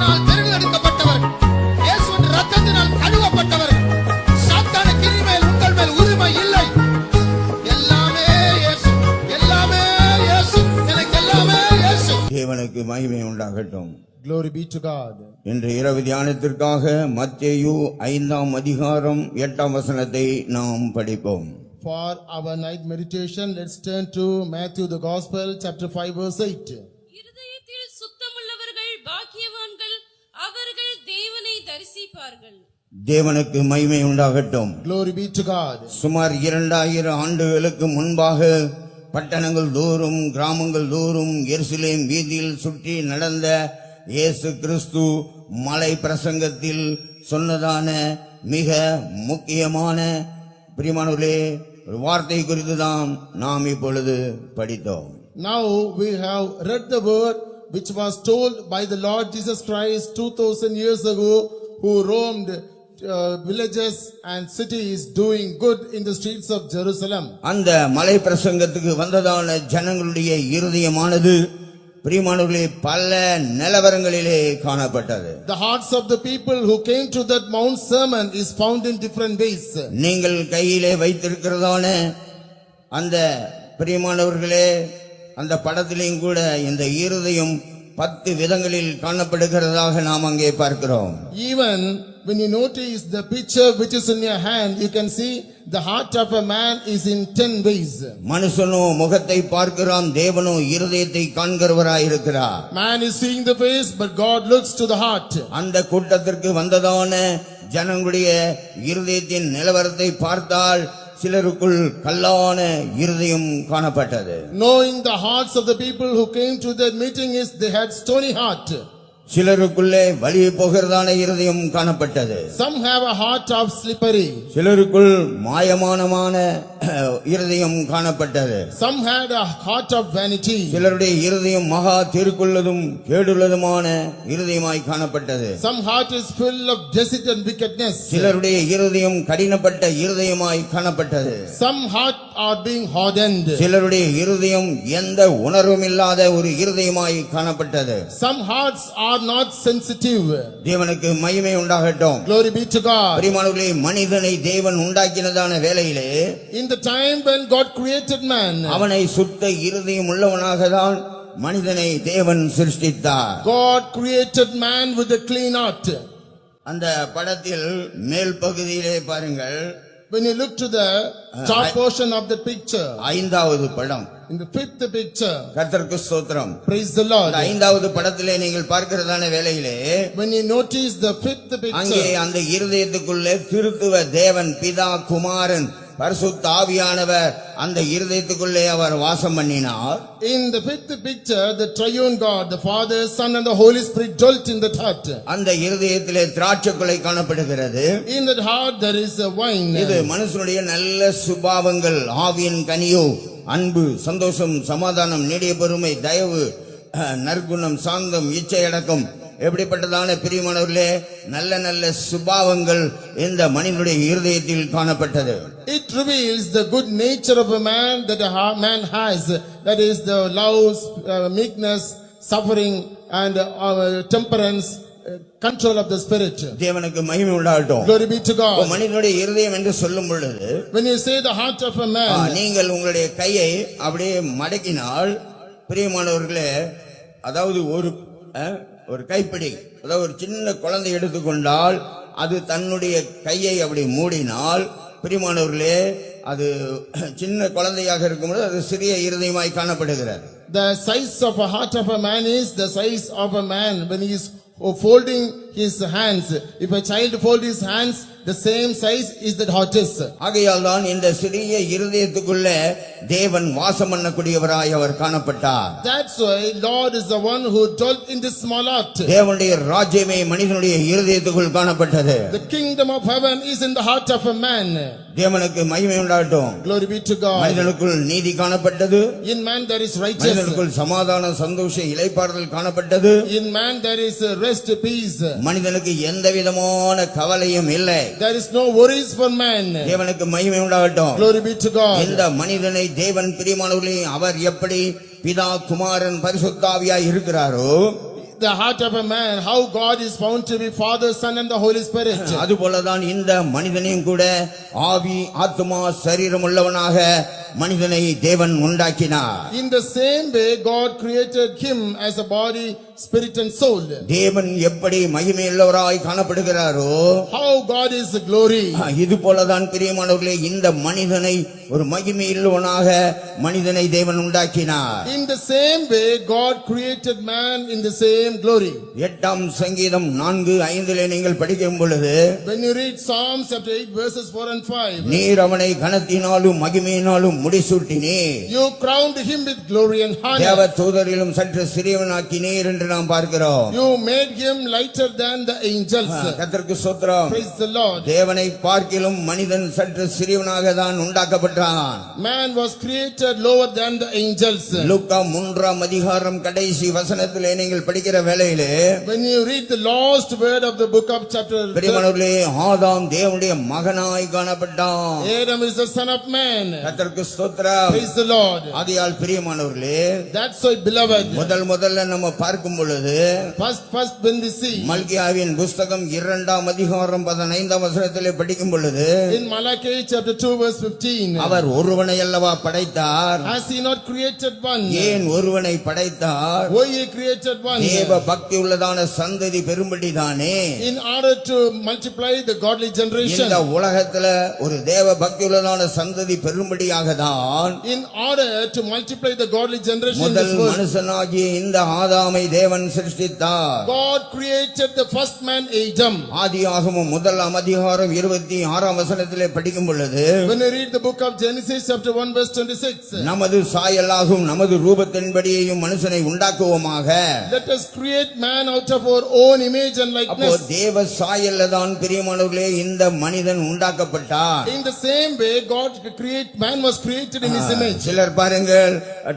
கிருபையினால் தெரிந்தெடுக்கப்பட்டவர்கள், இயேசுவின் இரத்தத்தினால் கழுவப்பட்டவர்கள். சாத்தானுக்கு இனிமேல் உங்கள் மேல் உரிமை இல்லை. எல்லாமே இயேசு, எல்லாமே இயேசு, எனக்கு எல்லாமே இயேசு. தேவனுக்கு மகிமை உண்டாகட்டும். Glory be to God. இன்று இரவு தியானத்திற்காக மத்தேயு 5ஆம் அதிகாரம் 8ஆம் வசனத்தை நாம் படிப்போம். For our night meditation, let's turn to Matthew the Gospel, chapter 5, verse 8. இருதயத்தில் சுத்தமுள்ளவர்கள் பாக்கியவான்கள், அவர்கள் தேவனை தரிசிப்பார்கள். தேவனுக்கு மகிமை உண்டாகட்டும். Glory be to God. சுமார் 2000 ஆண்டுகளுக்கு முன்பாக பட்டணங்கள் தோறும் கிராமங்கள் தோறும் எருசலேம் வீதியில் சுற்றி நடந்த இயேசு கிறிஸ்து மலை பிரசங்கத்தில் சொன்னதான மிக முக்கியமான பிரியமானவர்களே ஒரு வார்த்தை குறித்து தான் நாம் இப்பொழுது படித்தோம். Now we have read the word which was told by the Lord Jesus Christ 2000 years ago, who roamed villages and cities doing good in the streets of Jerusalem. அந்த மலை பிரசங்கத்துக்கு வந்ததான ஜனங்களுடைய இருதயமானது பிரியமானவர்களே பல நிலவரங்களிலே காணப்பட்டது. The hearts of the people who came to that Mount Sermon is found in different ways. நீங்கள் கையிலே வைத்திருக்கிறதான அந்த பிரியமானவர்களே அந்த படத்திலேயும் கூட இந்த இருதயம் 10 விதங்களில் காணப்படுகிறதாக நாம் அங்கே பார்க்கிறோம். Even when you notice the picture which is in your hand, you can see the heart of a man is in 10 ways. மனுஷனோ முகத்தை பார்க்கிறான், தேவனோ இருதயத்தை காண்கிறவராய் இருக்கிறார். Man is seeing the face, but God looks to the heart. அந்த கூட்டத்திற்கு வந்ததான ஜனங்களுடைய இருதயத்தின் நிலவரத்தை பார்த்தால் சிலருக்குள் கல்லான இருதயம் காணப்பட்டது. Knowing the hearts of the people who came to that meeting is they had stony heart. சிலருக்குள்ளே வழி போகிறதான இருதயம் காணப்பட்டது. Some have a heart of slippery. சிலருக்குள் மாயமானமான இருதயம் காணப்பட்டது. Some had a heart of vanity. சிலருடைய இருதயம் மகா திருக்குள்ளதும் கேடுள்ளதுமான இருதயமாய் காணப்பட்டது. Some heart is full of deceit and wickedness. சிலருடைய இருதயம் கடினப்பட்ட இருதயமாய் காணப்பட்டது. Some heart are being hardened. சிலருடைய இருதயம் எந்த உணர்வும் இல்லாத ஒரு இருதயமாய் காணப்பட்டது. Some hearts are not sensitive. தேவனுக்கு மகிமை உண்டாகட்டும். Glory be to God. பிரியமானவர்களே, மனிதனை தேவன் உண்டாக்கினதான வேளையிலே In the time when God created man, அவனை சுத்த இருதயம் உள்ளவனாக தான் மனிதனை தேவன் சிருஷ்டித்தார். God created man with a clean heart. அந்த படத்தில் மேல் பகுதியிலே பாருங்கள், When you look to the top portion of the picture, 5வது படம், in the 5th picture, கர்த்தருக்கு ஸ்தோத்திரம். praise the Lord. இந்த 5வது படத்திலே நீங்கள் பார்க்கிறதான வேளையிலே When you notice the 5th அங்கே picture, அந்த இருதயத்துக்குள்ளே திருத்துவ தேவன் பிதா குமாரன் பரிசுத்த ஆவியானவர் அந்த இருதயத்துக்குள்ளே அவர் வாசம் பண்ணினார். in the 5th picture, the triune God, the Father, Son and the Holy Spirit dwelt in that heart. அந்த இருதயத்திலே திராட்சைக்குலை காணப்படுகிறது. In that heart there is a wine. இது மனுஷனுடைய நல்ல சுபாவங்கள், ஆவியின் கனியோ அன்பு, சந்தோஷம், சமாதானம், நீடிய பொறுமை, தயவு, நற்குணம், சாந்தம், இச்சையடக்கம், எப்படிப்பட்டதான பிரியமானவர்களே நல்ல நல்ல சுபாவங்கள் இந்த மனிதனுடைய இருதயத்தில் காணப்பட்டது. It reveals the good nature of a man that a man has, that is the love, meekness, suffering and temperance, control of the spirit. தேவனுக்கு மகிமை உண்டாகட்டும். Glory be to God. மனிதனுடைய இருதயம் என்று சொல்லும் பொழுது When you say the heart of a man, நீங்கள் உங்களுடைய கையை அப்படியே மடக்கினால் பிரியமானவர்களே, அதாவது ஒரு கைப்பிடி, அதாவது ஒரு சின்ன குழந்தை எடுத்துக்கொண்டால் அது தன்னுடைய கையை அப்படி மூடினால் பிரியமானவர்களே அது சின்ன குழந்தையாக இருக்கும்போது அது சிறிய இருதயமாய் காணப்படுகிறது. The size of a heart of a man is the size of a man when he is folding his hands. If a child fold his hands, the same size is that heart is. ஆகையால் தான் இந்த சிறிய இருதயத்துக்குள்ள தேவன் வாசம் பண்ணக்கூடியவராய் அவர் காணப்பட்டார். That's why Lord is the one who dwelt in this small heart. தேவனுடைய ராஜ்யமே மனிதனுடைய இருதயத்துக்குள் காணப்பட்டது. The kingdom of heaven is in the heart of a man. தேவனுக்கு மகிமை உண்டாகட்டும். Glory be to God. மனிதனுக்குள் நீதி காணப்பட்டது. In man there is righteousness. மனிதனுக்குள் சமாதானம், சந்தோஷம், இளைப்பாறுதல் காணப்பட்டது. In man there is rest, peace. மனிதனுக்கு எந்த விதமான கவலையும் இல்லை. There is no worries for man. தேவனுக்கு மகிமை உண்டாகட்டும். Glory be to God. இந்த மனிதனை தேவன் பிரியமானவர்களே அவர் எப்படி பிதா குமாரன் பரிசுத்த ஆவியாய் இருக்கிறாரோ, the heart of a man, how God is found to be Father, Son and the Holy Spirit. அதுபோலதான் இந்த மனிதனையும் கூட ஆவி ஆத்துமா சரீரம் உள்ளவனாக மனிதனை தேவன் உண்டாக்கினார். In the same way, God created him as a body, spirit and soul. தேவன் எப்படி மகிமையுள்ளவராய் காணப்படுகிறாரோ, How God is the glory. இது போலதான் பிரியமானவர்களே இந்த மனிதனை ஒரு மகிமையுள்ளவனாக மனிதனை தேவன் உண்டாக்கினார். In the same way, God created man in the same glory. 8ஆம் சங்கீதம் 4:5 நீங்கள் படிக்கும் பொழுது, When you read Psalms chapter 8 verses 4 and 5, நீர் அவனை கனத்தினாலும் மகிமையினாலும் முடிசூட்டினீர், you crowned him with glory and honor. தேவ தூதரிலும் சற்று சிறியவனாக்கினீர் என்று நாம் பார்க்கிறோம். You made him lighter than the angels. கர்த்தருக்கு ஸ்தோத்திரம். Praise the Lord. தேவனை பார்க்கிலும் மனிதன் சற்று சிறியவனாக தான் உண்டாக்கப்பட்டான். Man was created lower than the angels. லூக்கா 3ஆம் அதிகாரம் கடைசி வசனத்திலே நீங்கள் படிக்கிற வேளையிலே, When you read the last word of the book of chapter 3, பிரியமானவர்களே ஆதாம் தேவனுடைய மகனாய் காணப்பட்டான். Adam is the son of man. கர்த்தருக்கு ஸ்தோத்திரம். Praise the Lord. ஆகையால் பிரியமானவர்களே, That's why, beloved, முதல்ல நம்ம பார்க்கும் பொழுது first when we see மல்கியாவின் புஸ்தகம் 2ஆம் அதிகாரம் 15ஆம் வசனத்திலே படிக்கும் பொழுது, in Malachi chapter 2 verse 15, அவர் ஒருவனை அல்லவா படைத்தார், has he not created one? ஏன் ஒருவனை படைத்தார், Why he created one? தேவ பக்தி உள்ளதான சந்ததி பெரும்படிதானே. In order to multiply the godly generation. இந்த உலகத்துல ஒரு தேவ பக்தி உள்ளதான சந்ததி பெரும்படியாக தான் In order to multiply the godly generation in முதல் this world, மனுஷனாகிய இந்த ஆதாமை தேவன் சிருஷ்டித்தார். God created the first man Adam. ஆதியாகமம் 1ஆம் அதிகாரம் 26ஆம் வசனத்திலே படிக்கும் பொழுது, When you read the book of Genesis chapter 1 verse 26, நமது சாயலாகும் நமது ரூபத்தின்படியையும் மனுஷனை உண்டாக்குவோமாக. let us create man out of our own image and அப்போ likeness. தேவ சாயல்ல தான் பிரியமானவர்களே இந்த மனிதன் உண்டாக்கப்பட்டார். In the same way, man was created in his image. சிலர் பாருங்கள்,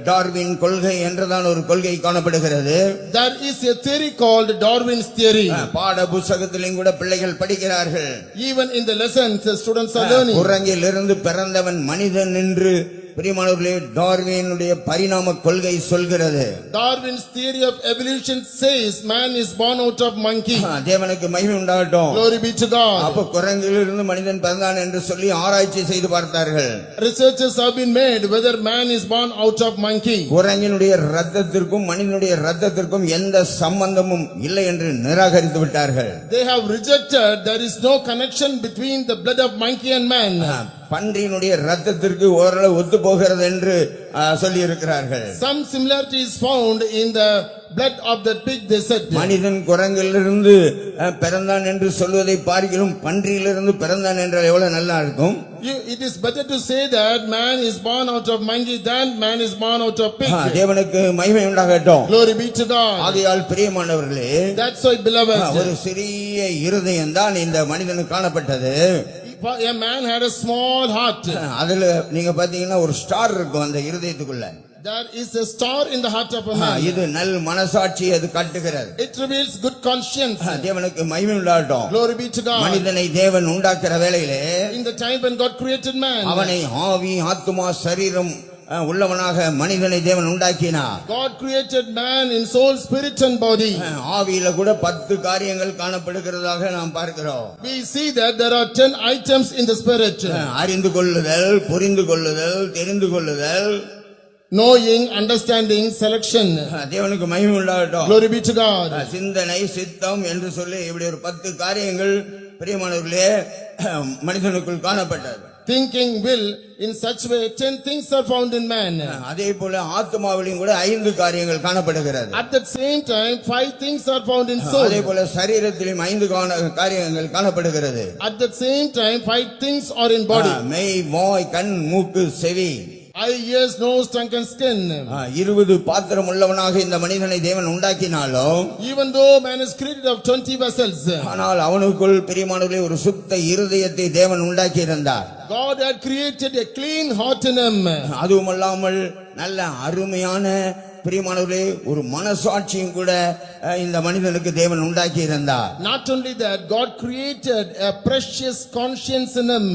டார்வின் கொள்கை என்றுதான் ஒரு கொள்கை காணப்படுகிறது. There is a theory called Darwin's theory. பாட புத்தகத்திலும் கூட பிள்ளைகள் படிக்கிறார்கள். Even in the lessons, the students are learning. குரங்கிலிருந்து பிறந்தவன் மனிதன் என்று பிரியமானவர்களே டார்வினுடைய பரிணாம கொள்கை சொல்கிறது. Darwin's theory of evolution says man is born out of monkey. தேவனுக்கு மகிமை உண்டாகட்டும். Glory be to God. அப்ப குரங்கிலிருந்து மனிதன் பிறந்தான் என்று சொல்லி ஆராய்ச்சி செய்து பார்த்தார்கள். Researches have been made whether man is born out of monkey. குரங்கினுடைய ரத்தத்திற்கும் மனிதனுடைய ரத்தத்திற்கும் எந்த சம்பந்தமும் இல்லை என்று நிராகரித்து விட்டார்கள். They have rejected there is no connection between the blood of monkey and man. பன்றியினுடைய ரத்தத்திற்கு ஓரளவு ஒத்து போகிறது என்று சொல்லி இருக்கிறார்கள். Some similarity is found in the blood of the pig, they said. மனிதன் குரங்கிலிருந்து பிறந்தான் என்று சொல்வதை பார்க்கிலும் பன்றியிலிருந்து பிறந்தான் என்றால் எவ்வளவு நல்லா இருக்கும். It is better to say that man is born out of monkey than man is born out of pig. தேவனுக்கு மகிமை உண்டாகட்டும். Glory be to God. ஆகையால் பிரியமானவர்களே, That's why, beloved, ஒரு சிறிய இருதயம் தான் இந்த மனிதனுக்கு காணப்பட்டது. a man had a small heart. அதுல நீங்க பாத்தீங்கன்னா ஒரு ஸ்டார் இருக்கும் அந்த இருதயத்துக்குள்ள. There is a star in the heart of a man. இது நல் மனசாட்சி அது காட்டுகிறது. It reveals good conscience. தேவனுக்கு மகிமை உண்டாகட்டும். Glory be to God. மனிதனை தேவன் உண்டாக்குற வேளையிலே, In the time when God created man, அவனை ஆவி ஆத்துமா சரீரம் உள்ளவனாக மனிதனை தேவன் உண்டாக்கினார். God created man in soul, spirit and body. ஆவியில கூட 10 காரியங்கள் காணப்படுகிறதாக நாம் பார்க்கிறோம். We see that there are 10 items in the spirit. அறிந்து கொள்ளுதல், புரிந்து கொள்ளுதல், தெரிந்து கொள்ளுதல், knowing, understanding, selection. தேவனுக்கு மகிமை உண்டாகட்டும். Glory be to God. சிந்தனை, சித்தம் என்று சொல்லி இப்படி ஒரு 10 காரியங்கள் பிரியமானவர்களே மனிதனுக்குள் காணப்பட்டது. Thinking, will, in such way 10 things are found in man. அதே போல ஆத்மாவிலும் கூட 5 காரியங்கள் காணப்படுகிறது. At the same time 5 things are found in soul. அதே போல சரீரத்திலும் 5 காரியங்கள் காணப்படுகிறது. At the same time 5 things are in body. மெய், வாய், கண், மூக்கு, செவி, eye, ears, nose, tongue and skin. 20 பாத்திரம் உள்ளவனாக இந்த மனிதனை தேவன் உண்டாக்கினாலும், Even though man is created of 20 vessels, ஆனால் அவனுக்குள் பிரியமானவர்களே ஒரு சுத்த இருதயத்தை தேவன் உண்டாக்கி இருந்தார். God had created a clean heart in him. அதுவுமல்லாமல் நல்ல அருமையான பிரியமானவர்களே ஒரு மனசாட்சியும் கூட இந்த மனிதனுக்கு தேவன் உண்டாக்கி இருந்தார். Not only that, God created a precious conscience in him.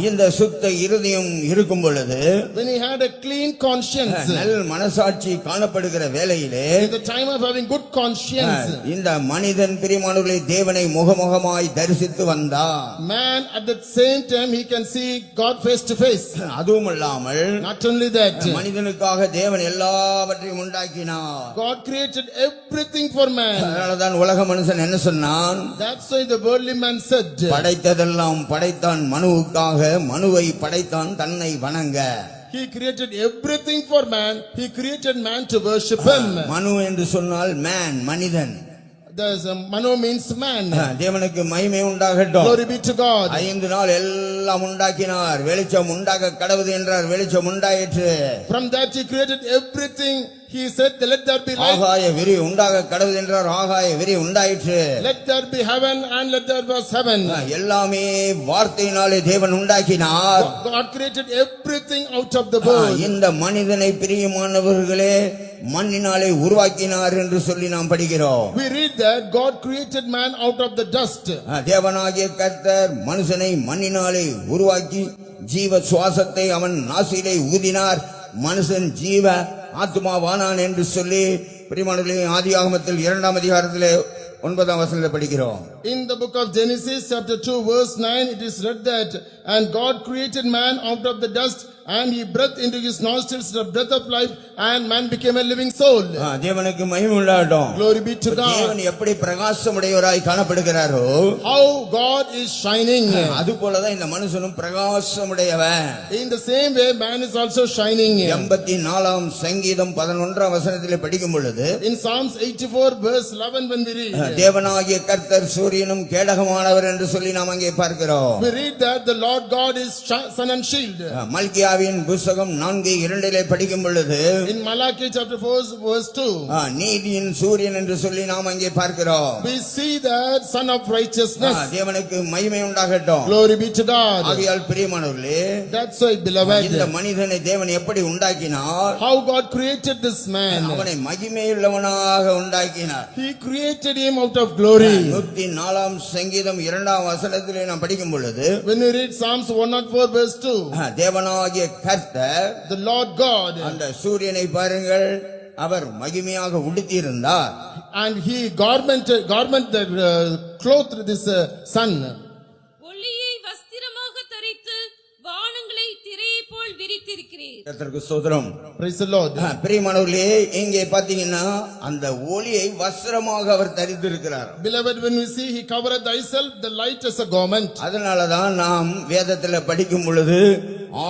இந்த சுத்த இருதயம் இருக்கும் பொழுது, When he had a clean conscience, நல் மனசாட்சி காணப்படுகிற வேளையிலே, in the time of having good conscience, இந்த மனிதன் பிரியமானவர்களே தேவனை முகமுகமாய் தரிசித்து வந்தார். man at the same time he can see God face to face. அதுவும் அல்லாமல் Not only that, மனிதனுக்காக தேவன் எல்லாவற்றையும் உண்டாக்கினார். God created everything for man. அதனாலதான் உலக மனுஷன் என்ன சொன்னான்? That's why the worldly man said, படைத்ததெல்லாம் படைத்தான் மனுவுக்காக, மனுவை படைத்தான் தன்னை வணங்க. he created everything for man, he created man to worship him. மனு என்று சொன்னால் மேன், மனிதன். There's a Mano means man. தேவனுக்கு மகிமை உண்டாகட்டும். Glory be to God. 5 நாள் எல்லாம் உண்டாக்கினார். வெளிச்சம் உண்டாக கடவுது என்றார், வெளிச்சம் உண்டாயிற்று. From that he created everything. He said, let there be light. ஆகாய விரி உண்டாக கடவுது என்றார், ஆகாய விரி உண்டாயிற்று. Let there be heaven and let there was heaven. எல்லாமே வார்த்தையினாலே தேவன் உண்டாக்கினார். God created everything out of the word. இந்த மனிதனை பிரியமானவர்களே மண்ணினாலே உருவாக்கினார் என்று சொல்லி நாம் படிக்கிறோம். We read that God created man out of the dust. தேவனாகிய கர்த்தர் மனுஷனை மண்ணினாலே உருவாக்கி ஜீவ சுவாசத்தை அவன் நாசியிலே ஊதினார். மனுஷன் ஜீவ ஆத்மாவானான் என்று சொல்லி பிரியமானவர்களே ஆதியாகமத்தில் 2ஆம் அதிகாரத்திலே 9ஆம் வசனத்தை படிக்கிறோம். In the book of Genesis chapter 2 verse 9 it is read that, and God created man out of the dust and he breathed into his nostrils the breath of life and man became a living soul. தேவனுக்கு மகிமை உண்டாகட்டும். Glory be to God. தேவன் எப்படி பிரகாசமுடையவராய் காணப்படுகிறாரோ, how God is shining, அதுபோலதான் இந்த மனுஷனும் பிரகாசமுடையவன். in the same way man is also shining. 84ஆம் சங்கீதம் 11ஆம் வசனத்திலே படிக்கும் பொழுது, In Psalms 84 verse 11 when we read, தேவனாகிய கர்த்தர் சூரியனும் கேடகமானவர் என்று சொல்லி நாம் அங்கே பார்க்கிறோம். we read that the Lord God is sun and shield. மல்கியாவின் புத்தகம் 4:2 படிக்கும் பொழுது, In Malachi chapter 4 verse 2, நீதியின் சூரியன் என்று சொல்லி நாம் அங்கே பார்க்கிறோம். we see that son of righteousness. தேவனுக்கு மகிமை உண்டாகட்டும். Glory be to God. ஆகையால் பிரியமானவர்களே, That's why beloved, இந்த மனிதனை தேவன் எப்படி உண்டாக்கினார்? how God created this man. அவனை மகிமையுள்ளவனாக உண்டாக்கினார். He created him out of glory. 104ஆம் சங்கீதம் 2ஆம் வசனத்திலே நாம் படிக்கும் பொழுது, When we read Psalms 104 verse 2, தேவனாகிய கர்த்தர் the Lord God, அந்த சூரியனை பாருங்கள், அவர் மகிமையாக உடுத்தியிருந்தார். and he garmented clothed this sun. ஒளியை வஸ்திரமாக தரித்து வானங்களை திரையை போல் விரித்திருக்கிறீர். கர்த்தருக்கு ஸ்தோத்திரம். Praise the Lord. பிரியமானவர்களே, இங்கே பாத்தீங்கன்னா அந்த ஒளியை வஸ்திரமாக அவர் தரித்திருக்கிறார். Beloved, when we see he covereth thyself the light as a garment. அதனாலதான் நாம் வேதத்துல படிக்கும் பொழுது,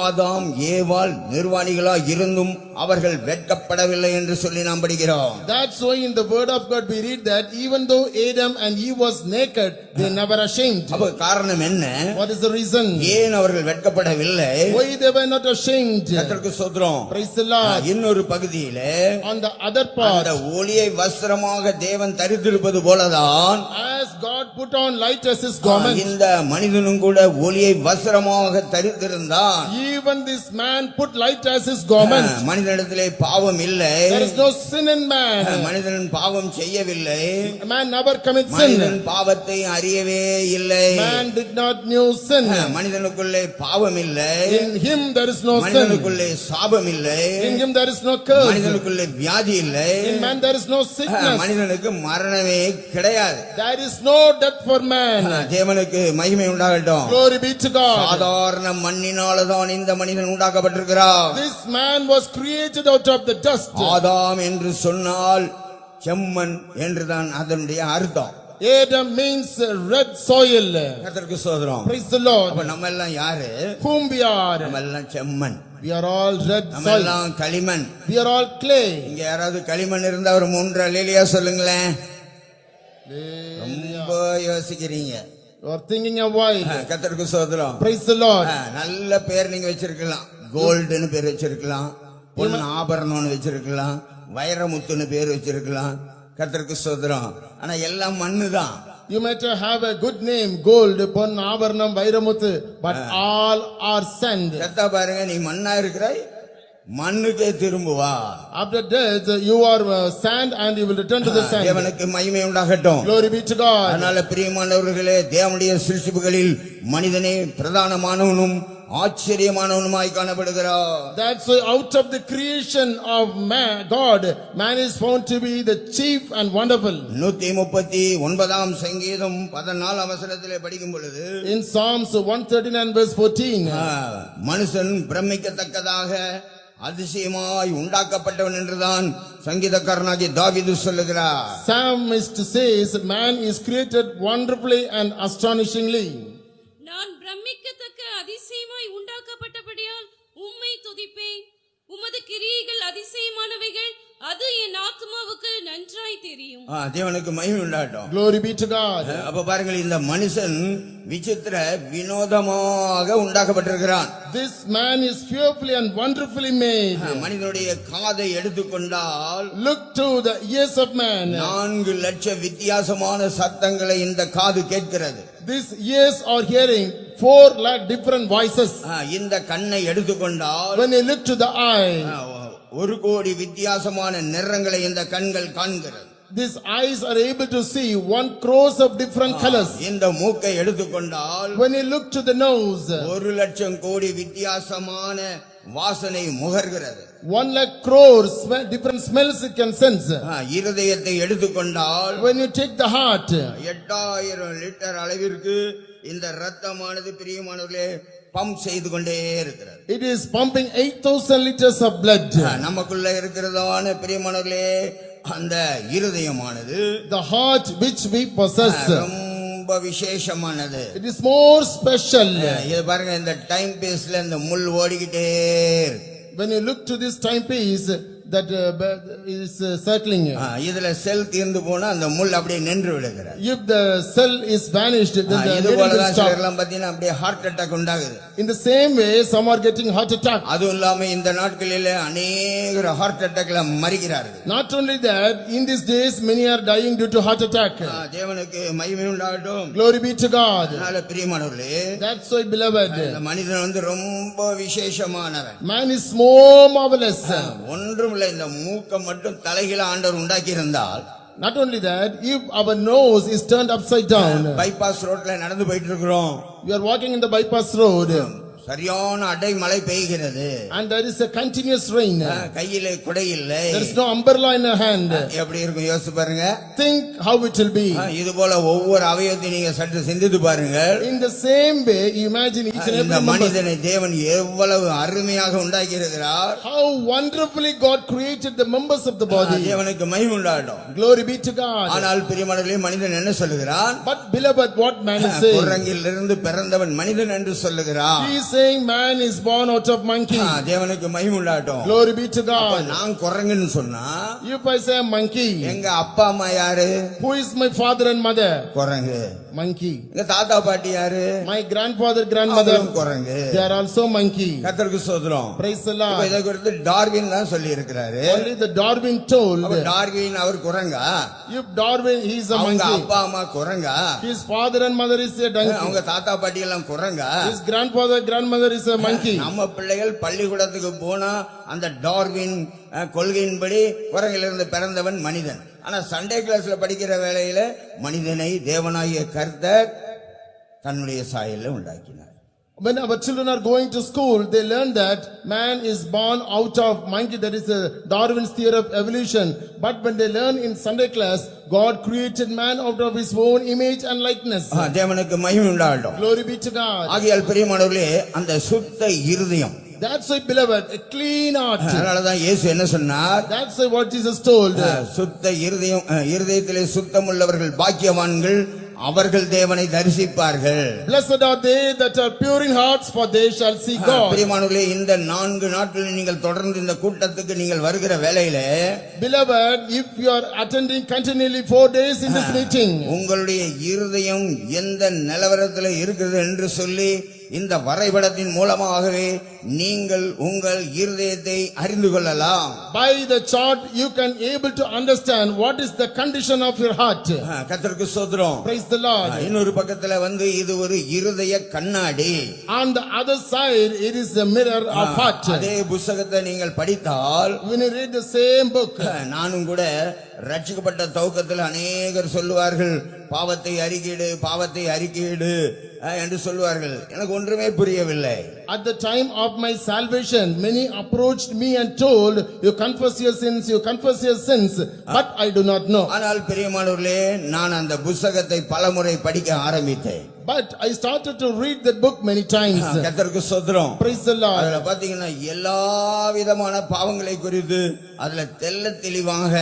ஆதாம் ஏவாள் நிர்வாணிகளாய் இருந்தும் அவர்கள் வெட்கப்படவில்லை என்று சொல்லி நாம் படிக்கிறோம். That's why in the word of God we read that even though Adam and Eve was naked, they never ashamed. அப்ப காரணம் என்ன? What is the reason? ஏன் அவர்கள் வெட்கப்படவில்லை? Why they were not ashamed? கர்த்தருக்கு ஸ்தோத்திரம். Praise the Lord. இன்னொரு பகுதியிலே On the other part, அந்த ஒளியை வஸ்திரமாக தேவன் தரித்திருப்பது போலதான் as God put on light as his garment, இந்த மனிதனும் கூட ஒளியை வஸ்திரமாக தரித்திருந்தான். even this man put light as his garment. மனிதனிடத்திலே பாவம் இல்லை. There is no sin in man. மனிதன் பாவம் செய்யவில்லை. Man never commits மனிதன் sin. பாவத்தை அறியவே இல்லை. Man did not know sin. மனிதனுக்குள்ளே பாவம் இல்லை. In him there is no sin. மனிதனுக்குள்ளே சாபம் இல்லை. In him there is no curse. மனிதனுக்குள்ளே வியாதி இல்லை. In man there is no sickness. மனிதனுக்கு மரணமே கிடையாது. There is no death for man. தேவனுக்கு மகிமை உண்டாகட்டும். Glory be to God. சாதாரண மண்ணினால்தான் இந்த மனிதன் உண்டாக்கப்பட்டிருக்கிறார். This man was created out of the dust. ஆதாம் என்று சொன்னால் செம்மண் என்றுதான் அதனுடைய அர்த்தம். Adam means red soil. கர்த்தருக்கு ஸ்தோத்திரம். Praise the Lord. அப்ப நம்ம எல்லாம் யாரு? Whom we are? நம்ம எல்லாம் செம்மண். We are all red நம்ம soil. எல்லாம் களிமண். We are all clay. இங்க யாராவது களிமண் இருந்தா ஒரு 3 அல்லேலூயா சொல்லுங்களேன். ரொம்ப யோசிக்கிறீங்க. You are thinking of why? கர்த்தருக்கு ஸ்தோத்திரம். Praise the Lord. நல்ல பேர் நீங்க வச்சிருக்கலாம். கோல்டுன்னு பேர் வச்சிருக்கலாம், பொன் ஆபரணம்னு வச்சிருக்கலாம், வைரமுத்துன்னு பேர் வச்சிருக்கலாம். கர்த்தருக்கு ஸ்தோத்திரம். ஆனா எல்லாம் மண்ணுதான். You might have a good name, gold, pon, avarnam, vairamuthu, but all are sand. கர்த்தா பாருங்க, நீ மண்ணா இருக்கிறாய், மண்ணுக்கே திரும்புவார். After death, you are sand and you will return to the sand. தேவனுக்கு மகிமை உண்டாகட்டும். Glory be to God. அதனால பிரியமானவர்களே, தேவனுடைய சிருஷ்டிப்புகளில் மனிதனே பிரதானமானவனும் ஆச்சரியமானவனுமாய் காணப்படுகிறார். That's why out of the creation of man, God, man is found to be the chief and wonderful. 139 சங்கீதம் 14 வசனத்திலே படிக்கும் பொழுது, In Psalms 139 verse 14, மனுஷன் பிரமிக்கத்தக்கதாக அதிசயமாய் உண்டாக்கப்பட்டவன் என்றுதான் சங்கீதக்காரனாகிய தாவீது சொல்லுகிறார். Psalmist says, man is created wonderfully and astonishingly. நான் பிரமிக்கத்தக்க அதிசயமாய் உண்டாக்கப்பட்டபடியால் உம்மை துதிப்பேன். உமது கிரியைகள் அதிசயமானவைகள், அது என் ஆத்துமாவுக்கு நன்றாய் தெரியும். தேவனுக்கு மகிமை உண்டாகட்டும். Glory be to God. அப்ப பாருங்கள், இந்த மனுஷன் விசித்திர வினோதமாக உண்டாக்கப்பட்டிருக்கிறான். This man is fearfully and wonderfully made. மனிதனுடைய காதை எடுத்துக்கொண்டால் Look to the ears of man. 4 லட்சம் வித்தியாசமான சத்தங்களை இந்த காது கேட்கிறது. These ears are hearing 4 lakh different voices. இந்த கண்ணை எடுத்துக்கொண்டால் When you look to the eye, 1 கோடி வித்தியாசமான நிறங்களை இந்த கண்கள் காண்கிறது. these eyes are able to see 1 crores of different colors. இந்த மூக்கை எடுத்துக்கொண்டால் When you look to the nose, 1 லட்சம் கோடி வித்தியாசமான வாசனை முகர்கிறது. 1 lakh crores different smells it can sense. இருதயத்தை எடுத்துக்கொண்டால் When you take the heart, 8000 litre அளவிற்கு இந்த இரத்தமானது பிரியமானவர்களே பம்ப் செய்து கொண்டே இருக்கிறது. it is pumping 8,000 liters of blood. நமக்குள்ள இருக்கிறதான பிரியமானவர்களே அந்த இருதயமானது The heart which we possess, ரொம்ப விசேஷமானது. it is more special. இது பாருங்க, இந்த டைம் பீஸ்ல இந்த முள் ஓடிக்கிட்டே இருக்கு. When you look to this timepiece that is circling, இதுல செல் தீர்ந்து போனா அந்த முள் அப்படியே நின்று விடுகிறது. if the cell is vanished, then the இது needle போல will தான் stop. சிலர்லாம் பாத்தீங்கன்னா அப்படியே ஹார்ட் அட்டாக் உண்டாகுது. In the same way, some are getting heart attack. அதுவும் இல்லாம இந்த நாட்களில அநேகர் ஹார்ட் அட்டாக்ல மரிக்கிறார்கள். Not only that, in these days many are dying due to heart attack. தேவனுக்கு மகிமை உண்டாகட்டும். Glory be to God. அதனால பிரியமானவர்களே, That's why, beloved, இந்த மனிதன் ரொம்ப விசேஷமானவன். man is more marvelous. ஒன்றுமில்ல, இந்த மூக்க மட்டும் தலைகீழ ஆண்டவர் உண்டாக்கி இருந்தால், Not only that, if our nose is turned upside down, bypass ரோட்ல நடந்து போயிட்டு இருக்கிறோம், we are walking in the bypass road, சரியான அடை மழை பெய்கிறது, and there is a continuous rain. கையில குடை இல்லை, There is no umbrella in your hand. எப்படி இருக்கும் யோசிச்சு பாருங்க. Think how it will be. இது போல ஒவ்வொரு அவயவத்தையும் நீங்க சற்று சிந்தித்து பாருங்க. In the same way, you imagine each and இந்த every member. மனிதனை தேவன் எவ்வளவு அருமையாக உண்டாக்கி இருக்கிறார். How wonderfully God created the members of the body. தேவனுக்கு மகிமை உண்டாகட்டும். Glory be to God. ஆனால் பிரியமானவர்களே, மனிதன் என்ன சொல்லுகிறான்? But beloved, what man is saying? குரங்கிலிருந்து பிறந்தவன் மனிதன் என்று சொல்லுகிறான். He is saying man is born out of monkey. தேவனுக்கு மகிமை உண்டாகட்டும். Glory be to God. நான் குரங்குன்னு சொன்னா, If I say monkey, எங்க அப்பா அம்மா யாரு? who is my father and mother? குரங்கு. Monkey. எங்க தாத்தா பாட்டி யாரு? My grandfather, grandmother, குரங்கு. they are also monkey. கர்த்தருக்கு ஸ்தோத்திரம். Praise the இப்ப Lord. இதை குறித்து டார்வின் தான் சொல்லி இருக்கிறாரு. Only the Darwin told, அப்ப டார்வின் அவர் குரங்கா? if Darwin, he is a அவங்க monkey. அப்பா அம்மா குரங்கா? His father and mother is a donkey. அவங்க தாத்தா பாட்டி எல்லாம் குரங்கா? His grandfather, grandmother is a monkey. நம்ம பிள்ளைகள் பள்ளிக்கூடத்துக்கு போனா அந்த டார்வின் கொள்கையின்படி குரங்கிலிருந்து பிறந்தவன் மனிதன். ஆனா சண்டே கிளாஸ்ல படிக்கிற வேளையில மனிதனை தேவனாகிய கர்த்தர் தன்னுடைய சாயல்ல உண்டாக்கினார். When our children are going to school, they learn that man is born out of monkey. That is a Darwin's theory of evolution. But when they learn in Sunday class, God created man out of his own image and likeness. தேவனுக்கு மகிமை உண்டாகட்டும். Glory be to God. ஆகையால் பிரியமானவர்களே, அந்த சுத்த இருதயம், That's why, beloved, a clean heart. அதனாலதான் இயேசு என்ன சொன்னார்? That's why what Jesus told. சுத்த இருதயம், இருதயத்திலே சுத்தம் உள்ளவர்கள் பாக்கியவான்கள், அவர்கள் தேவனை தரிசிப்பார்கள். Blessed are they that are pure in hearts, for they shall see God. பிரியமானவர்களே, இந்த 4 நாட்கள் நீங்கள் தொடர்ந்து இந்த கூட்டத்துக்கு நீங்கள் வருகிற வேளையிலே, Beloved, if you are attending continually 4 days in this meeting, உங்களுடைய இருதயம் எந்த நிலவரத்தில் இருக்கிறது என்று சொல்லி இந்த வரைபடத்தின் மூலமாகவே நீங்கள் உங்கள் இருதயத்தை அறிந்து கொள்ளலாம். By the chart, you can able to understand what is the condition of your heart. கர்த்தருக்கு ஸ்தோத்திரம். Praise the Lord. இன்னொரு பக்கத்துல இது ஒரு இருதய கண்ணாடி. On the other side, it is the mirror of heart. அதே புத்தகத்தை நீங்கள் படித்தால், When you read the same book, நானும் கூட ரட்சிக்கப்பட்ட துவக்கத்தில் அநேகர் சொல்லுவார்கள், பாவத்தை அறிக்கையிடு என்று சொல்லுவார்கள். எனக்கு ஒன்றுமே புரியவில்லை. at the time of my salvation, many approached me and told, you confess your sins, but I do not know. ஆனால் பிரியமானவர்களே, நான் அந்த புத்தகத்தை பலமுறை படிக்க ஆரம்பித்தேன். But I started to read that book many times. கர்த்தருக்கு ஸ்தோத்திரம். Praise the Lord. அதுல பாத்தீங்கன்னா எல்லா விதமான பாவங்களை குறித்து அதுல தெளிவாக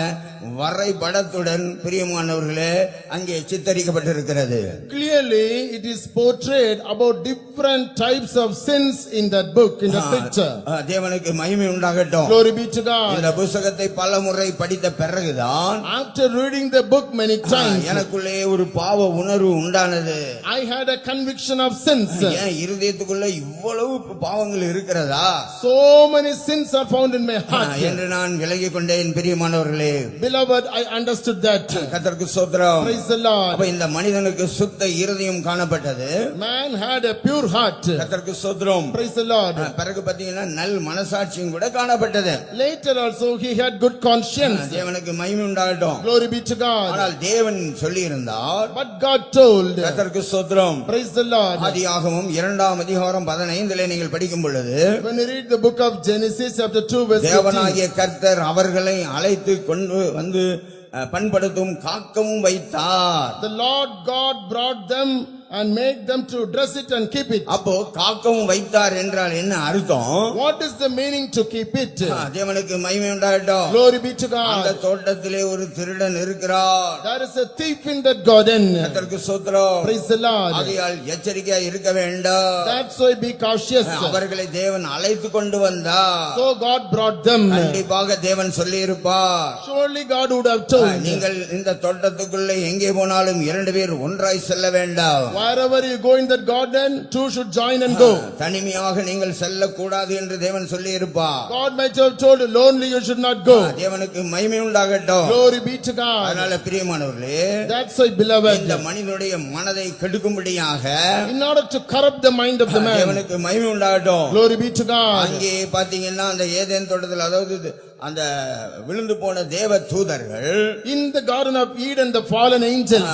வரைபடத்துடன் பிரியமானவர்களே அங்கே சித்தரிக்கப்பட்டிருக்கிறது. Clearly it is portrayed about different types of sins in that book, in the picture. தேவனுக்கு மகிமை உண்டாகட்டும். Glory be to God. இந்த புத்தகத்தை பலமுறை படித்த பிறகுதான், After reading the book many times, எனக்குள்ளே ஒரு பாவ உணர்வு உண்டானது. I had a conviction of sins. ஏன் இருதயத்துக்குள்ள இவ்வளவு பாவங்கள் இருக்கிறதா, So many sins are found in my heart. என்று நான் விலகிக் கொண்டேன். பிரியமானவர்களே, Beloved, I understood that. கர்த்தருக்கு ஸ்தோத்திரம். Praise the Lord. அப்ப இந்த மனிதனுக்கு சுத்த இருதயம் காணப்பட்டது. Man had a pure heart. கர்த்தருக்கு ஸ்தோத்திரம். Praise the Lord. பிறகு பாத்தீங்கன்னா நல் மனசாட்சியும் கூட காணப்பட்டது. Later also he had good conscience. தேவனுக்கு மகிமை உண்டாகட்டும். Glory be to God. ஆனால் தேவன் சொல்லி இருந்தார், But God told. கர்த்தருக்கு ஸ்தோத்திரம். Praise the Lord. ஆதியாகமம் 2:15 நீங்கள் படிக்கும் பொழுது, When you read the book of Genesis chapter 2 verse 15, தேவனாகிய கர்த்தர் அவர்களை அழைத்து கொண்டு வந்து பண்படுத்தும் காக்கவும் வைத்தார். the Lord God brought them and made them to dress it and keep it. அப்போ காக்கவும் வைத்தார் என்றால் என்ன அர்த்தம்? What is the meaning to keep it? தேவனுக்கு மகிமை உண்டாகட்டும். Glory be to அந்த God. தோட்டத்திலே ஒரு திருடன் இருக்கிறார். There is a thief in that garden. கர்த்தருக்கு ஸ்தோத்திரம். Praise the Lord. ஆகையால் எச்சரிக்கையா இருக்க வேண்டும். That's why be cautious. அவர்களை தேவன் அழைத்து கொண்டு வந்தார். So God brought them. கண்டிப்பாக தேவன் சொல்லி இருப்பார், Surely God would have told. நீங்கள் இந்த தோட்டத்துக்குள்ளே எங்கே போனாலும் 2 பேர் ஒன்றாய் செல்ல வேண்டாம். Wherever you go in that garden, two should join and go. தனிமையாக நீங்கள் செல்லக்கூடாது என்று தேவன் சொல்லி இருப்பார். God might have told you, lonely you should not go. தேவனுக்கு மகிமை உண்டாகட்டும். Glory be to God. அதனால பிரியமானவர்களே, That's why, beloved, இந்த மனிதனுடைய மனதை கெடுக்கும்படியாக in order to corrupt the mind of the man, தேவனுக்கு மகிமை உண்டாகட்டும். glory be to God. அங்கே பாத்தீங்கன்னா அந்த ஏதேன் தோட்டத்தில், அதாவது அந்த விழுந்து போன தேவ தூதர்கள், In the garden of Eden, the fallen angels,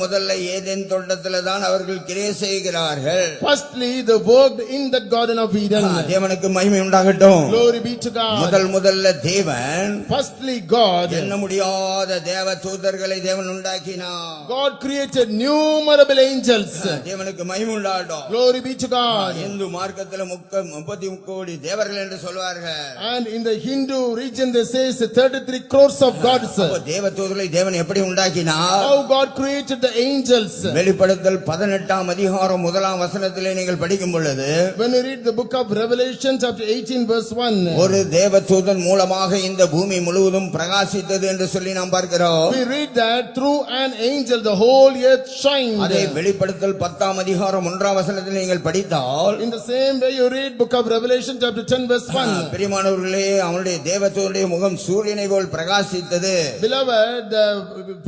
முதல்ல ஏதேன் தோட்டத்தில் தான் அவர்கள் கிரியை செய்கிறார்கள். firstly they worked in that garden of Eden. தேவனுக்கு மகிமை உண்டாகட்டும். Glory be to God. முதல்ல தேவன் Firstly God, எண்ண முடியாத தேவ தூதர்களை தேவன் உண்டாக்கினார். God created numerable angels. தேவனுக்கு மகிமை உண்டாகட்டும். Glory be to God. Hindu மார்க்கத்தில் 33 கோடி தேவர்கள் என்று சொல்வார்கள். And in the Hindu region they say 33 crores of gods. அப்போ தேவ தூதர்களை தேவன் எப்படி உண்டாக்கினார்? How God created the angels. வெளிப்படுத்தல் 18:1 நீங்கள் படிக்கும் பொழுது, When you read the book of Revelation chapter 18 verse 1, ஒரு தேவ தூதன் மூலமாக இந்த பூமி முழுவதும் பிரகாசித்தது என்று சொல்லி நாம் பார்க்கிறோம். we read that through an angel the whole earth shined. அதே வெளிப்படுத்தல் 10:1 நீங்கள் படித்தால், In the same way you read book of Revelation chapter 10 verse 1. பிரியமானவர்களே, அவனுடைய தேவதூதனுடைய முகம் சூரியனை போல் பிரகாசித்தது. Beloved, the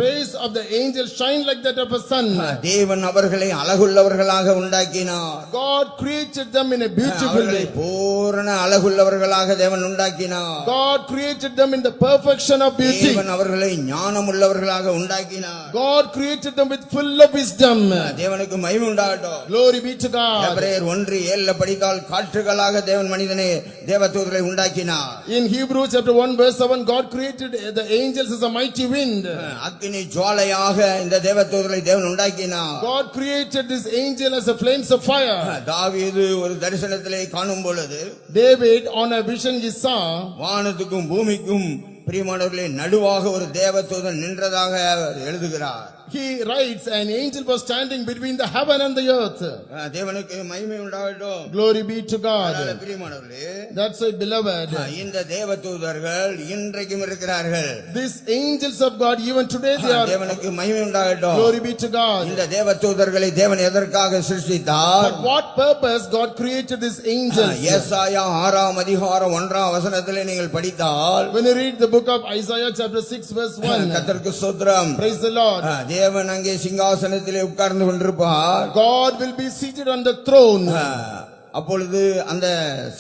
face of the angel shined like that of a sun. தேவன் அவர்களை அழகுள்ளவர்களாக உண்டாக்கினார். God created them in a beautiful அவர்களை way. பூரண அழகுள்ளவர்களாக தேவன் உண்டாக்கினார். God created them in the perfection of beauty. தேவன் அவர்களை ஞானமுள்ளவர்களாக உண்டாக்கினார். God created them with full of wisdom. தேவனுக்கு மகிமை உண்டாகட்டும். Glory be to God. எபிரேயர் 1:7 படித்தால் காற்றுகளாக தேவன் மனிதனை தேவதூதரை உண்டாக்கினார். In Hebrews chapter 1 verse 7, God created the angels as a mighty wind. அக்கினி ஜுவாலையாக இந்த தேவதூதரை தேவன் உண்டாக்கினார். God created this angel as a flames of fire. தாவீது ஒரு தரிசனத்திலே காணும் பொழுது, David on a vision he saw, வானத்துக்கும் பூமிக்கும் பிரியமானவர்களே நடுவாக ஒரு தேவதூதன் நின்றதாக அவர் எழுதுகிறார். he writes, an angel was standing between the heaven and the earth. தேவனுக்கு மகிமை உண்டாகட்டும். Glory be to அதனால God. பிரியமானவர்களே, That's why, beloved, இந்த தேவதூதர்கள் இன்றைக்கும் இருக்கிறார்கள். these angels of God, even today they are. தேவனுக்கு மகிமை உண்டாகட்டும். Glory be to God. இந்த தேவதூதர்களை தேவன் எதற்காக சிருஷ்டித்தார்? For what purpose God created these angels? ஏசாயா 6ஆம் அதிகாரம் 1ஆம் வசனத்திலே நீங்கள் படித்தால், When you read the book of Isaiah chapter 6 verse 1, கர்த்தருக்கு ஸ்தோத்திரம். praise the Lord. தேவன் அங்கே சிங்காசனத்திலே உட்கார்ந்து கொண்டிருப்பார். God will be seated on the throne. அப்பொழுது அந்த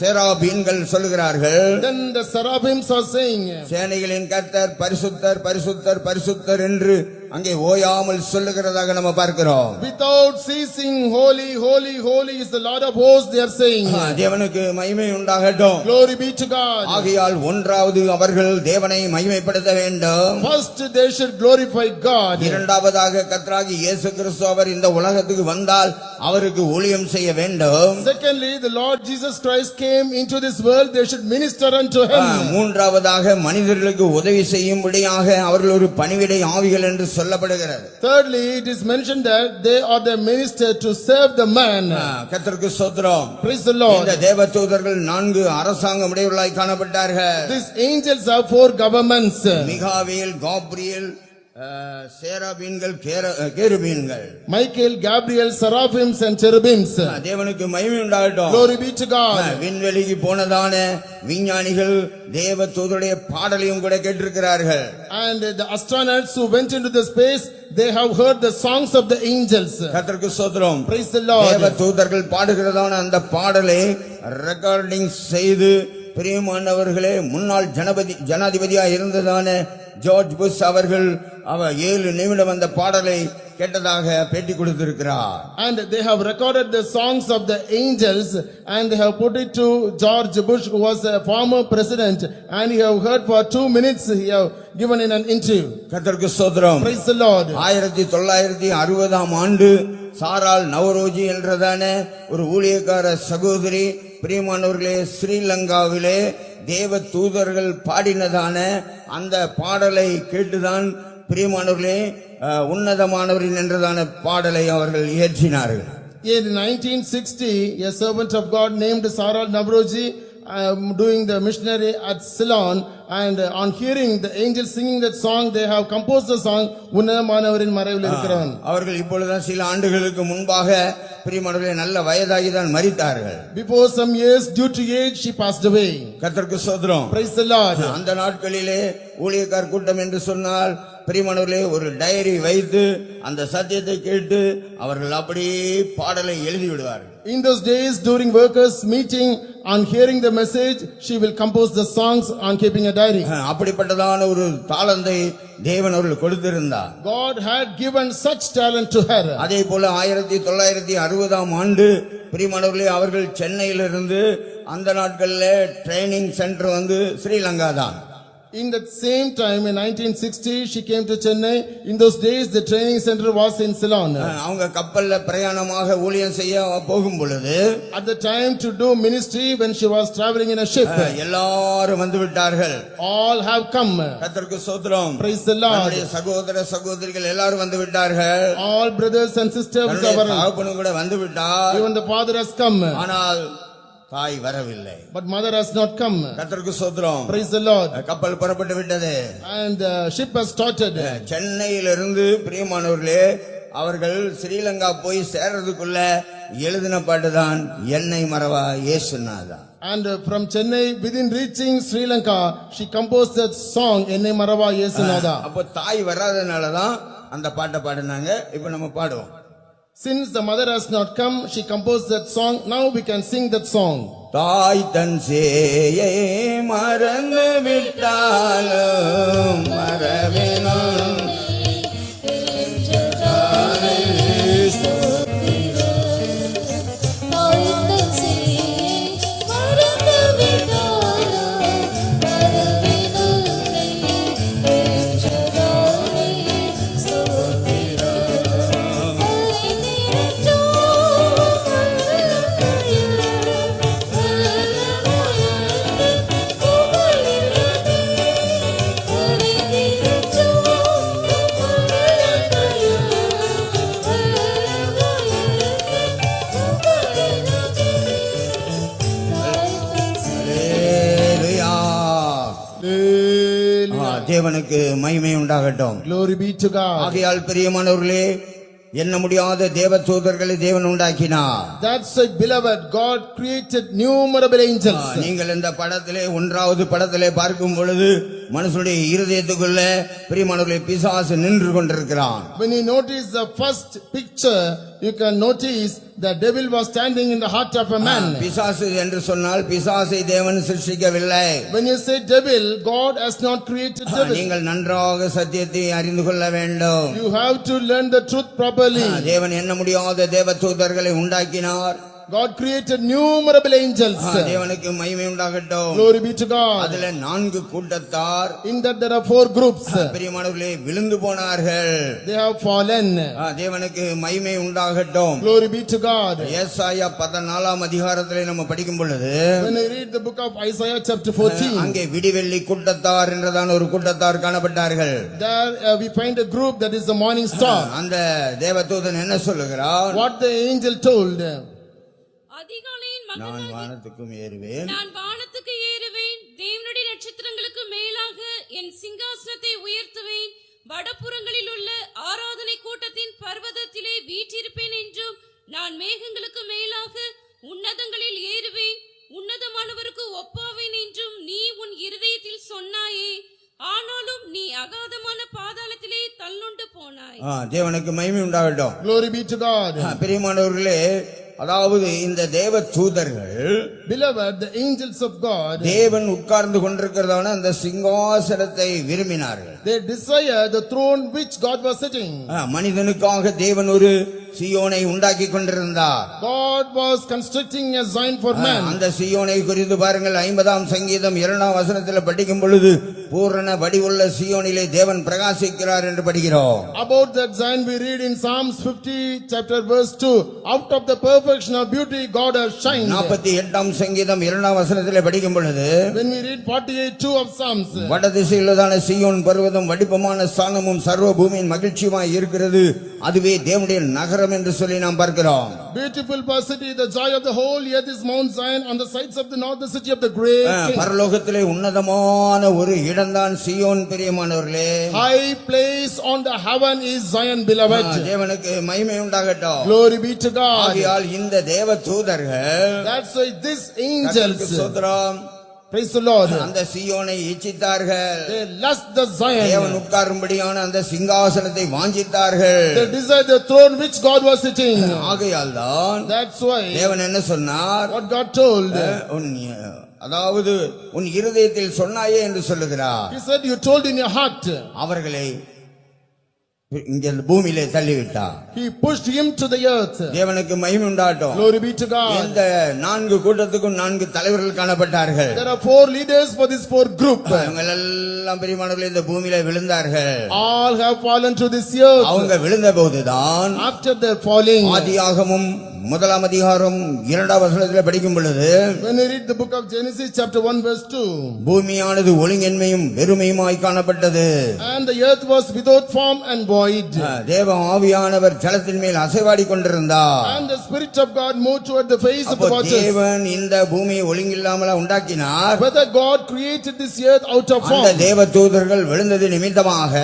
சேராபீன்கள் சொல்லுகிறார்கள், Then the seraphims are saying, சேனைகளின் கர்த்தர் பரிசுத்தர் பரிசுத்தர் பரிசுத்தர் என்று அங்கே ஓயாமல் சொல்லுகிறதாக நம்ம பார்க்கிறோம். without ceasing, holy, holy, holy is the Lord of hosts, they are saying. தேவனுக்கு மகிமை உண்டாகட்டும். Glory be to God. ஆகையால் ஒன்றாவது அவர்கள் தேவனை மகிமைப்படுத்த வேண்டும். First they should glorify God. இரண்டாவதாக கர்த்தராகிய இயேசு கிறிஸ்து அவர் இந்த உலகத்துக்கு வந்தால் அவருக்கு ஊழியம் செய்ய வேண்டும். Secondly, the Lord Jesus Christ came into this world, they should minister unto him. மூன்றாவதாக மனிதர்களுக்கு உதவி செய்யும்படியாக அவர்கள் ஒரு பணிவிடை ஆவிகள் என்று சொல்லப்படுகிறது. Thirdly, it is mentioned that they are the minister to serve the man. கர்த்தருக்கு ஸ்தோத்திரம். Praise the Lord. இந்த தேவதூதர்கள் 4 அரசாங்க உடையவர்களாய் காணப்பட்டார்கள். These angels have 4 governments. மிகாவேல், Gabriel, சேராபீன்கள், கேருபீன்கள். Michael, Gabriel, seraphims and cherubims. தேவனுக்கு மகிமை உண்டாகட்டும். Glory be to God. விண்வெளிக்கு போனதான விஞ்ஞானிகள் தேவதூதருடைய பாடலையும் கூட கேட்டிருக்கிறார்கள். And the astronauts who went into the space, they have heard the songs of the angels. கர்த்தருக்கு ஸ்தோத்திரம். Praise the Lord. தேவதூதர்கள் பாடுகிறதான அந்த பாடலை ரெக்கார்டிங் செய்து பிரியமானவர்களே, முன்னாள் ஜனாதிபதியாக இருந்ததான ஜார்ஜ் புஷ் அவர்கள் 7 நிமிடம் அந்த பாடலை கேட்டதாக பேட்டி கொடுத்திருக்கிறார். And they have recorded the songs of the angels and they have put it to George Bush, who was a former president, and he have heard for 2 minutes, he have given in an interview. கர்த்தருக்கு ஸ்தோத்திரம். Praise the Lord. 1960ஆம் ஆண்டு சாரால் நவரோஜி என்றதான ஒரு ஊழியக்கார சகோதரி பிரியமானவர்களே, ஸ்ரீலங்காவிலே தேவ தூதர்கள் பாடினதான அந்த பாடலை கேட்டுதான் பிரியமானவர்களே உன்னதமானவரின் என்றதான பாடலை அவர்கள் இயற்றினார்கள். In 1960, a servant of God named Saral Navroji doing the missionary at Ceylon, and on hearing the angels singing that song, they have composed the song உன்னதமானவரின் மறைவில் இருக்கிறவன். அவர்கள் இப்பொழுதுதான் சில ஆண்டுகளுக்கு முன்பாக பிரியமானவர்களே நல்ல வயதாகிதான் மரித்தார்கள். Before some years, due to age, she passed away. கர்த்தருக்கு ஸ்தோத்திரம். Praise the Lord. அந்த நாட்களிலே ஊழியக்கார் கூட்டம் என்று சொன்னால் பிரியமானவர்களே ஒரு டைரி வைத்து அந்த சத்தியத்தை கேட்டு அவர்கள் அப்படியே பாடலை எழுதி விடுவார்கள். In those days, during workers meeting, on hearing the message, she will compose the songs on keeping a diary. அப்படிப்பட்டதான ஒரு தாளந்தை தேவன் அவர்கள் கொடுத்திருந்தார். God had given such talent to her. அதே போல 1960ஆம் ஆண்டு பிரியமானவர்களே அவர்கள் சென்னையிலிருந்து அந்த நாட்களில் ட்ரைனிங் சென்டர் வந்து ஸ்ரீலங்கா தான். In that same time, in 1960, she came to Chennai. In those days, the training center was in Ceylon. அவங்க கப்பல்ல பிரயாணமாக ஊழியம் செய்ய போகும் பொழுது, At the time to do ministry, when she was traveling in a ship, எல்லாரும் வந்து விட்டார்கள். all have come. கர்த்தருக்கு ஸ்தோத்திரம். Praise the Lord. நம்முடைய சகோதர சகோதரிகள் எல்லாரும் வந்து விட்டார்கள். All brothers and sisters நம்முடைய are தகப்பனும் கூட வந்து விட்டார். even the father has come, ஆனால் தாய் வரவில்லை. but mother has not come. கர்த்தருக்கு ஸ்தோத்திரம். Praise the Lord. கப்பல் புறப்பட்டு விட்டது. And the ship has started. சென்னையிலிருந்து பிரியமானவர்களே அவர்கள் ஸ்ரீலங்கா போய் சேர்றதுக்குள்ள எழுதின பாட்டுதான் என்னை மறவா இயேசுநாதா. And from Chennai, within reaching Sri Lanka, she composed that song, Ennai Marava Yesunada. அப்போ தாய் வராதனாலதான் அந்த பாட்டை பாடினாங்க. இப்ப நம்ம பாடுவோம். Since the mother has not come, she composed that song. Now we can sing that song. தாய் தன் சேயை மறந்து விட்டாலும் மறவேனும் தேவனுக்கு மகிமை உண்டாகட்டும். Glory be to God. ஆகையால் பிரியமானவர்களே, எண்ண முடியாத தேவ தூதர்களை தேவன் உண்டாக்கினார். That's why, beloved, God created numerable angels. நீங்கள் இந்த படத்திலே 1வது படத்திலே பார்க்கும் பொழுது மனுஷனுடைய இருதயத்துக்குள்ள பிரியமானவர்களே பிசாசு நின்று கொண்டிருக்கிறான். When you notice the first picture, you can notice the devil was standing in the heart of a man. பிசாசு என்று சொன்னால் பிசாசை தேவன் சிருஷ்டிக்கவில்லை. When you say devil, God has not created devil. நீங்கள் நன்றாக சத்தியத்தை அறிந்து கொள்ள வேண்டும். You have to learn the truth properly. தேவன் எண்ண முடியாத தேவ தூதர்களை உண்டாக்கினார். God created numerable angels. தேவனுக்கு மகிமை உண்டாகட்டும். Glory be to God. அதுல 4 கூட்டத்தார் In that there are 4 groups. பிரியமானவர்களே விழுந்து போனார்கள். They have fallen. தேவனுக்கு மகிமை உண்டாகட்டும். Glory be to God. ஏசாயா 14ஆம் அதிகாரத்திலே நம்ம படிக்கும் பொழுது When I read the book of Isaiah chapter 14, அங்கே விடிவெள்ளி கூட்டத்தார் என்றதான ஒரு கூட்டத்தார் காணப்பட்டார்கள். there we find a group that is the morning star. அந்த தேவதூதன் என்ன சொல்லுகிறார்? What the angel told, அதிகாலையின் நான் மகனாகிய வானத்துக்கும் ஏறுவேன், நான் வானத்துக்கு ஏறுவேன், தேவனுடைய நட்சத்திரங்களுக்கு மேலாக என் சிங்காசனத்தை உயர்த்துவேன், வடபுறங்களில் உள்ள ஆராதனை கூட்டத்தின் பர்வதத்திலே வீற்றிருப்பேன் என்றும், நான் மேகங்களுக்கு மேலாக உன்னதங்களில் ஏறுவேன், உன்னதமானவருக்கு ஒப்பாவேன் என்றும் நீ உன் இருதயத்தில் சொன்னாயே. ஆனாலும் நீ அகாதமான பாதாளத்திலே தள்ளுண்டு போனாய். தேவனுக்கு மகிமை உண்டாகட்டும். glory be to God. பிரியமானவர்களே, அதாவது இந்த தேவ தூதர்கள், Beloved, the angels of God, தேவன் உட்கார்ந்து கொண்டிருக்கிறதான அந்த சிங்காசனத்தை விரும்பினார்கள். they desire the throne which God was sitting. மனிதனுக்காக தேவன் ஒரு சீயோனை உண்டாக்கி கொண்டிருந்தார். God was constructing a Zion for man. அந்த சீயோனை குறித்து பாருங்கள், 50ஆம் சங்கீதம் 2ஆம் வசனத்தில் படிக்கும் பொழுது பூரண வடிவுள்ள சீயோனிலே தேவன் பிரகாசிக்கிறார் என்று படிக்கிறோம். About that Zion we read in Psalms 50 chapter verse 2, out of the perfection of beauty God has shined. 48ஆம் சங்கீதம் 2ஆம் வசனத்தில் படிக்கும் பொழுது When we read 48:2 of Psalms, வடதிசையிலுள்ளதான சீயோன் பர்வதம் வடிவமான ஸ்தானமும் சர்வ பூமியின் மகிழ்ச்சியுமாய் இருக்கிறது, அதுவே தேவனுடைய நகரம் என்று சொல்லி நாம் பார்க்கிறோம். beautiful city, the joy of the whole earth is Mount Zion, on the sides of the north the city of the great king. பரலோகத்திலே உன்னதமான ஒரு இடம்தான் சீயோன். பிரியமானவர்களே, High place on the heaven is Zion, beloved. தேவனுக்கு மகிமை உண்டாகட்டும். Glory be to God. ஆகையால் இந்த தேவ தூதர்கள், That's why these கர்த்தருக்கு angels, ஸ்தோத்திரம், praise the Lord, அந்த சீயோனை இச்சித்தார்கள். they lust the தேவன் Zion. உட்காரும்படியான அந்த சிங்காசனத்தை வாஞ்சித்தார்கள். They desire the throne which God was sitting. ஆகையால் தான் That's why தேவன் என்ன சொன்னார்? what God told, அதாவது உன் இருதயத்தில் சொன்னாயே என்று சொல்லுகிறார். He said, you told in your heart. அவர்களை இங்க பூமியிலே தள்ளிவிட்டார். He pushed him to the earth. தேவனுக்கு மகிமை உண்டாகட்டும். Glory be to God. இந்த 4 கூட்டத்துக்கும் 4 தலைவர்கள் காணப்பட்டார்கள். There are 4 leaders for this 4 group. அவங்க எல்லாம் பிரியமானவர்களே இந்த பூமியிலே விழுந்தார்கள். All have fallen to this earth. அவங்க விழுந்த போதுதான் After their falling, ஆதியாகமம் 1ஆம் அதிகாரம் 2ஆம் வசனத்தில் படிக்கும் பொழுது when we read the book of Genesis chapter 1 verse 2, பூமியானது ஒழுங்கின்மையும் வெறுமையுமாய் காணப்பட்டது. and the earth was without form and void, தேவ ஆவியானவர் ஜலத்தின் மேல் அசைவாடி கொண்டிருந்தார். and the Spirit of God moved toward the face of the அப்போ waters. தேவன் இந்த பூமியை ஒழுங்கில்லாமல உண்டாக்கினார். Whether God created this earth out of அந்த form, தேவ தூதர்கள் விழுந்தது நிமித்தமாக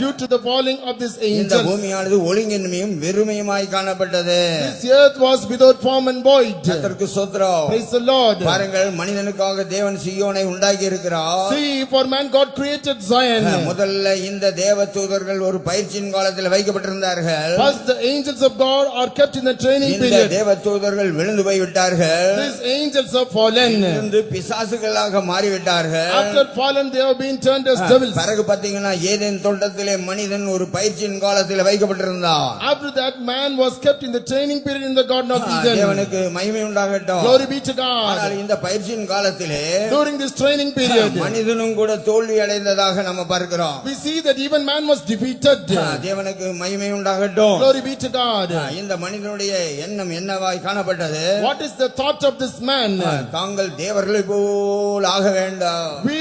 due to the falling of this இந்த angel, பூமியானது ஒழுங்கின்மையும் வெறுமையுமாய் காணப்பட்டது. this earth was without form and void. கர்த்தருக்கு ஸ்தோத்திரம். Praise the Lord. பாருங்கள், மனிதனுக்காக தேவன் சீயோனை உண்டாக்கி இருக்கிறார். See, for man God created Zion. முதல்ல இந்த தேவ தூதர்கள் ஒரு பயிற்சியின் காலத்தில் வைக்கப்பட்டிருந்தார்கள். First, the angels of God are kept in the training இந்த period. தேவ தூதர்கள் விழுந்து போய் விட்டார்கள். These angels have fallen. இருந்து பிசாசுகளாக மாறிவிட்டார்கள். After fallen, they have been turned as devils. பிறகு பாத்தீங்கன்னா ஏதேன் தோட்டத்திலே மனிதன் ஒரு பயிற்சியின் காலத்தில் வைக்கப்பட்டிருந்தான். After that, man was kept in the training period in the Garden of Eden. தேவனுக்கு மகிமை உண்டாகட்டும். Glory be to ஆனால் God. இந்த பயிற்சியின் காலத்திலே During this training period, மனிதனும் கூட தோல்வி அடைந்ததாக நம்ம பார்க்கிறோம். we see that even man was defeated. தேவனுக்கு மகிமை உண்டாகட்டும். Glory be to God. இந்த மனிதனுடைய எண்ணம் என்னவாய் காணப்பட்டது? What is the thought of this man? தாங்கள் தேவர்களை போல் ஆக வேண்டாம். We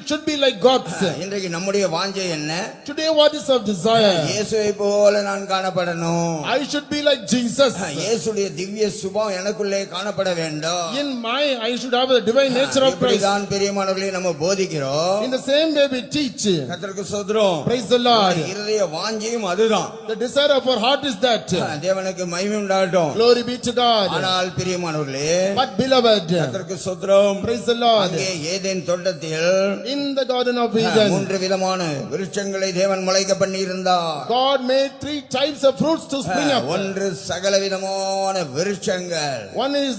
should be like gods. இன்றைக்கு நம்முடைய வாஞ்சை என்ன? Today, what is our desire? இயேசுவை போல நான் காணப்படணும். I should be like Jesus. இயேசுடைய திவ்ய சுபாவம் எனக்குள்ளே காணப்பட வேண்டும். In my, I should have the divine nature of Christ. இப்படிதான் பிரியமானவர்களே நம்ம போதிக்கிறோம். In the same way we teach. கர்த்தருக்கு ஸ்தோத்திரம். Praise the Lord. இருதய வாஞ்சையும் அதுதான். The desire of our heart is that. தேவனுக்கு மகிமை உண்டாகட்டும். Glory be to God. ஆனால் பிரியமானவர்களே, But beloved, கர்த்தருக்கு ஸ்தோத்திரம். praise the Lord. அங்கே ஏதேன் தோட்டத்தில் In the garden of Eden, 3 விதமான விருட்சங்களை தேவன் முளைக்க பண்ணியிருந்தார். God made 3 types of fruits to spring up. ஒன்று சகல விதமான விருட்சங்கள். One is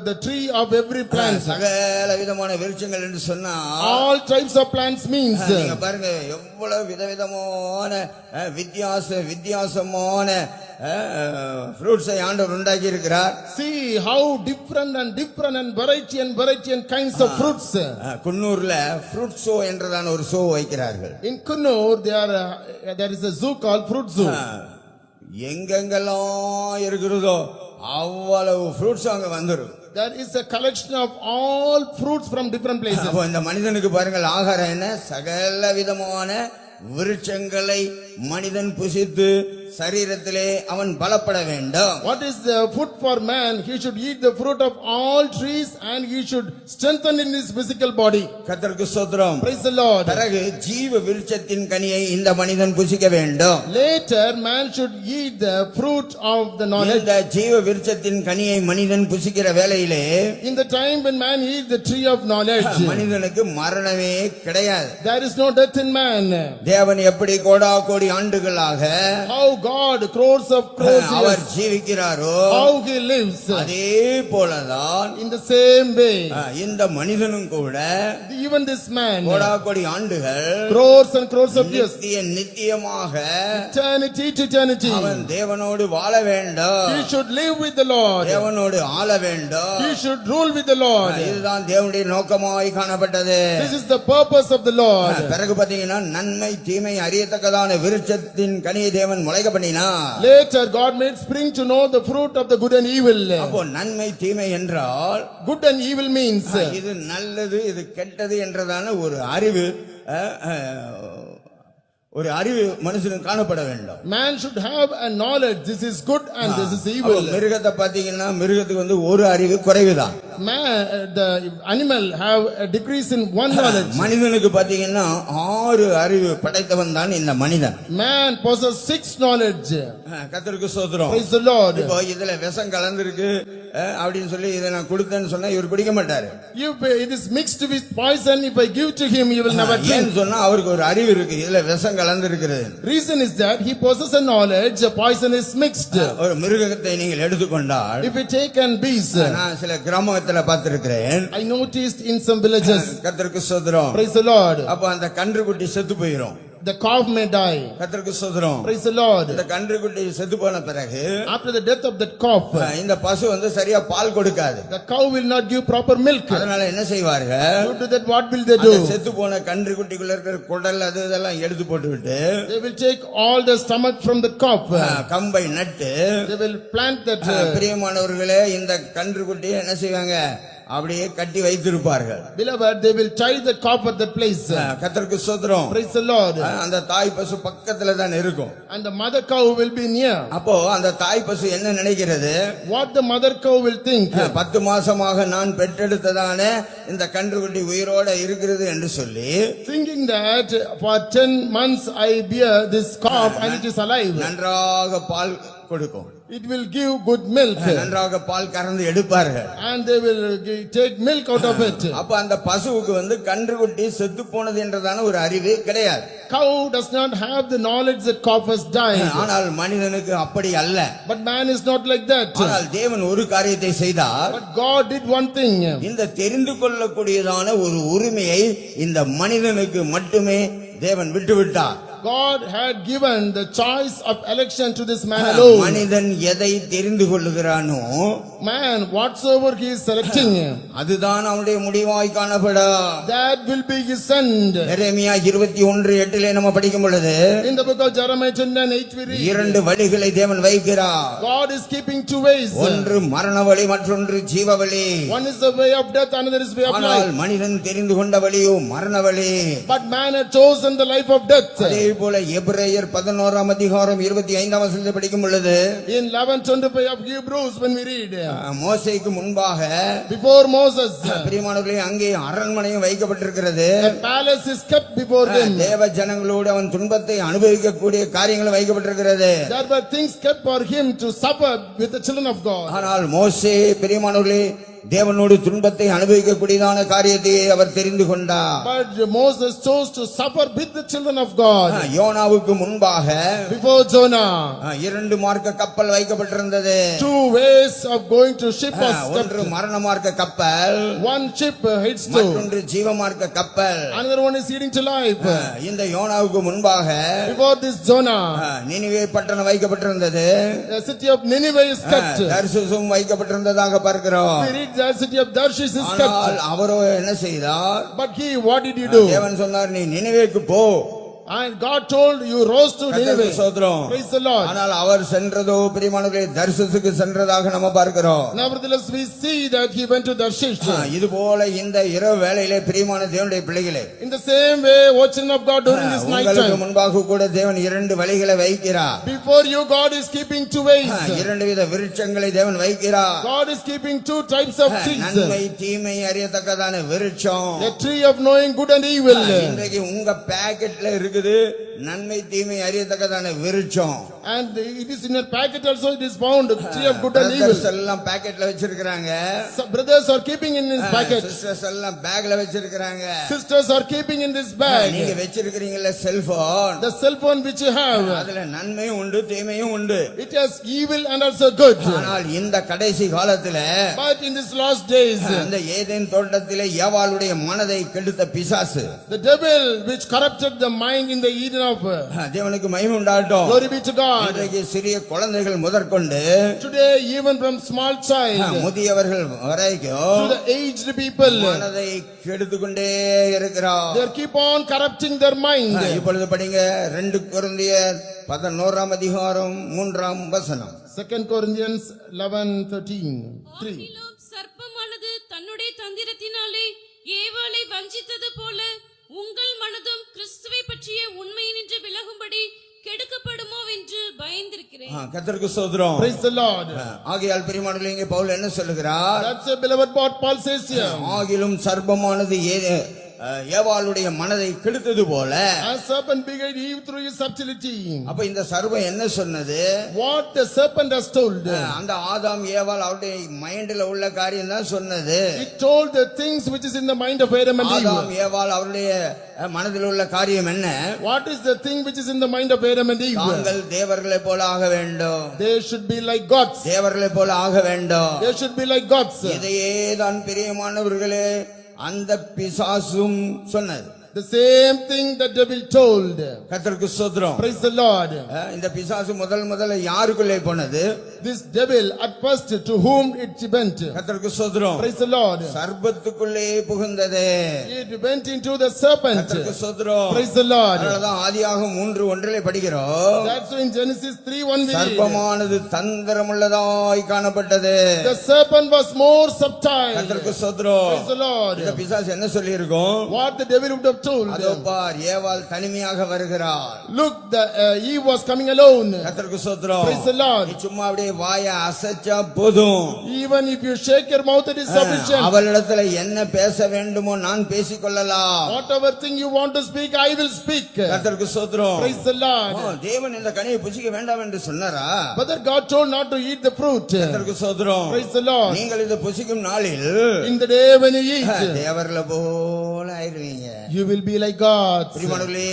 the tree of every plant. சகல விதமான விருட்சங்கள் என்று சொன்னா All types of plants means. நீங்க பாருங்க எவ்வளவு விதவிதமான வித்தியாசமான ஃப்ரூட்ஸை ஆண்டவர் உண்டாக்கி இருக்கிறார். See how different and variety and kinds of fruits. குன்னூர்ல ஃப்ரூட் ஷோ என்றதான ஒரு ஷோ வைக்கிறார்கள். In Kunnur there is a zoo called fruit zoo. எங்கெங்கெல்லாம் இருக்கிறதோ அவ்வளவு ஃப்ரூட்ஸ் அங்க வந்துரும். There is a collection of all fruits from different places. அப்போ இந்த மனிதனுக்கு பாருங்கள் ஆகாரம் என்ன? சகல விதமான விருட்சங்களை மனிதன் புசித்து சரீரத்திலே அவன் பலப்பட வேண்டும். What is the food for man? He should eat the fruit of all trees and he should strengthen in his physical body. கர்த்தருக்கு ஸ்தோத்திரம். Praise the Lord. பிறகு ஜீவ விருட்சத்தின் கனியை இந்த மனிதன் புசிக்க வேண்டும். Later man should eat the fruit of the knowledge. இந்த ஜீவ விருட்சத்தின் கனியை மனிதன் புசிக்கிற வேளையிலே In the time when man eats the tree of knowledge, மனிதனுக்கு மரணமே கிடையாது. there is no death in man. தேவன் எப்படி கோடா கோடி ஆண்டுகளாக How God crores of crores our years, ஜீவிக்கிறாரோ how he lives, அதே போலதான் in the same way இந்த மனிதனும் கூட even this man, கோடா கோடி ஆண்டுகள் crores and crores of years, நித்தியமாக eternity to eternity, அவன் தேவனோடு வாழ வேண்டும். he should live with the Lord, தேவனோடு ஆள வேண்டும். he should rule with the Lord. இதுதான் தேவனுடைய நோக்கமாய் காணப்பட்டது. This is the purpose of the Lord. பிறகு பாத்தீங்கன்னா நன்மை தீமை அறியத்தக்கதான விருட்சத்தின் கனியை தேவன் முளைக்க பண்ணினார். Later God made spring to know the fruit of the good and evil. அப்போ நன்மை தீமை என்றால் Good and evil means இது நல்லது இது கெட்டது என்றதான ஒரு அறிவு மனுஷனுக்கு காணப்பட வேண்டும். man should have a knowledge, this is good and this is evil. மிருகத்தை பாத்தீங்கன்னா மிருகத்துக்கு ஒரு அறிவு குறைவுதான். The animal have a decrease in one knowledge. மனிதனுக்கு பாத்தீங்கன்னா 6 அறிவு படைத்தவன் தான் இந்த மனிதன். Man possesses 6 knowledge. கர்த்தருக்கு ஸ்தோத்திரம். Praise the Lord. இப்போ இதுல விஷம் கலந்திருக்கு அப்படின்னு சொல்லி இதை நான் கொடுத்தேன்னு சொன்னா இவர் பிடிக்க மாட்டாரு. If it is mixed with poison, if I give to him, he will never drink. ஏன்னு சொன்னா அவருக்கு ஒரு அறிவு இருக்கு இதுல விஷம் கலந்திருக்கிறது. Reason is that he possesses a knowledge, poison is mixed. ஒரு மிருகத்தை நீங்கள் எடுத்துக்கொண்டால், If you take an beast, நான் சில கிராமத்துல பார்த்திருக்கிறேன். I noticed in some villages. கர்த்தருக்கு ஸ்தோத்திரம். Praise the Lord. அப்ப அந்த கன்றுக்குட்டி செத்து போயிடும். The calf may die. கர்த்தருக்கு ஸ்தோத்திரம். Praise the Lord. இந்த கன்றுக்குட்டி செத்து போன பிறகு After the death of that calf, இந்த பசு சரியா பால் கொடுக்காது. the cow will not give proper milk. அதனால என்ன செய்வார்கள்? Due to that, what will they do? அந்த செத்து போன கன்றுக்குட்டிக்குள்ள இருக்கிற குடல் அது இதெல்லாம் எடுத்து போட்டுவிட்டு They will take all the stomach from the calf. கம்பை நட்டு They will plant that. பிரியமானவர்களே இந்த கன்றுக்குட்டியை என்ன செய்வாங்க? அப்படியே கட்டி வைத்திருப்பார்கள். Beloved, they will tie the calf at that place. கர்த்தருக்கு ஸ்தோத்திரம். Praise the Lord. அந்த தாய் பசு பக்கத்துல தான் இருக்கும். And the mother cow will be near. அப்போ அந்த தாய் பசு என்ன நினைக்கிறது? What the mother cow will think? 10 மாசமாக நான் பெற்றெடுத்ததான இந்த கன்றுக்குட்டி உயிரோட இருக்கிறது என்று சொல்லி, Thinking that for 10 months I bear this calf and it is alive. நன்றாக பால் கொடுக்கும். It will give good milk. நன்றாக பால் கறந்து எடுப்பார்கள். And they will take milk out of it. அப்ப அந்த பசுவுக்கு கன்றுக்குட்டி செத்து போனது என்றதான ஒரு அறிவு கிடையாது. Cow does not have the knowledge that calf has died. ஆனால் மனிதனுக்கு அப்படி அல்ல. But man is not like that. ஆனால் தேவன் ஒரு காரியத்தை செய்தார். But God did one thing. இந்த தெரிந்து கொள்ளக்கூடியதான ஒரு உரிமையை இந்த மனிதனுக்கு மட்டுமே தேவன் விட்டுவிட்டார். God had given the choice of election to this man alone. மனிதன் எதை தெரிந்து கொள்ளுகிறானோ man, whatsoever he is selecting, அதுதான் அவனுடைய முடிவாய் காணப்படும். that will be his end. எரேமியா 21:8 நம்ம படிக்கும் பொழுது In the book of Jeremiah 29:8 we read, இரண்டு வழிகளை தேவன் வைக்கிறார். God is keeping two ways. ஒன்று மரண வழி, மற்றொன்று ஜீவ வழி. One is the way of death, another is the way of ஆனால் life. மனிதன் தெரிந்து கொண்ட வழியோ மரண வழி. But man had chosen the life of death. அதே போல எபிரேயர் 11:25 படிக்கும் பொழுது In 11:25 of Hebrews when we read, மோசேக்கு முன்பாக before Moses, பிரியமானவர்களே அங்கே அரண்மனையும் வைக்கப்பட்டிருக்கிறது. a palace is kept before them. தேவ ஜனங்களோடு அவன் துன்பத்தை அனுபவிக்கக்கூடிய காரியங்களும் வைக்கப்பட்டிருக்கிறது. There were things kept for him to suffer with the children of God. ஆனால் மோசே பிரியமானவர்களே தேவனோடு துன்பத்தை அனுபவிக்கக்கூடியதான காரியத்தை அவர் தெரிந்து கொண்டார். But Moses chose to suffer with the children of God. யோனாவுக்கு முன்பாக Before Jonah, 2 மார்க்க கப்பல் வைக்கப்பட்டிருந்தது. two ways of going to ship was ஒன்று kept. மரண மார்க்க கப்பல், One ship heads to, மற்றொன்று ஜீவ மார்க்க கப்பல். another one is leading to life. இந்த யோனாவுக்கு முன்பாக Before this Jonah, நினிவே பட்டணம் வைக்கப்பட்டிருந்தது. the city of Nineveh is kept. தர்சீசும் வைக்கப்பட்டிருந்ததாக பார்க்கிறோம். We read the city of Tarshish is ஆனால் kept. அவரோ என்ன செய்தார்? But he, what did he do? தேவன் சொன்னார், நீ நினிவேக்கு போ. And God told you rose to கர்த்தருக்கு Nineveh. ஸ்தோத்திரம். Praise the Lord. ஆனால் அவர் சென்றதோ பிரியமானவர்களே தர்சீசுக்கு சென்றதாக நம்ம பார்க்கிறோம். Nevertheless, we see that he went to Tarshish. இது போல இந்த இரவு வேளையிலே பிரியமான தேவனுடைய பிள்ளைகளே, In the same way, O children of God, during this night உங்களுக்கு time, முன்பாக கூட தேவன் 2 வழிகளை வைக்கிறார். before you, God is keeping two ways. 2 வித விருட்சங்களை தேவன் வைக்கிறார். God is keeping two types of trees. நன்மை தீமை அறியத்தக்கதான விருட்சம். A tree of knowing good and evil. இன்றைக்கு உங்க பாக்கெட்ல இருக்குது நன்மை தீமை அறியத்தக்கதான விருட்சம். And it is in a packet also, it is found, tree of good and evil. Brothers எல்லாம் பாக்கெட்ல வச்சிருக்காங்க. So brothers are keeping in his packet. Sisters எல்லாம் பேக்ல வச்சிருக்காங்க. Sisters are keeping in this நீங்க bag. வச்சிருக்கீங்கல்ல cellphone, The cell phone which you have, அதுல நன்மையும் உண்டு தீமையும் உண்டு. it has evil and also good. ஆனால் இந்த கடைசி காலத்துல But in these last days, அந்த ஏதேன் தோட்டத்திலே ஏவாளுடைய மனதை கெடுத்த பிசாசு, the devil which corrupted the mind in the Eden of, தேவனுக்கு மகிமை உண்டாகட்டும். glory be to God. இன்றைக்கு சிறிய குழந்தைகள் முதற்கொண்டு Today, even from small child முதியவர்கள் to வரைக்கும் the aged people, மனதை கெடுத்து கொண்டே இருக்கிறார். they keep on corrupting their mind. இப்பொழுது படிங்க 2 கொரிந்தியர் 11:3 2 Corinthians 11:13. ஆகிலும் சர்ப்பமானது தன்னுடைய தந்திரத்தினாலே ஏவாளை வஞ்சித்தது போல உங்கள் மனதும் கிறிஸ்துவை பற்றிய உண்மையினின்று விலகும்படி கெடுக்கப்படுமோ என்று பயந்திருக்கிறேன். கர்த்தருக்கு ஸ்தோத்திரம். Praise the Lord. ஆகையால் பிரியமானவர்களே, இங்கே பவுல் என்ன சொல்லுகிறார்? That's a beloved what Paul says here. ஆகிலும் சர்ப்பமானது ஏவாளுடைய மனதை கெடுத்தது போல, As serpent beguiled Eve through his subtlety. அப்ப இந்த சர்ப்பம் என்ன சொன்னது? What the serpent has told. அந்த ஆதாம் ஏவாள் அவருடைய மைண்ட்ல உள்ள காரியம் தான் சொன்னது. It told the things which is in the mind of Adam and Adam Eve. ஏவாள் அவருடைய மனதில் உள்ள காரியம் என்ன? What is the thing which is in the mind of Adam and Eve? தாங்கள் தேவர்களை போல ஆக வேண்டும். They should be like gods. தேவர்களை போல ஆக வேண்டும். They should be like gods. இதையே தான் பிரியமானவர்களே அந்த பிசாசும் சொன்னது. The same thing the devil told. கர்த்தருக்கு ஸ்தோத்திரம். Praise the Lord. இந்த பிசாசு முதல்ல யாருக்குள்ளே போனது? This devil at first to whom it went. கர்த்தருக்கு ஸ்தோத்திரம். Praise the Lord. சர்ப்பத்துக்குள்ளே புகுந்தது. It went into the serpent. கர்த்தருக்கு ஸ்தோத்திரம். Praise the Lord. அதனாலதான் ஆதியாகமம் 3:1 படிக்கிறோம். That's why in Genesis 3:1 we read. சர்ப்பமானது தந்திரமுள்ளதாய் காணப்பட்டது. The serpent was more subtle. கர்த்தருக்கு ஸ்தோத்திரம். Praise the Lord. இந்த பிசாசு என்ன சொல்லி இருக்கும்? What the devil would have told. அதோ பார், ஏவாள் தனிமையாக வருகிறாள். Look, the Eve was coming alone. கர்த்தருக்கு ஸ்தோத்திரம். Praise the Lord. நீ சும்மா அப்படியே வாயை அசைச்சா போதும். Even if you shake your mouth, it is sufficient. அவளிடத்துல என்ன பேச வேண்டுமோ நான் பேசிக்கொள்ளலாம். Whatever thing you want to speak, I will speak. கர்த்தருக்கு ஸ்தோத்திரம். Praise the Lord. தேவன் இந்த கனியை புசிக்க வேண்டாம் என்று சொன்னாரா? Whether God told not to eat the fruit. கர்த்தருக்கு ஸ்தோத்திரம். Praise the Lord. நீங்கள் இதை புசிக்கும் நாளில் In the day when you eat, தேவர்களை போல ஆயிருவீங்க. you will be like God. பிரியமானவர்களே,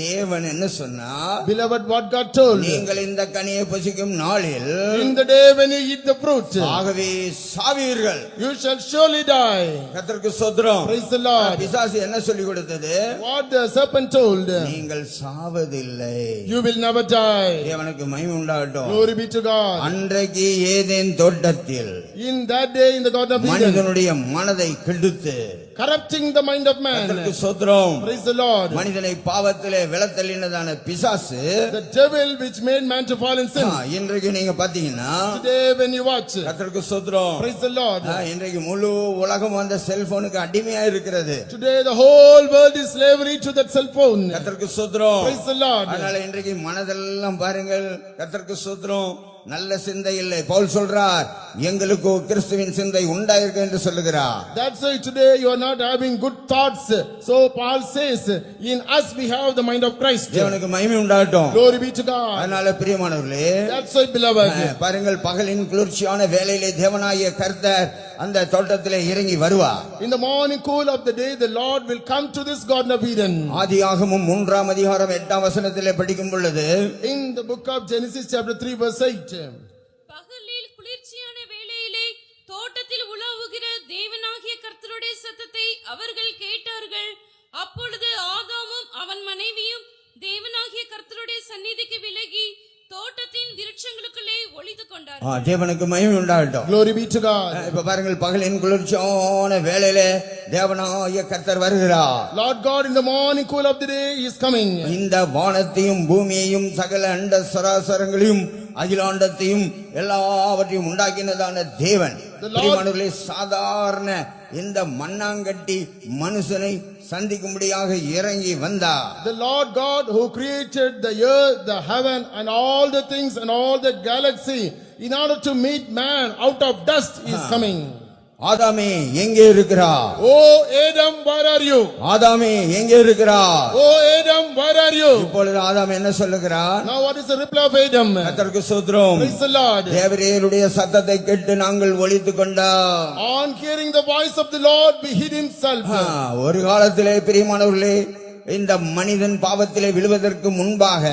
தேவன் என்ன சொன்னார்? Beloved, what God told, நீங்கள் இந்த கனியை புசிக்கும் நாளில் in the day when you eat the fruit, ஆகவே சாவீர்கள். you shall surely die. கர்த்தருக்கு ஸ்தோத்திரம். Praise the Lord. பிசாசு என்ன சொல்லி கொடுத்தது? What the serpent told, நீங்கள் சாவதில்லை. you will never die. தேவனுக்கு மகிமை உண்டாகட்டும். Glory be to God. அன்றைக்கு ஏதேன் தோட்டத்தில் In that day in the Garden of Eden, மனிதனுடைய மனதை கெடுத்து corrupting the mind of man. கர்த்தருக்கு ஸ்தோத்திரம். Praise the Lord. மனிதனை பாவத்திலே விழத்தள்ளினதான பிசாசு The devil which made man to fall in sin. இன்றைக்கு நீங்க பாத்தீங்கன்னா Today when you watch, கர்த்தருக்கு ஸ்தோத்திரம். praise the Lord. இன்றைக்கு முழு உலகம் அந்த செல்போனுக்கு அடிமையா இருக்கிறது. Today the whole world is slavery to that cell phone. கர்த்தருக்கு ஸ்தோத்திரம். Praise the Lord. அதனால இன்றைக்கு மனதெல்லாம் பாருங்கள், கர்த்தருக்கு ஸ்தோத்திரம், நல்ல சிந்தை இல்லை. பவுல் சொல்றார், எங்களுக்கோ கிறிஸ்துவின் சிந்தை உண்டாயிருக்கு என்று சொல்லுகிறார். That's why today you are not having good thoughts. So Paul says, in us we have the mind of Christ. தேவனுக்கு மகிமை உண்டாகட்டும். Glory be to God. அதனால பிரியமானவர்களே, That's why, beloved, பாருங்கள், பகலின் குளிர்ச்சியான வேளையிலே தேவனாகிய கர்த்தர் அந்த தோட்டத்திலே இறங்கி வருவார். in the morning cool of the day, the Lord will come to this Garden of Eden. ஆதியாகமம் 3ஆம் அதிகாரம் 8ஆம் வசனத்திலே படிக்கும் பொழுது, In the book of Genesis chapter 3 verse 8, பகலில் குளிர்ச்சியான வேளையிலே தோட்டத்தில் உலாவுகிற தேவனாகிய கர்த்தருடைய சத்தத்தை அவர்கள் கேட்டார்கள். அப்பொழுது ஆதாமும் அவன் மனைவியும் தேவனாகிய கர்த்தருடைய சந்நிதிக்கு விலகி தோட்டத்தின் விருட்சங்களுக்குள்ளே ஒளிந்து கொண்டார்கள். தேவனுக்கு மகிமை உண்டாகட்டும். glory be to God. இப்ப பாருங்கள், பகலின் குளிர்ச்சியான வேளையிலே தேவனாகிய கர்த்தர் வருகிறார். Lord God, in the morning cool of the day, He is coming. இந்த வானத்தையும் பூமியையும் சகல அண்ட சராசரங்களையும் அகிலாண்டத்தையும் எல்லாவற்றையும் உண்டாக்கினதான தேவன் பிரியமானவர்களே, சாதாரண இந்த மண்ணாங்கட்டி மனுஷனை சந்திக்கும்படியாக இறங்கி வந்தார். The Lord God who created the earth, the heaven and all the things and all the galaxy, in order to meet man out of dust, is coming. ஆதாமே எங்கே இருக்கிறார்? Oh Adam, where are you? ஆதாமே எங்கே இருக்கிறார்? Oh Adam, where are you? இப்பொழுது ஆதாம் என்ன சொல்லுகிறார்? Now what is the reply of Adam? கர்த்தருக்கு ஸ்தோத்திரம். Praise the Lord. தேவரீருடைய சத்தத்தை கேட்டு நாங்கள் ஒளித்துக் கொண்டோம். On hearing the voice of the Lord, we hid himself. ஒரு காலத்திலே பிரியமானவர்களே, இந்த மனிதன் பாவத்திலே விழுவதற்கு முன்பாக,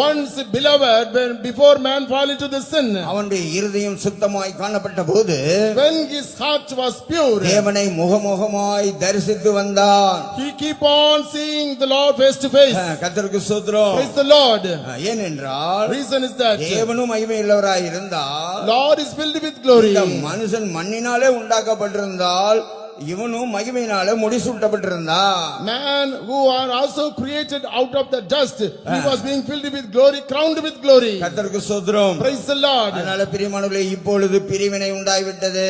Once, beloved, when before man fall into the sin, அவனுடைய இருதயம் சுத்தமாய் காணப்பட்ட போது when his heart was pure, தேவனை முகமுகமாய் தரிசித்து வந்தான். he keep on seeing the Lord face to face. கர்த்தருக்கு ஸ்தோத்திரம். Praise the Lord. ஏனென்றால் Reason is that தேவனும் மகிமையுள்ளவராய் இருந்தால், Lord is filled with glory. இந்த மனுஷன் மண்ணினாலே உண்டாக்கப்பட்டிருந்தால் இவனும் மகிமையினாலே முடிசூட்டப்பட்டிருந்தான். Man who are also created out of the dust, he was being filled with glory, crowned with glory. கர்த்தருக்கு ஸ்தோத்திரம். Praise the Lord. அதனால பிரியமானவர்களே, இப்பொழுது பிரிவினை உண்டாய்விட்டது.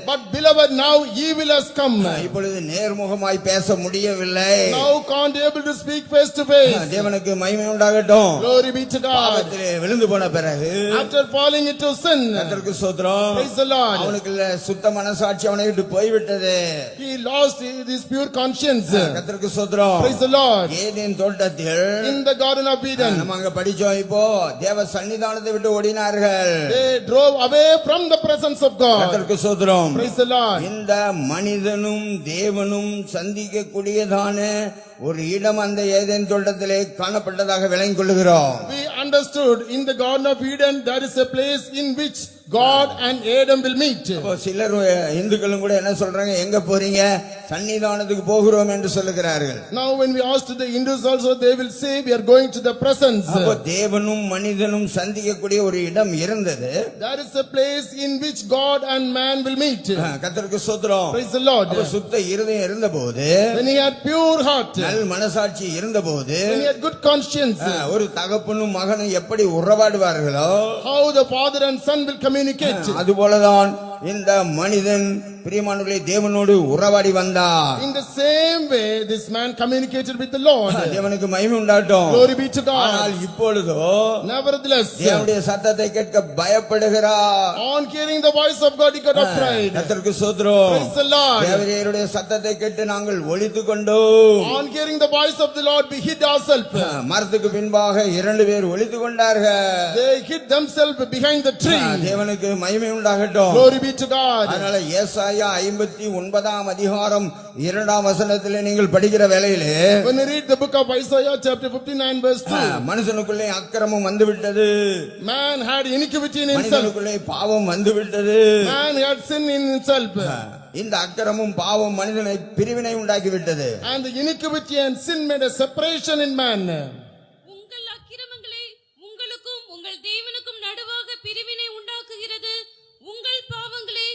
But beloved, now evil has come. இப்பொழுது நேர்முகமாய் பேச முடியவில்லை. Now can't able to speak face to face. தேவனுக்கு மகிமை உண்டாகட்டும். Glory be to God. பாவத்திலே விழுந்து போன பிறகு After falling into sin, கர்த்தருக்கு ஸ்தோத்திரம், praise the Lord, அவனுக்கு சுத்த மனசாட்சி அவனை விட்டு போய்விட்டது. he lost his pure conscience. கர்த்தருக்கு ஸ்தோத்திரம். Praise the Lord. ஏதேன் தோட்டத்தில் In the Garden of Eden, நம்ம அங்க படிச்சோம். இப்போ தேவ சன்னிதானத்தை விட்டு ஓடினார்கள். they drove away from the presence of God. கர்த்தருக்கு ஸ்தோத்திரம். Praise the Lord. இந்த மனிதனும் தேவனும் சந்திக்கக்கூடியதான ஒரு இடம் அந்த ஏதேன் தோட்டத்திலே காணப்பட்டதாக விளங்கிக் கொள்ளுகிறோம். We understood in the Garden of Eden there is a place in which God and Adam will meet. இப்போ சிலர் இந்துக்களும் கூட என்ன சொல்றாங்க, எங்க போறீங்க? சன்னிதானத்துக்கு போகிறோம் என்று சொல்லுகிறார்கள். Now when we ask to the Hindus also, they will say we are going to the presence. அப்போ தேவனும் மனிதனும் சந்திக்கக்கூடிய ஒரு இடம் இருந்தது. There is a place in which God and man will meet. கர்த்தருக்கு ஸ்தோத்திரம். Praise the Lord. அப்போ சுத்த இருதயம் இருந்தபோது, When he had pure heart, நல் மனசாட்சி இருந்தபோது, when he had good conscience, ஒரு தகப்பனும் மகனும் எப்படி உறவாடுவார்களோ, how the father and son will communicate. அதுபோலதான் இந்த மனிதன் பிரியமானவர்களே தேவனோடு உறவாடி வந்தான். In the same way this man communicated with the Lord. தேவனுக்கு மகிமை உண்டாகட்டும். Glory be to ஆனால் God. இப்பொழுதோ Nevertheless, தேவனுடைய சத்தத்தை கேட்க பயப்படுகிறார். on hearing the voice of God, he got afraid. கர்த்தருக்கு ஸ்தோத்திரம். Praise the Lord. தேவனுடைய சத்தத்தை கேட்டு நாங்கள் ஒளித்துக் கொண்டோம். On hearing the voice of the Lord, we hid ourselves. மரத்துக்கு பின்பாக 2 பேர் ஒளித்துக் கொண்டார்கள். They hid themselves behind the tree. தேவனுக்கு மகிமை உண்டாகட்டும். Glory be to God. அதனால ஏசாயா ஏசாயா 59 அதிகாரம் 2ஆம் வசனத்திலே நீங்கள் படிக்கிற வேளையிலே When you read the book of Isaiah chapter 59 verse 2, மனுஷனுக்குள்ளே அக்கிரமம் வந்து விட்டது, man had iniquity in himself. மனிதனுக்குள்ளே பாவம் வந்து விட்டது. Man had sin in himself. இந்த அக்கிரமும் பாவம் மனிதனை பிரிவினை உண்டாக்கி விட்டது. And the iniquity and sin made a separation in man. உங்கள் அக்கிரமங்களே உங்களுக்கும் உங்கள் தேவனுக்கும் நடுவாக பிரிவினை உண்டாக்குகிறது. உங்கள் பாவங்களே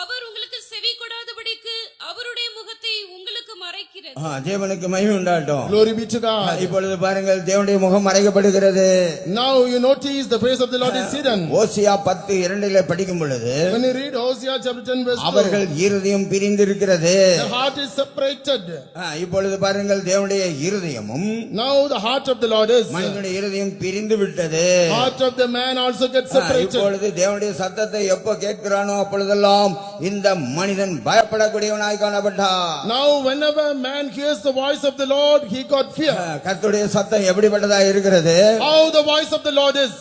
அவர் உங்களுக்கு செவி கொடாதபடிக்கு அவருடைய முகத்தை உங்களுக்கு மறைக்கிறது. தேவனுக்கு மகிமை உண்டாகட்டும். Glory be to God. இப்பொழுது பாருங்கள், தேவனுடைய முகம் மறைக்கப்படுகிறது. Now you notice the face of the Lord is hidden. ஓசியா 10:2 படிக்கும் பொழுது When you read Hosea chapter 10 verse 2, அவர்கள் இருதயம் பிரிந்திருக்கிறது. the heart is separated. இப்பொழுது பாருங்கள், தேவனுடைய இருதயமும் Now the heart of the Lord is. மனிதனுடைய இருதயம் பிரிந்து விட்டது. Heart of the man also gets separated. இப்பொழுது தேவனுடைய சத்தத்தை எப்ப கேட்கிறானோ அப்பொழுதெல்லாம் இந்த மனிதன் பயப்படக்கூடியவனாய் காணப்பட்டான். Now whenever man hears the voice of the Lord, he got fear. கர்த்தருடைய சத்தம் எப்படிப்பட்டதா இருக்கிறது? How the voice of the Lord is.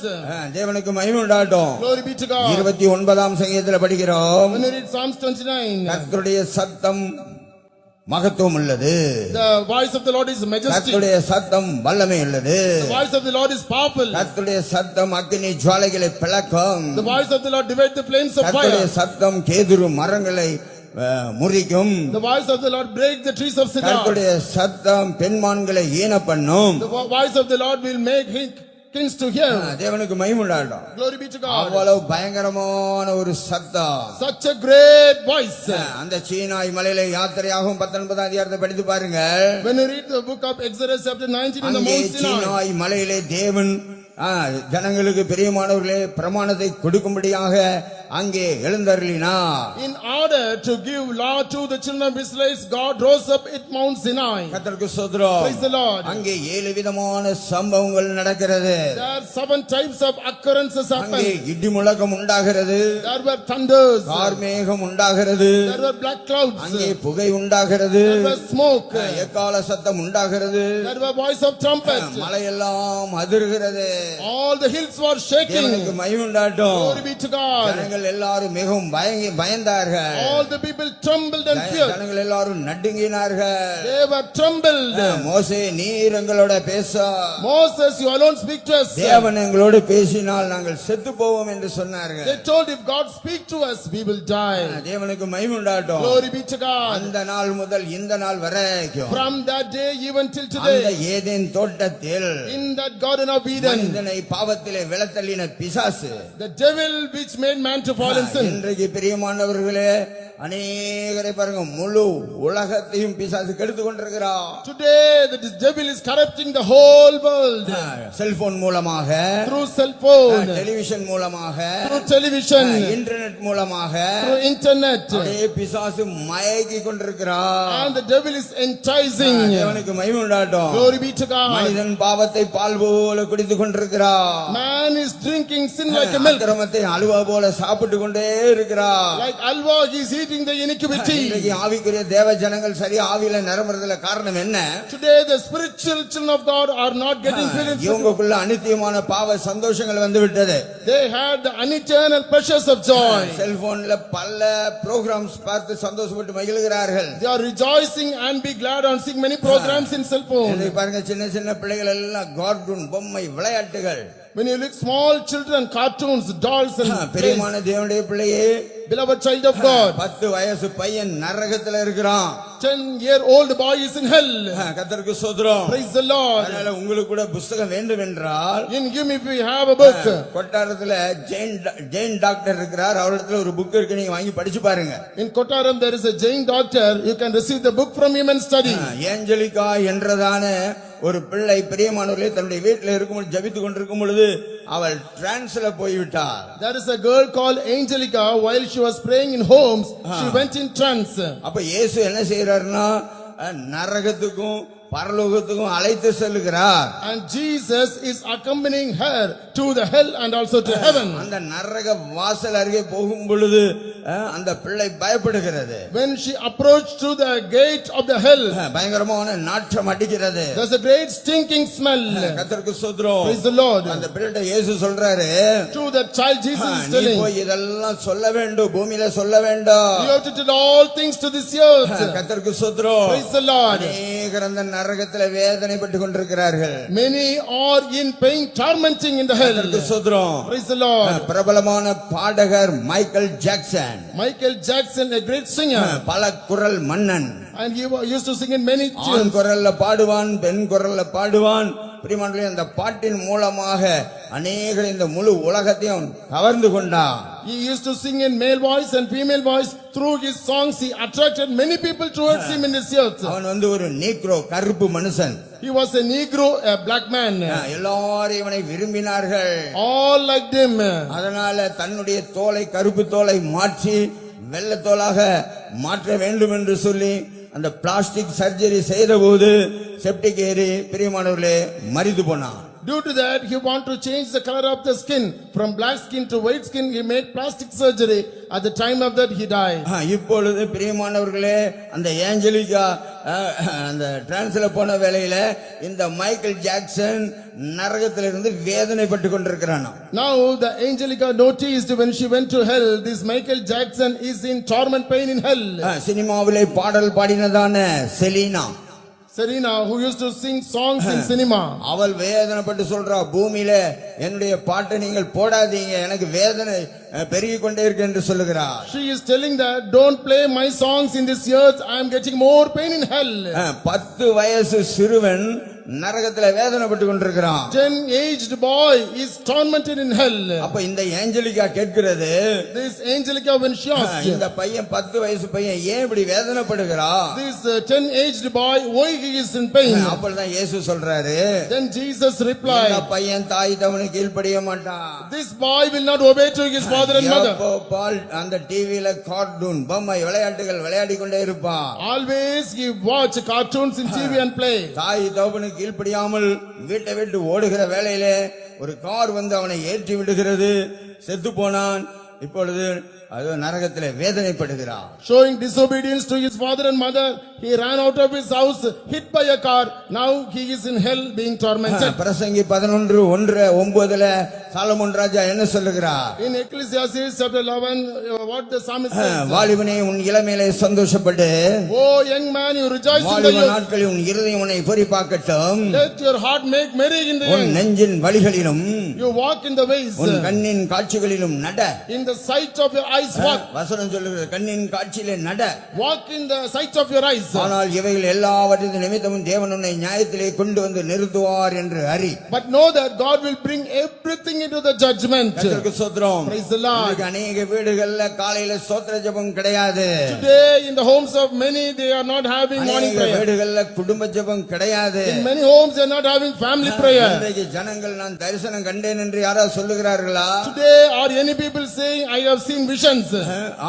தேவனுக்கு மகிமை உண்டாகட்டும். Glory be to God. 29ஆம் சங்கீதத்தில் படிக்கிறோம், When you read Psalms 29, கர்த்தருடைய சத்தம் மகத்துவம் உள்ளது, the voice of the Lord is majestic. கர்த்தருடைய சத்தம் வல்லமை உள்ளது, The voice of the Lord is powerful. கர்த்தருடைய சத்தம் அக்கினி ஜுவாலைகளை பிளக்கும், The voice of the Lord divides the flames of கர்த்தருடைய fire. சத்தம் கேதுரு மரங்களை முறிக்கும், The voice of the Lord breaks the trees of cedar. கர்த்தருடைய சத்தம் பெண்மான்களை ஈன பண்ணும். The voice of the Lord will make kings to hear. தேவனுக்கு மகிமை உண்டாகட்டும். Glory be to God. அவ்வளவு பயங்கரமான ஒரு சத்தம். Such a great voice. அந்த சீனாய் மலையில யாத்திரையாகும் 19ஆம் அதிகாரத்தை படித்து பாருங்கள். When you read the book of Exodus chapter 19 in the அங்கே Mount Sinai, சீனாய் மலையிலே தேவன் ஜனங்களுக்கு பெரியமானவர்களே பிரமாணத்தை கொடுக்கும்படியாக அங்கே எழுந்தருளினார். in order to give law to the children of Israel, God rose up at Mount Sinai. கர்த்தருக்கு ஸ்தோத்திரம். Praise the Lord. அங்கே 7 விதமான சம்பவங்கள் நடக்கிறது. There are 7 types of occurrences அங்கே happen. இடி முழக்கம் உண்டாகிறது, There were thunders. கார்மேகம் உண்டாகிறது, There were black clouds. அங்கே புகை உண்டாகிறது, There was smoke. எக்கால சத்தம் உண்டாகிறது, There were voice of trumpet. மலையெல்லாம் அதிர்கிறது. All the hills were shaking. தேவனுக்கு மகிமை உண்டாகட்டும். Glory be to God. ஜனங்கள் எல்லாரும் மிகவும் பயந்தார்கள். All the people trembled and feared. ஜனங்கள் எல்லாரும் நடுங்கினார்கள். They were trembled. மோசே, நீர் எங்களோட பேச, Moses, you alone speak to us. தேவன் எங்களோடு பேசினால் நாங்கள் செத்து போவோம் என்று சொன்னார்கள். They told, if God speak to us, we will die. தேவனுக்கு மகிமை உண்டாகட்டும். Glory be to God. அந்த நாள் முதல் இந்த நாள் வரைக்கும் From that day even till அந்த today, ஏதேன் தோட்டத்தில் in that Garden of Eden, மனிதனை பாவத்திலே விழத்தள்ளின பிசாசு, the devil which made man to fall in sin. இன்றைக்கு பிரியமானவர்களே, அநேகரை பாருங்க, முழு உலகத்தையும் பிசாசு கெடுத்து கொண்டிருக்கிறார். Today the devil is corrupting the whole world. Cellphone மூலமாக, Through cell phone, டெலிவிஷன் மூலமாக, through television, இன்டர்நெட் மூலமாக through internet, அப்படியே பிசாசு மயக்கி கொண்டிருக்கிறார். and the devil is enticing. தேவனுக்கு மகிமை உண்டாகட்டும். Glory be to God. மனிதன் பாவத்தை பால் போல குடித்துக் கொண்டிருக்கிறார். Man is drinking sin like a milk. அக்கிரமத்தை அலுவா போல சாப்பிட்டு கொண்டே இருக்கிறார். Like alva, he is eating the iniquity. இன்றைக்கு ஆவிக்குரிய தேவ ஜனங்கள் சரி ஆவியில நிரம்புறதுல காரணம் என்ன? Today the spiritual children of God are not getting filled. இவங்களுக்குள்ள அநித்தியமான பாவ சந்தோஷங்கள் வந்து விட்டது. They had the uneternal pleasures of joy. செல்போன்ல பல ப்ரோகிராம்ஸ் பார்த்து சந்தோஷப்பட்டு மகிழ்கிறார்கள். They are rejoicing and be glad on seeing many programs in cell phone. இன்றைக்கு பாருங்க, சின்ன சின்ன பிள்ளைகள் எல்லாம் கார்ட்டூன் பொம்மை விளையாட்டுகள். When you look small children, cartoons, dolls and plays. பிரியமான தேவனுடைய பிள்ளையே, Beloved child of God, 10 வயசு பையன் நரகத்துல இருக்கிறான். 10-year-old boy is in hell. கர்த்தருக்கு ஸ்தோத்திரம். Praise the Lord. அதனால உங்களுக்கு கூட புத்தகம் வேண்டும் என்றால், In him if we have a book. கொட்டாரத்துல ஜெயின் டாக்டர் இருக்கிறார், அவரிடத்துல ஒரு புக் இருக்கு, நீங்க வாங்கி படிச்சு பாருங்க. In Kottaram there is a Jain doctor. You can receive the book from him and study. Angelica என்றதான ஒரு பிள்ளை பிரியமானவர்களே தன்னுடைய வீட்டில் இருக்கும் ஜபித்து கொண்டிருக்கும் பொழுது அவள் டிரான்ஸ்ல போய்விட்டார். There is a girl called Angelica. While she was praying in homes, she went in trance. அப்ப இயேசு என்ன செய்யறாருன்னா, நரகத்துக்கும் பரலோகத்துக்கும் அழைத்து செல்லுகிறார். And Jesus is accompanying her to the hell and also to heaven. அந்த நரக வாசல் அருகே போகும் பொழுது அந்த பிள்ளை பயப்படுகிறது. When she approached to the gate of the hell, பயங்கரமான நாற்றம் அடிக்கிறது. there's a great stinking smell. கர்த்தருக்கு ஸ்தோத்திரம். Praise the Lord. அந்த பிள்ளைகிட்ட இயேசு சொல்றாரு, To the child Jesus is நீ telling, போய் இதெல்லாம் சொல்ல வேண்டும், பூமியில சொல்ல வேண்டும். you have to tell all things to this earth. கர்த்தருக்கு ஸ்தோத்திரம். Praise the Lord. அநேகர் அந்த நரகத்திலே வேதனைப்பட்டு கொண்டிருக்கிறார்கள். Many are in pain, tormenting in the hell. கர்த்தருக்கு ஸ்தோத்திரம். Praise the Lord. பிரபலமான பாடகர் Michael Jackson, Michael Jackson, a great singer, பல குரல் மன்னன். and he used to sing in many ஆண் tunes. குரல்ல பாடுவான், பெண் குரல்ல பாடுவான். பிரியமானவர்களே, அந்த பாட்டின் மூலமாக அநேகர் இந்த முழு உலகத்தையும் கவர்ந்து கொண்டான். He used to sing in male voice and female voice. Through his songs, he attracted many people towards him in this earth. அவன் ஒரு நீக்ரோ, கருப்பு மனுஷன். He was a Negro, a black man. எல்லாரும் இவனை விரும்பினார்கள். All liked him. அதனால தன்னுடைய தோலை, கருப்பு தோலை மாற்றி வெள்ளை தோலாக மாற்ற வேண்டும் என்று சொல்லி அந்த பிளாஸ்டிக் சர்ஜரி செய்த போது செப்டிக் ஏறி பிரியமானவர்களே மரித்து போனான். Due to that, he wanted to change the color of the skin from black skin to white skin. He made plastic surgery. At the time of that, he died. இப்பொழுது பிரியமானவர்களே, அந்த Angelica அந்த டிரான்ஸ்ல போன வேளையில இந்த மைக்கேல் ஜாக்சன் நரகத்திலிருந்து வேதனைப்பட்டு கொண்டிருக்கிறான். Now the Angelica noticed when she went to hell, this Michael Jackson is in torment pain in hell. சினிமாவிலே பாடல் பாடினதான Selena, Serena, who used to sing songs in cinema, அவள் வேதனைப்பட்டு சொல்றா, பூமியில என்னுடைய பாட்டை நீங்கள் போடாதீங்க, எனக்கு வேதனை பெருகிக் கொண்டே இருக்கு என்று சொல்லுகிறார். she is telling that don't play my songs in this earth, I am getting more pain in hell. 10 வயசு சிறுவன் நரகத்துல வேதனைப்பட்டு கொண்டிருக்கிறான். 10-aged boy is tormented in hell. அப்ப இந்த ஏஞ்சலிகா கேட்கிறது, This Angelica, when she asked, இந்த பையன் 10 வயசு பையன் ஏன் இப்படி வேதனைப்படுகிறான்? this 10-aged boy, why he is in pain? அப்பதான் இயேசு சொல்றாரு, Then Jesus இந்த replied, பையன் தாய் தகவனுக்கு கீழ்ப்படிய மாட்டான். this boy will not obey to his father and mother. எப்போ பால் அந்த டிவியில கார்ட்டூன் பொம்மை விளையாட்டுகள் விளையாடி கொண்டே இருப்பான். Always he watch cartoons in TV and play. தாய் தகவனுக்கு கீழ்ப்படியாமல் வீட்டை விட்டு ஓடுகிற வேளையிலே ஒரு கார் வந்து அவனை ஏற்றி விடுகிறது, செத்து போனான். இப்பொழுது அது நரகத்திலே வேதனைப்படுகிறான். Showing disobedience to his father and mother, he ran out of his house, hit by a car. Now he is in hell being tormented. பிரசங்கி 11:9 சாலமோன் ராஜா என்ன சொல்லுகிறார்? In Ecclesiastes chapter 11, what the psalmist says, வாலிபனே உன் இளமையிலே சந்தோஷப்பட்டு, oh young man, you rejoice in the வாலிப youth. நாட்களில் உன் இருதயம் உன்னை பொறிப்பாக்கட்டும். Let your heart make merry in the உன் young. நெஞ்சின் வழிகளிலும் You walk in the ways. உன் கண்ணின் காட்சிகளிலும் நட. In the sight of your eyes walk. வசனம் சொல்லுகிறது, கண்ணின் காட்சியிலே நட. Walk in the sight of your eyes. ஆனால் இவைகள் எல்லாவற்றின் நிமித்தமும் தேவன் உன்னை நியாயத்திலே கொண்டு வந்து நிறுத்துவார் என்று அறி. But know that God will bring everything into the judgment. கர்த்தருக்கு ஸ்தோத்திரம். Praise the Lord. இன்னைக்கு அநேக வீடுகள்ல காலையில ஸ்தோத்திர ஜெபம் கிடையாது. Today in the homes of many, they are not having morning அநேக prayer. வீடுகள்ல குடும்ப ஜெபம் கிடையாது. In many homes, they are not having family prayer. இன்றைக்கு ஜனங்கள் நான் தரிசனம் கண்டேன் என்று யாராவது சொல்லுகிறார்களா? Today, are any people saying, I have seen visions?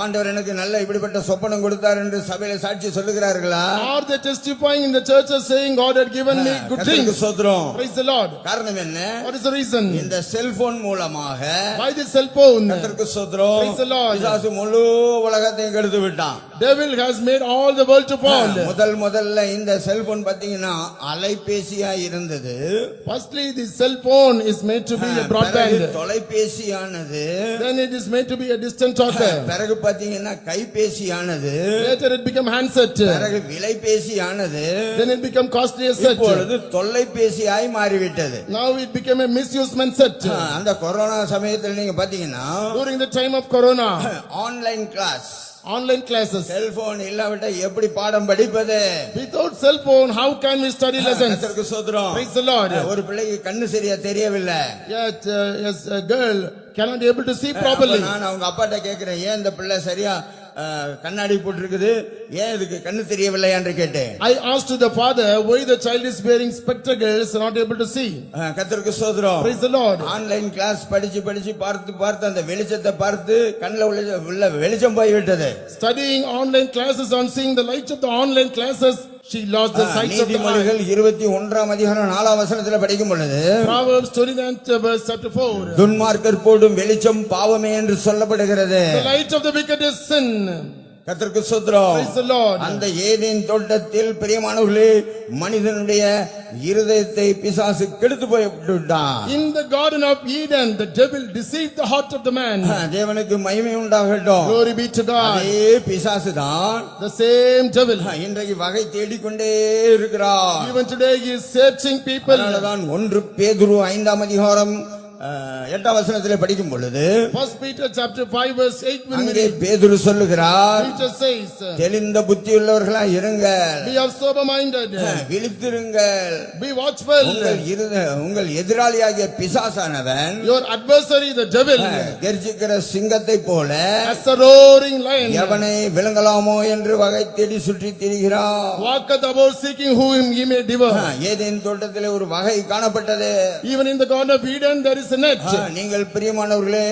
ஆண்டவர் எனக்கு நல்ல இப்படிப்பட்ட சொப்பனம் கொடுத்தார் என்று சபையில சாட்சி சொல்லுகிறார்களா? Are they testifying in the churches saying, God had given me good கர்த்தருக்கு things? ஸ்தோத்திரம். Praise the Lord. காரணம் என்ன? What is the reason? இந்த செல்போன் மூலமாக By the cell phone, கர்த்தருக்கு ஸ்தோத்திரம். Praise the Lord. பிசாசு முழு உலகத்தையும் கெடுத்து விட்டான். devil has made all the world to fall. முதல்ல இந்த செல்போன் பாத்தீங்கன்னா அலைபேசியா இருந்தது. Firstly, the cell phone is made to be a broadband. தொலைபேசியானது. Then it is made to be a distant talker. பிறகு பாத்தீங்கன்னா கைபேசியானது. Later it became handset. பிறகு விலைபேசியானது. Then it became costly set. இப்பொழுது தொலைபேசியாய் மாறிவிட்டது. Now it became a misusement set. அந்த corona சமயத்தில் நீங்க பாத்தீங்கன்னா During the time of corona, online class, online classes. Cellphone இல்லாவிட்டா எப்படி பாடம் படிப்பது? Without cell phone, how can we study lessons? கர்த்தருக்கு ஸ்தோத்திரம். Praise the Lord. ஒரு பிள்ளைக்கு கண்ணு சரியா தெரியவில்லை. Yet, yes, a girl cannot be able to see properly. நான் அவங்க அப்பாட்ட கேக்குறேன், ஏன் இந்த பிள்ளை சரியா கண்ணாடி போட்டிருக்குது, ஏன் இதுக்கு கண்ணு தெரியவில்லை என்று கேட்டேன். I asked the father why the child is wearing spectacles, not able to see. கர்த்தருக்கு ஸ்தோத்திரம். Praise the Lord. Online class படிச்சு பார்த்து அந்த வெளிச்சத்தை பார்த்து கண்ணுல உள்ள வெளிச்சம் போய் விட்டது. Studying online classes, on seeing the light of the online classes, she lost the sight of the eye. நீதிமொழிகள் 21ஆம் அதிகாரம் 4ஆம் வசனத்துல படிக்கும் பொழுது Proverbs 29 verse chapter 4. துன்மார்க்கர் போடும் வெளிச்சம் பாவமே என்று சொல்லப்படுகிறது. The light of the wicked is sin. கர்த்தருக்கு ஸ்தோத்திரம். Praise the Lord. அந்த ஏதேன் தோட்டத்தில் பிரியமானவர்களே மனிதனுடைய இருதயத்தை பிசாசு கெடுத்து போய்விட்டான். In the garden of Eden, the devil deceived the heart of the man. தேவனுக்கு மகிமை உண்டாகட்டும். Glory be to God. அதே பிசாசு தான் The same devil. இன்றைக்கு வகை தேடிக்கொண்டே இருக்கிறார். Even today he is searching people. அதனாலதான் 1 பேதுரு 5ஆம் அதிகாரம் 8ஆம் வசனத்திலே படிக்கும் பொழுது 1 Peter chapter 5 verse 8 when we அங்கே read, பேதுரு சொல்லுகிறார், Peter says, தெளிந்த புத்தியுள்ளவர்களா இருங்கள், be of sober minded, விழித்திருங்கள், be watchful. உங்கள் எதிராளியாகிய பிசாசானவன் Your adversary the devil, கர்ஜிக்கிற சிங்கத்தை போல as a roaring lion, எவனை விழுங்கலாமோ என்று வகை தேடி சுற்றி திரிகிறார். walketh about seeking whom he may devour. Eden தோட்டத்திலே ஒரு வகை காணப்பட்டது. Even in the garden of Eden there is a net. நீங்கள் பிரியமானவர்களே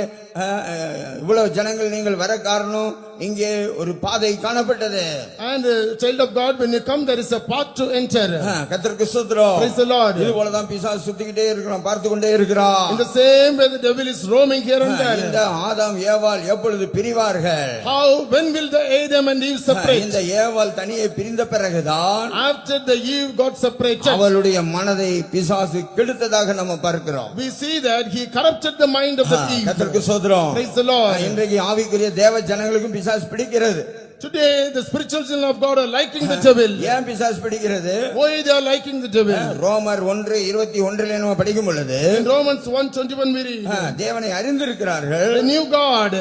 இவ்வளவு ஜனங்கள் நீங்கள் வர காரணம் இங்கே ஒரு பாதை காணப்பட்டது. And child of God, when you come there is a path to enter. கர்த்தருக்கு ஸ்தோத்திரம். Praise the Lord. இது போல தான் பிசாசு சுத்திக்கிட்டே இருக்கிறான், பார்த்து கொண்டே இருக்கிறான். In the same way the devil is roaming here and there. இந்த ஆதாம் ஏவாள் எப்பொழுது பிரிவார்கள்? How, when will the Adam and Eve separate? இந்த ஏவாள் தனியே பிரிந்த பிறகுதான் After the Eve got separated, அவளுடைய மனதை பிசாசு கெடுத்ததாக நம்ம பார்க்கிறோம். we see that he corrupted the mind of the Eve. கர்த்தருக்கு ஸ்தோத்திரம். Praise the Lord. இன்றைக்கு ஆவிக்குரிய தேவ ஜனங்களுக்கும் பிசாசு பிடிக்கிறது. Today the spiritual children of God are liking the devil. ஏன் பிசாசு பிடிக்கிறது? Why they are liking the devil? ரோமர் 1:21 நம்ம படிக்கும் பொழுது In Romans 1:21 we read, தேவனை அறிந்திருக்கிறார்கள், the new God,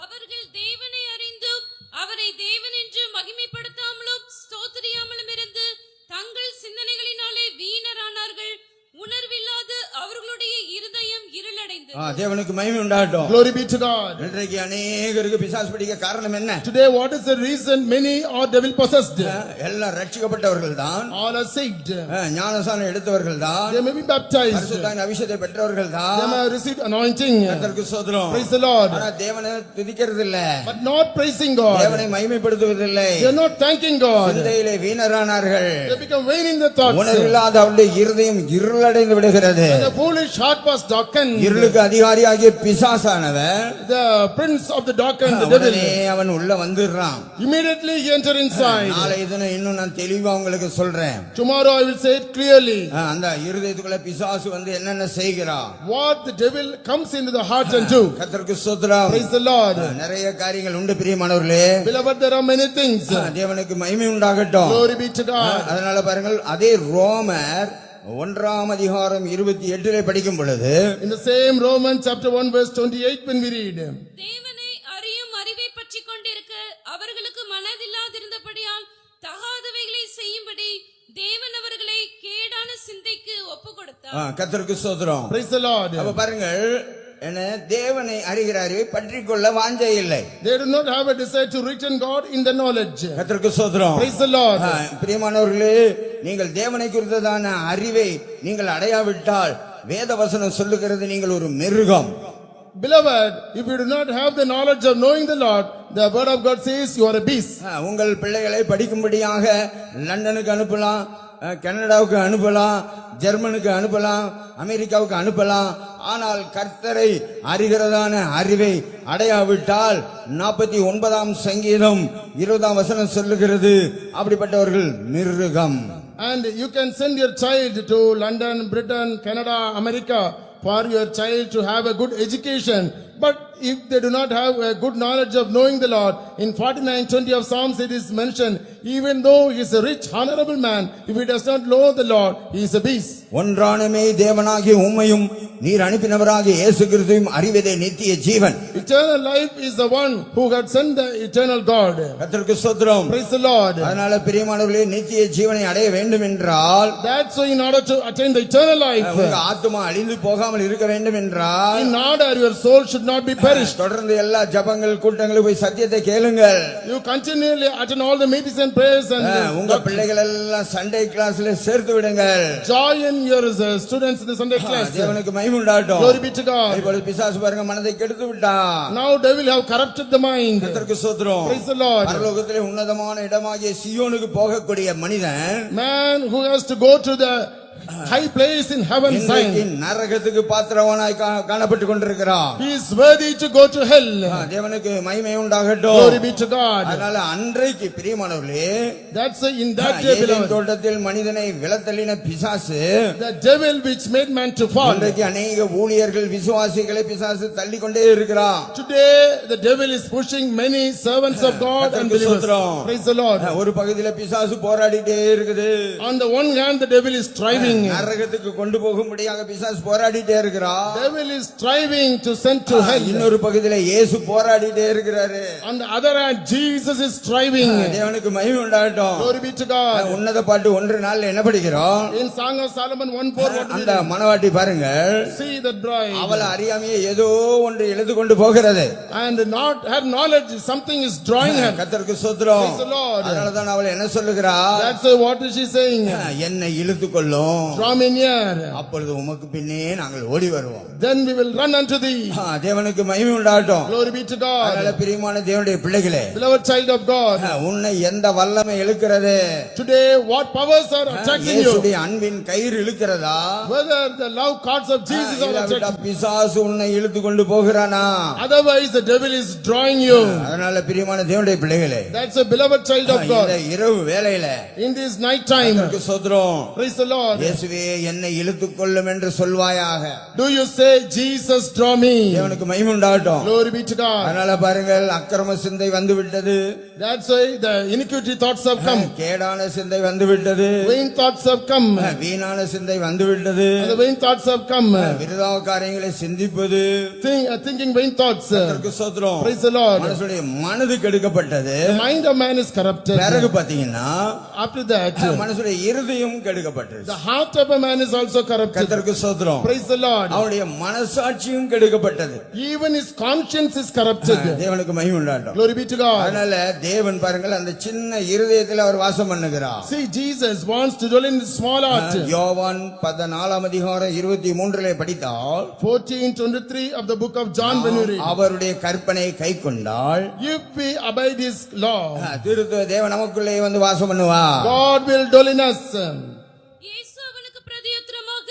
அவர்கள் தேவனை அறிந்தும் அவரை தேவன் என்று மகிமைப்படுத்தாமலும் ஸ்தோத்திரியாமலும் இருந்து தங்கள் சிந்தனைகளினாலே வீணரானார்கள். உணர்வில்லாத அவர்களுடைய இருதயம் இருளடைந்தது. தேவனுக்கு மகிமை உண்டாகட்டும். glory be to God. இன்றைக்கு அநேகருக்கு பிசாசு பிடிக்க காரணம் என்ன? Today what is the reason many are devil possessed? எல்லாம் ரட்சிக்கப்பட்டவர்கள் தான், All are saved. ஞானஸ்நானம் எடுத்தவர்கள் தான், They may be baptized. பரிசுத்தாவின் அபிஷேகத்தை பெற்றவர்கள் They தான். may have received anointing. கர்த்தருக்கு ஸ்தோத்திரம். Praise the Lord. ஆனா தேவனை துதிக்கிறது இல்ல, But not praising God. தேவனை மகிமைப்படுத்துவதில்லை. They are not thanking God. சிந்தையிலே வீணரானார்கள். They become vain in their thoughts. உணர்வில்லாத அவருடைய இருதயம் இருளடைந்து விடுகிறது. And the foolish heart was darkened. இருளுக்கு அதிகாரியாகிய பிசாசானவன் The prince of the darkened, the devil, உடனே அவன் உள்ள வந்துடுறான். immediately he entered inside. நாளை தினம் இன்னும் நான் தெளிவா உங்களுக்கு சொல்றேன். Tomorrow I will say it clearly. அந்த இருதயத்துக்குள்ள பிசாசு வந்து என்னென்ன செய்கிறான், What the devil comes into the heart and do. கர்த்தருக்கு ஸ்தோத்திரம். Praise the Lord. நிறைய காரியங்கள் உண்டு பிரியமானவர்களே. Beloved, there are many things. தேவனுக்கு மகிமை உண்டாகட்டும். Glory be to God. அதனால பாருங்கள், அதே ரோமர் 1ஆம் அதிகாரம் 28 படிக்கும் பொழுது In the same Romans chapter 1 verse 28 when we read, தேவனை அறியும் அறிவை பற்றி கொண்டிருக்க அவர்களுக்கு மனதில்லாதிருந்தபடியால் தகாதவைகளை செய்யும்படி தேவன் அவர்களை கேடான சிந்தைக்கு ஒப்பு கொடுத்தார். கர்த்தருக்கு ஸ்தோத்திரம். praise the Lord. அப்ப பாருங்கள், என்ன தேவனை அறிகிற அறிவை பற்றிக்கொள்ள வாஞ்சை இல்லை. They do not have a desire to reach in God in the knowledge. கர்த்தருக்கு ஸ்தோத்திரம். Praise the Lord. பிரியமானவர்களே, நீங்கள் தேவனை குறித்ததான அறிவை நீங்கள் அடையாவிட்டால் வேத வசனம் சொல்லுகிறது நீங்கள் ஒரு மிருகம். Beloved, if you do not have the knowledge of knowing the Lord, the word of God says you are a beast. உங்கள் பிள்ளைகளை படிக்கும்படியாக லண்டனுக்கு அனுப்பலாம், கனடாவுக்கு அனுப்பலாம், ஜெர்மனுக்கு அனுப்பலாம், அமெரிக்காவுக்கு அனுப்பலாம். ஆனால் கர்த்தரை அறிகிறதான அறிவை அடையாவிட்டால் 49ஆம் சங்கீதம் 20ஆம் வசனம் சொல்லுகிறது, அப்படிப்பட்டவர்கள் மிருகம். And you can send your child to London, Britain, Canada, America for your child to have a good education. But if they do not have a good knowledge of knowing the Lord, in 49:20 of Psalms it is mentioned, even though he is a rich, honorable man, if he does not know the Lord, he is a beast. ஒன்றானமே தேவனாகிய உம்மையும் நீர் அனுப்பினவராகிய இயேசு கிறிஸ்துவையும் அறிவதே நித்திய ஜீவன். Eternal life is the one who had sent the eternal God. கர்த்தருக்கு ஸ்தோத்திரம். Praise the Lord. அதனால பிரியமானவர்களே, நித்திய ஜீவனை அடைய வேண்டும் என்றால், That's why in order to attain the eternal life, உங்க ஆத்துமா அழிந்து போகாமல் இருக்க வேண்டும் என்றால், in order your soul should not be perished, தொடர்ந்து எல்லா ஜபங்கள் கூட்டங்களுக்கு போய் சத்தியத்தை கேளுங்கள். you continually attend all the meetings and prayers and உங்க பிள்ளைகள் எல்லாம் சண்டே கிளாஸ்ல சேர்த்து விடுங்கள். join your students in the Sunday class. தேவனுக்கு மகிமை மகிமை உண்டாகட்டும். Glory be to God. இப்பொழுது பிசாசு பாருங்க மனதை கெடுத்து விட்டான். Now devil have corrupted the mind. கர்த்தருக்கு ஸ்தோத்திரம். Praise the Lord. பரலோகத்திலே உன்னதமான இடமாகிய சியோனுக்கு போகக்கூடிய மனிதன் Man who has to go to the high place in heaven இன்றைக்கு sign. நரகத்துக்கு பாத்திரவானாய் காணப்பட்டு கொண்டிருக்கிறான். He is worthy to go to hell. தேவனுக்கு மகிமை உண்டாகட்டும். Glory be to God. அதனால அன்றைக்கு பிரியமானவர்களே, That's in that day, Eden beloved. தோட்டத்தில் மனிதனை விலத்தள்ளின பிசாசு The devil which made man to fall. இன்றைக்கு அநேக ஊழியர்கள் விசுவாசிகளை பிசாசு தள்ளி கொண்டே இருக்கிறான். Today the devil is pushing many servants of God and கர்த்தருக்கு believers. ஸ்தோத்திரம். Praise the Lord. ஒரு பகுதியில பிசாசு போராடிட்டே இருக்குது. On the one hand the devil is striving. நரகத்துக்கு கொண்டு போகும்படியாக பிசாசு போராடிட்டே இருக்கிறான். Devil is striving to send to hell. இன்னொரு பகுதியில இயேசு போராடிட்டே இருக்கிறாரு. On the other hand Jesus is striving. தேவனுக்கு மகிமை உண்டாகட்டும். Glory be to God. உன்னத பாட்டு 1:4 என்ன படிக்கிறோம்? In Song of Solomon 1:4 what அந்த மணவாட்டி பாருங்கள், see the bride அவள் அறியாமையே ஏதோ ஒன்று எழுது கொண்டு போகிறது. and not her knowledge something is drawing her. கர்த்தருக்கு ஸ்தோத்திரம். Praise the Lord. அதனால தான் அவள் என்ன சொல்லுகிறாள்? That's what is she saying? என்னை இழுத்துக் கொள்ளும், Draw me near, அப்பொழுது உமக்கு பின்னே நாங்கள் ஓடி வருவோம். then we will run unto thee. தேவனுக்கு மகிமை உண்டாகட்டும். Glory be to அதனால God. பிரியமான தேவனுடைய பிள்ளைகளே, Beloved child of God, உன்னை எந்த வல்லமை இழுக்கிறது? today what powers are attracting you? இயேசுடைய அன்பின் கயிறு இழுக்கிறதா? Whether the love cords of Jesus are இல்லாவிட்டா attracting, பிசாசு உன்னை இழுத்து கொண்டு போகிறானா? otherwise the devil is drawing you. அதனால பிரியமான தேவனுடைய பிள்ளைகளே, That's a beloved child of இந்த God. இரவு வேளையில In this night time, கர்த்தருக்கு ஸ்தோத்திரம். praise the Lord. இயேசுவே என்னை இழுத்துக் கொள்ளும் என்று சொல்வாயாக. Do you say Jesus draw me? தேவனுக்கு மகிமை உண்டாகட்டும். Glory be to God. அதனால பாருங்கள், அக்கிரம சிந்தை வந்து விட்டது, That's why the iniquity thoughts have come. கேடான சிந்தை வந்து விட்டது, Vain thoughts have come. வீணான சிந்தை வந்து விட்டது, And the vain thoughts have come. விருதாவ காரியங்களை சிந்திப்பது. Thinking vain thoughts. கர்த்தருக்கு ஸ்தோத்திரம். Praise the Lord. மனுஷனுடைய மனது கெடுக்கப்பட்டது. The mind of man is corrupted. பிறகு பாத்தீங்கன்னா After that, மனுஷனுடைய இருதயம் கெடுக்கப்பட்டது. the heart of a man is also corrupted. கர்த்தருக்கு ஸ்தோத்திரம். Praise the Lord. அவனுடைய மனசாட்சியும் கெடுக்கப்பட்டது. Even his conscience is corrupted. தேவனுக்கு மகிமை உண்டாகட்டும். Glory be to God. அதனால தேவன் பாருங்கள், அந்த சின்ன இருதயத்தில் அவர் வாசம் பண்ணுகிறார். See, Jesus wants to dwell in the small heart. யோவான் 14:23 படித்தால், 14:23 of the book of John when you read, அவருடைய கற்பனை கை கொண்டால் if we obey his law, திருத்துவ தேவன் நமக்குள்ளே வந்து வாசம் பண்ணுவார். God will dwell in us. இயேசு அவனுக்கு பிரதியுத்தரமாக,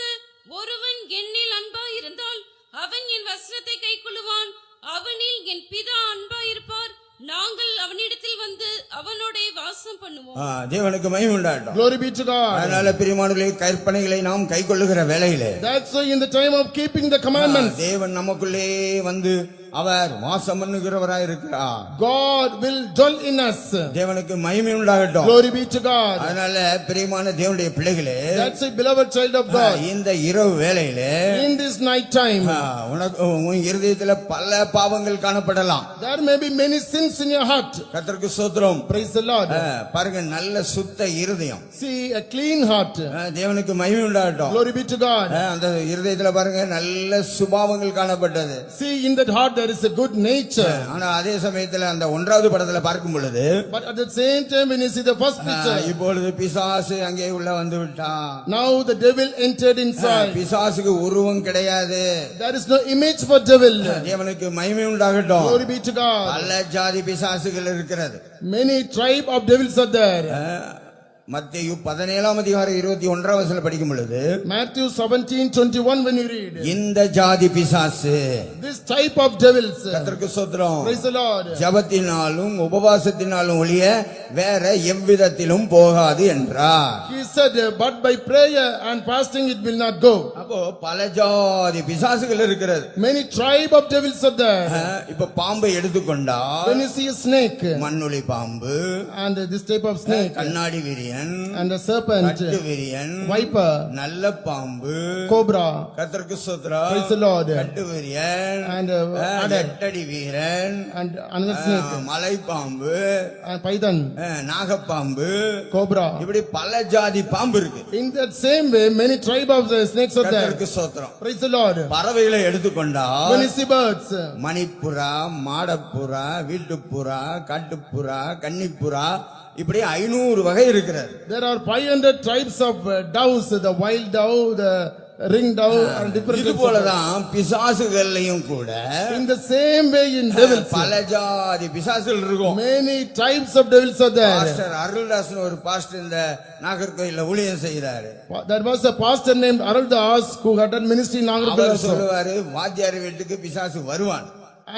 ஒருவன் என்னில் அன்பாயிருந்தால் அவன் என் வஸ்திரத்தை கைக்கொள்ளுவான், அவனில் என் பிதா அன்பாயிருப்பார், நாங்கள் அவனிடத்தில் வந்து அவனோட வாசம் பண்ணுவோம். தேவனுக்கு மகிமை உண்டாகட்டும். Glory be to God. அதனால பிரியமானவர்களே, கற்பனைகளை நாம் கைக்கொள்ளுகிற வேளையிலே, That's why in the time of keeping the commandments, தேவன் நமக்குள்ளே வந்து அவர் வாசம் பண்ணுகிறவராய் இருக்கிறார். God will dwell in us. தேவனுக்கு மகிமை உண்டாகட்டும். Glory be to God. அதனால பிரியமான தேவனுடைய பிள்ளைகளே, That's a beloved child of God. இந்த இரவு வேளையிலே In this night time, உனக்கு உன் இருதயத்துல பல பாவங்கள் காணப்படலாம். there may be many sins in your heart. கர்த்தருக்கு ஸ்தோத்திரம். Praise the Lord. பாருங்க, நல்ல சுத்த இருதயம், See, a clean heart. தேவனுக்கு மகிமை உண்டாகட்டும். Glory be to God. அந்த இருதயத்துல பாருங்க, நல்ல சுபாவங்கள் காணப்பட்டது. See, in that heart there is a good nature. ஆனா அதே சமயத்துல அந்த 1வது படத்துல பார்க்கும் பொழுது, But at the same time when you see the first picture, இப்பொழுது பிசாசு அங்கே உள்ள வந்து விட்டான். now the devil entered inside. பிசாசுக்கு உருவம் கிடையாது. There is no image for devil. தேவனுக்கு மகிமை உண்டாகட்டும். Glory be to God. பல ஜாதி பிசாசுகள் இருக்கிறது. Many tribe of devils are there. மத்தேயு 17:21 படிக்கும் பொழுது, Matthew 17:21 when you read, இந்த ஜாதி பிசாசு, this type of devils, கர்த்தருக்கு ஸ்தோத்திரம், praise the Lord, ஜெபத்தினாலும் உபவாசத்தினாலும் ஒழிய வேற எவ்விதத்திலும் போகாது என்றார். he said, but by prayer and fasting it will not go. அப்போ பல ஜாதி பிசாசுகள் இருக்கிறது. Many tribe of devils are there. இப்ப பாம்பை எடுத்துக்கொண்டா, When you see a snake, மண்ணுளி பாம்பு, and this type of snake, கண்ணாடி விரியன், and a serpent, கட்டு விரியன், viper, நல்ல பாம்பு, cobra, கர்த்தருக்கு ஸ்தோத்திரம், praise the Lord, கட்டு விரியன், and எட்டடி வீரன், and another snake, மலை பாம்பு, and python, நாகப்பாம்பு, cobra. இப்படி பல ஜாதி பாம்பு இருக்கு. In that same way, many tribe of the snakes are there. கர்த்தருக்கு ஸ்தோத்திரம். Praise the Lord. பறவைகளை எடுத்துக்கொண்டா, When you see birds, மணிப்புறா, மாடப்புறா, வீட்டுப்புறா, காட்டுப்புறா, கன்னிப்புறா, இப்படி 500 வகை இருக்கிறது. there are 500 tribes of doves, the wild dove, the ring down and different இது types of- போலதான் பிசாசுகள்லயும் கூட In the same way in devils, பல ஜாதி பிசாசுகள் இருக்கும். many types of devils are there. Pastor அருள்தாஸ்னு ஒரு பாஸ்டர் இந்த நாகர்கோயில்ல ஊழியம் செய்கிறாரு. There was a pastor named Aruldas who had done ministry in Nagarjuna our also. சொல்லுவாரு வாத்தியார் வீட்டுக்கு பிசாசு வருவான்,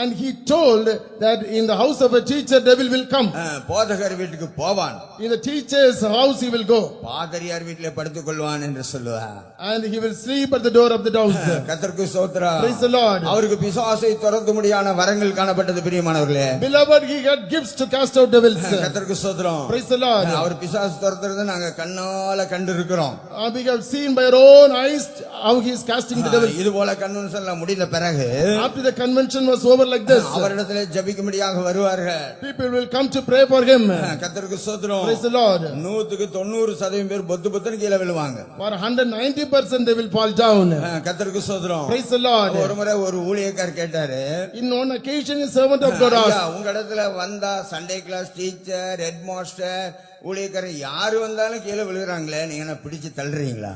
And he told that in the house of a teacher devil will come. போதகர் வீட்டுக்கு போவான், In the teacher's house he will go. பாதிரியார் வீட்டிலே படுத்துக் கொள்வான் என்று சொல்லுவார். And he will sleep at the door of the house. கர்த்தருக்கு ஸ்தோத்திரம். Praise the Lord. அவருக்கு பிசாசை துரத்த முடியாத வரங்கள் காணப்பட்டது பிரியமானவர்களே. Beloved, he had gifts to cast out devils. கர்த்தருக்கு ஸ்தோத்திரம். Praise the Lord. அவர் பிசாசு துரத்துறதை நாங்க கண்ணால கண்டு இருக்கிறோம். We have seen by our own eyes how he is casting the devils. இது போல கன்வென்ஷன்ல முடிந்த பிறகு After the convention was over like this, அவரிடத்திலே ஜெபிக்கும்படியாக வருவார்கள். people will come to pray for him. கர்த்தருக்கு ஸ்தோத்திரம். Praise the Lord. 100% பேர் பொத்து பொத்துன்னு கீழே விழுவாங்க. For 190% they will fall down. கர்த்தருக்கு ஸ்தோத்திரம். Praise the Lord. ஒரு முறை ஒரு ஊழியக்காரர் கேட்டாரு, In one occasion, a servant of God ஐயா, asked, உங்க இடத்துல வந்தா Sunday class teacher, head master, ஊழியக்காரர் யாரு வந்தாலும் கீழே விழுகிறாங்களே, நீங்க என்ன பிடிச்சு தள்ளுறீங்களா?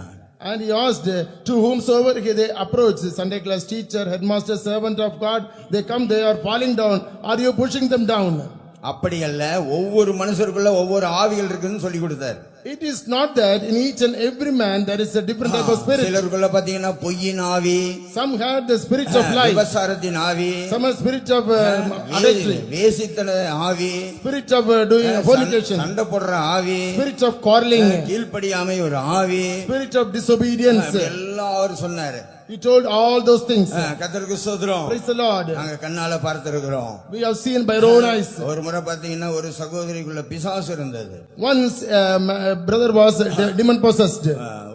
and he asked to whomsoever they approach, Sunday class teacher, headmaster, servant of God, they come, they are falling down. Are you pushing them down? அப்படி அல்ல, ஒவ்வொரு மனுஷருக்குள்ள ஒவ்வொரு ஆவிகள் இருக்குன்னு சொல்லி கொடுத்தாரு. It is not that in each and every man there is a different type of spirit. சிலருக்குள்ள பாத்தீங்கன்னா பொய்யின் ஆவி, Some have the spirit of life, விபசாரத்தின் ஆவி, some have spirit of adultery, வேசித்தன ஆவி, spirit of doing fornication, சண்டை போடுற ஆவி, spirit of quarreling, கீழ்ப்படியாமை ஒரு ஆவி, spirit of disobedience. எல்லாம் அவர் சொன்னாரு. He told all those things. கர்த்தருக்கு ஸ்தோத்திரம். Praise the Lord. நாங்க கண்ணால பார்த்திருக்கிறோம். We have seen by our own eyes. ஒரு முறை பாத்தீங்கன்னா ஒரு சகோதரிக்குள்ள பிசாசு இருந்தது. Once brother was demon possessed.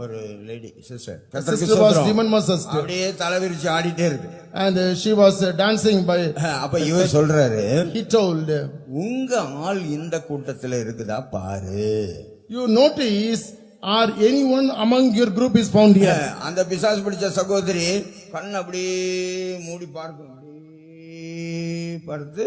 ஒரு லேடி சிஸ்டர், Sister கர்த்தருக்கு was ஸ்தோத்திரம். demon possessed. அப்படியே தலைவிரிச்சு ஆடிட்டே இருக்கு. And she was dancing by. அப்ப இவர் சொல்றாரு, He told, உங்க ஆள் இந்த கூட்டத்துல இருக்குதா பாரு. you notice, are anyone among your group is found here? அந்த பிசாசு பிடிச்ச சகோதரி கண்ணை அப்படியே மூடி பார்க்கும், அப்படியே பார்த்து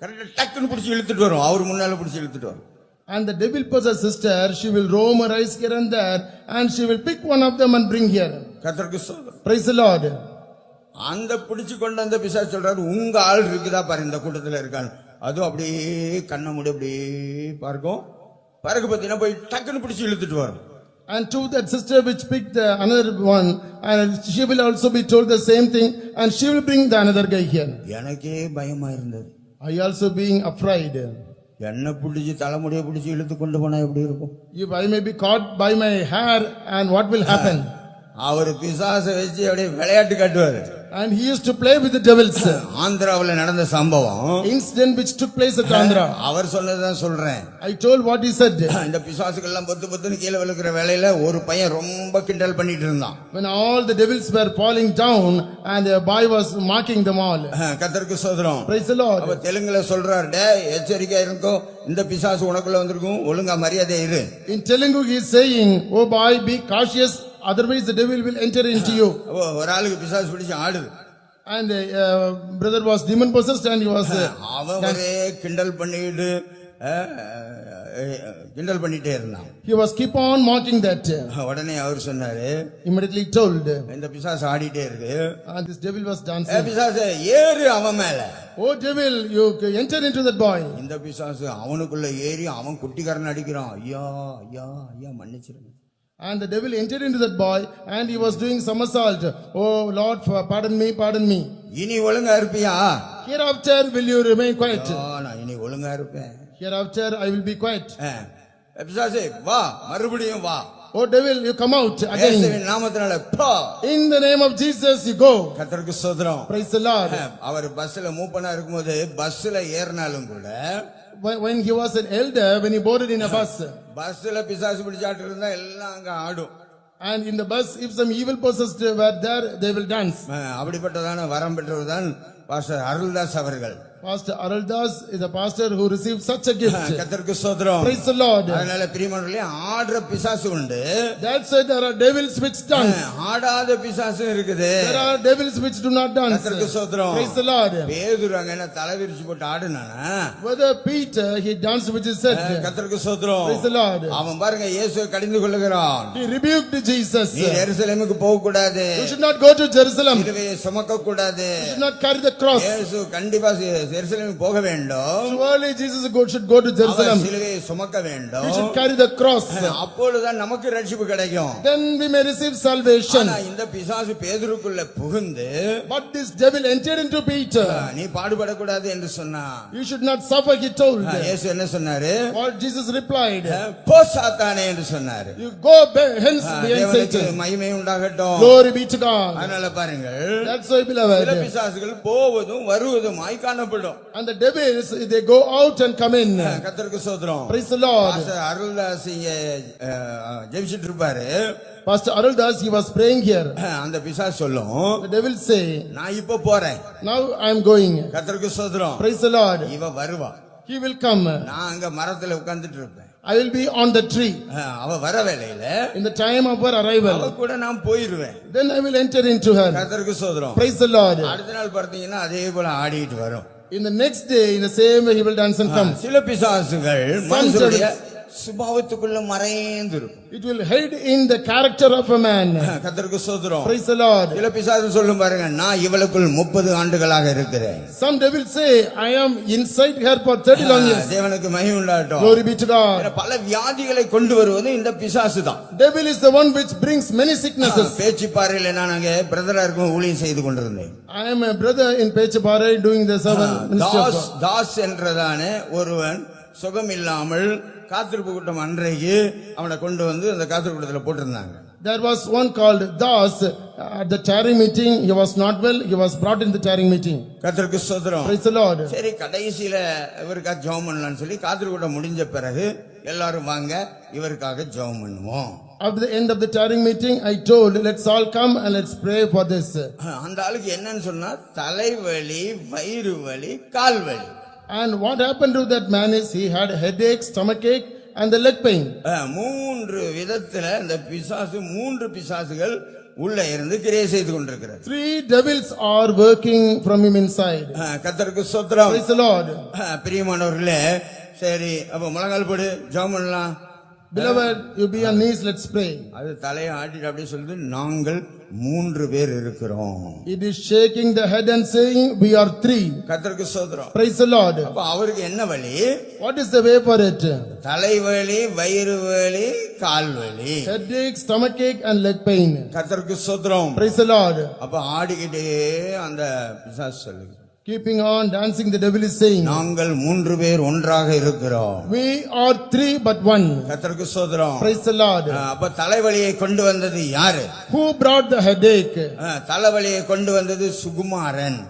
கரெக்டா டக்குன்னு பிடிச்சி இழுத்துட்டு வரும், அவர் முன்னால பிடிச்சி இழுத்துட்டு வரும். And the devil possessed sister, she will roam her eyes here and there, and she will pick one of them and bring here. கர்த்தருக்கு ஸ்தோத்திரம். Praise the Lord. அந்த பிடிச்சு கொண்டு அந்த பிசாசு சொல்றாரு, உங்க ஆள் இருக்குதா பாரு இந்த கூட்டத்துல இருக்கான்னு. அதுவும் அப்படியே கண்ணை மூடி அப்படியே பார்க்கும், பிறகு பார்த்தீங்கன்னா போய் டக்குன்னு பிடிச்சி இழுத்துட்டு வரும். And to that sister which picked another one, and she will also be told the same thing, and she will bring the another guy here. எனக்கே பயமா இருந்தது. I also being afraid. என்ன பிடிச்சி தலைமுடியை பிடிச்சி இழுத்து கொண்டு போனா எப்படி இருக்கும்? If I may be caught by my hair, and what will happen? அவர் பிசாசை வச்சு அப்படியே விளையாட்டு காட்டுவாரு. And he used to play with the devils. ஆந்திராவில் நடந்த சம்பவம், Incident which took place at Andhra. அவர் சொன்னதான் சொல்றேன். I told what he said. இந்த பிசாசுகள் எல்லாம் பொத்து பொத்துன்னு கீழே விழுக்கிற வேலையில ஒரு பையன் ரொம்ப கிண்டல் பண்ணிட்டு இருந்தான். When all the devils were falling down, and the boy was mocking them all. கர்த்தருக்கு ஸ்தோத்திரம். Praise the Lord. அப்ப தெலுங்குல சொல்றாரு, டேய் எச்சரிக்கையா இருக்கோ, இந்த பிசாசு உனக்குள்ள வந்திருக்கும், ஒழுங்கா மரியாதை இரு. In Telugu he is saying, oh boy, be cautious, otherwise the devil will enter into you. ஒரு ஆளுக்கு பிசாசு பிடிச்சு ஆடுது. And brother was demon possessed, and he was அவன் ஒரே கிண்டல் பண்ணிட்டு கிண்டல் பண்ணிட்டே இருந்தான். he was keep on mocking that. உடனே அவர் சொன்னாரு, Immediately told, இந்த பிசாசு ஆடிட்டே இருக்கு, and this devil was dancing. பிசாசு ஏறு அவன் மேல. Oh devil, you enter into that boy. இந்த பிசாசு அவனுக்குள்ள ஏறி அவன் குட்டிக்காரன் அடிக்கிறான். ஐயா ஐயா ஐயா மன்னிச்சிருங்க. And the devil entered into that boy, and he was doing somersault. Oh Lord, pardon me, pardon me. இனி ஒழுங்கா இருப்பியா? Hereafter will you remain quiet? நான் இனி ஒழுங்கா இருப்பேன். Hereafter I will be quiet. பிசாசு வா, மறுபடியும் வா. Oh devil, you come out again. இயேசுவின் நாமத்தினால போ. In the name of Jesus you go. கர்த்தருக்கு ஸ்தோத்திரம். Praise the Lord. அவர் பஸ்ல மூவ் பண்ணா இருக்கும்போது பஸ்ல ஏறினாலும் கூட, When he was an elder, when he boarded in a bus, பஸ்ல பிசாசு பிடிச்சாட்டு இருந்தா எல்லாம் அங்க ஆடும். and in the bus, if some evil possessed were there, they will dance. அப்படிப்பட்டதான வரம் பெற்றவர் தான் பாஸ்டர் அருள்தாஸ் அவர்கள். Pastor Araldas is a pastor who received such a gift. கர்த்தருக்கு ஸ்தோத்திரம். Praise the Lord. அதனால பிரியமானவர்களே, ஆடுற பிசாசு உண்டு, That's why there are devils which dance. ஆடாத பிசாசும் இருக்குது. There are devils which do not dance. கர்த்தருக்கு ஸ்தோத்திரம். Praise the Lord. பேதுரு அங்க என்ன தலை விரிச்சு போட்டு ஆடுனானா? Whether Peter he danced with his head. கர்த்தருக்கு ஸ்தோத்திரம். Praise the Lord. அவன் பாருங்க இயேசுவை கடிந்து கொள்ளுகிறான். He rebuked Jesus. நீ எருசலேமுக்கு போக கூடாது, You should not go to Jerusalem. சிலுவையை சுமக்க கூடாது. You should not carry the cross. இயேசு கண்டிப்பா எருசலேமுக்கு போக வேண்டும். Surely Jesus should go to our Jerusalem. சிலுவையை சுமக்க வேண்டும். We should carry the cross. அப்பொழுதுதான் நமக்கு ரட்சிப்பு கிடைக்கும். Then we may receive salvation. ஆனா இந்த பிசாசு பேதுருக்குள்ள புகுந்து, But this devil entered into Peter. நீ பாடுபடக்கூடாது என்று சொன்னா. You should not suffer, he told. இயேசு என்ன சொன்னாரு? What Jesus replied. போ சாத்தானே என்று சொன்னாரு. You go hence behind தேவனுக்கு Satan. மகிமை உண்டாகட்டும். Glory be to God. அதனால பாருங்கள், That's why, சில beloved. பிசாசுகள் போவதும் வருவதுமாய் காணப்படும். And the devils, they go out and come in. கர்த்தருக்கு ஸ்தோத்திரம். Praise the Lord. Pastor Aruldas இங்க ஜெபிச்சிட்டு இருப்பாரு. Pastor Araldas, he was praying here. அந்த பிசாசு சொல்லும், The devil say, நான் இப்ப போறேன். now I am going. கர்த்தருக்கு ஸ்தோத்திரம். Praise the Lord. இவ வருவா, He will come. நான் அங்க மரத்துல உட்கார்ந்துட்டு இருப்பேன். I will be on the tree. அவ வர வேளையில In the time of her அவ arrival, கூட நான் போயிருவேன். then I will enter into her. கர்த்தருக்கு ஸ்தோத்திரம். Praise the Lord. அடுத்த நாள் பார்த்தீங்கன்னா அதே போல ஆடிட்டு வரும். In the next day, in the same way, he will dance and come. சில பிசாசுகள் மனுஷனுடைய சுபாவத்துக்குள்ள மறைந்து இருக்கும். It will hide in the character of a man. கர்த்தருக்கு ஸ்தோத்திரம். Praise the Lord. சில பிசாசு சொல்லும் பாருங்க, நான் இவளுக்குள் 30 ஆண்டுகளாக இருக்கிறேன். Some devils say, I am inside her for 30 long years. தேவனுக்கு மகிமை உண்டாகட்டும். Glory be to God. பல வியாதிகளை கொண்டு வருவது இந்த பிசாசு தான். Devil is the one which brings many sicknesses. பேச்சு பாறையில நான் அங்கே பிரதரா இருக்கும் ஊழியம் செய்து கொண்டிருந்தேன். I am a brother in Pechapare doing the servant ministry of God. Das என்றதான ஒருவன் சுகம் இல்லாமல் காத்திருப்பு கூட்டம் அன்றைக்கு அவனை கொண்டு வந்து அந்த காத்திருப்பு கூட்டத்துல போட்டிருந்தாங்க. There was one called Das at the tarrying meeting. He was not well. He was brought in the tarrying meeting. கர்த்தருக்கு ஸ்தோத்திரம். Praise the Lord. சரி, கடைசியில இவருக்காக ஜெபம் பண்ணலாம்னு சொல்லி காத்திருப்பு கூட்டம் முடிஞ்ச பிறகு எல்லாரும் வாங்க இவருக்காக ஜெபம் பண்ணுவோம். At the end of the tarrying meeting, I told, let's all come and let's pray for this. அந்த ஆளுக்கு என்னன்னு சொன்னா தலைவலி, வயிறு வலி, கால் வலி. And what happened to that man is he had headache, stomachache and the leg pain. 3 விதத்துல இந்த பிசாசு 3 பிசாசுகள் உள்ள இருந்து கிரியை செய்து கொண்டிருக்கிறது. 3 devils are working from him inside. கர்த்தருக்கு ஸ்தோத்திரம். Praise the Lord. பிரியமானவர்களே, சரி அப்ப முழங்கால் போடு ஜெபம் பண்ணலாம். Beloved, you be on knees, let's pray. அது தலையை ஆட்டிட்டு அப்படியே சொல்லுது, நாங்கள் 3 பேர் இருக்கிறோம். It is shaking the head and saying, we are 3. கர்த்தருக்கு ஸ்தோத்திரம். Praise the Lord. அப்ப அவருக்கு என்ன வலி? What is the way for it? தலைவலி, வயிறு வலி, கால் வலி, Headache, stomachache and leg pain. கர்த்தருக்கு ஸ்தோத்திரம். Praise the Lord. அப்ப ஆடிக்கிட்டே அந்த பிசாசு சொல்லுது, Keeping on dancing, the devil is saying, நாங்கள் 3 பேர் ஒன்றாக இருக்கிறோம். we are 3 but 1. கர்த்தருக்கு ஸ்தோத்திரம். Praise the Lord. அப்ப தலைவலியை கொண்டு வந்தது யாரு? Who brought the headache? தலைவலியை கொண்டு வந்தது சுகுமாரன்.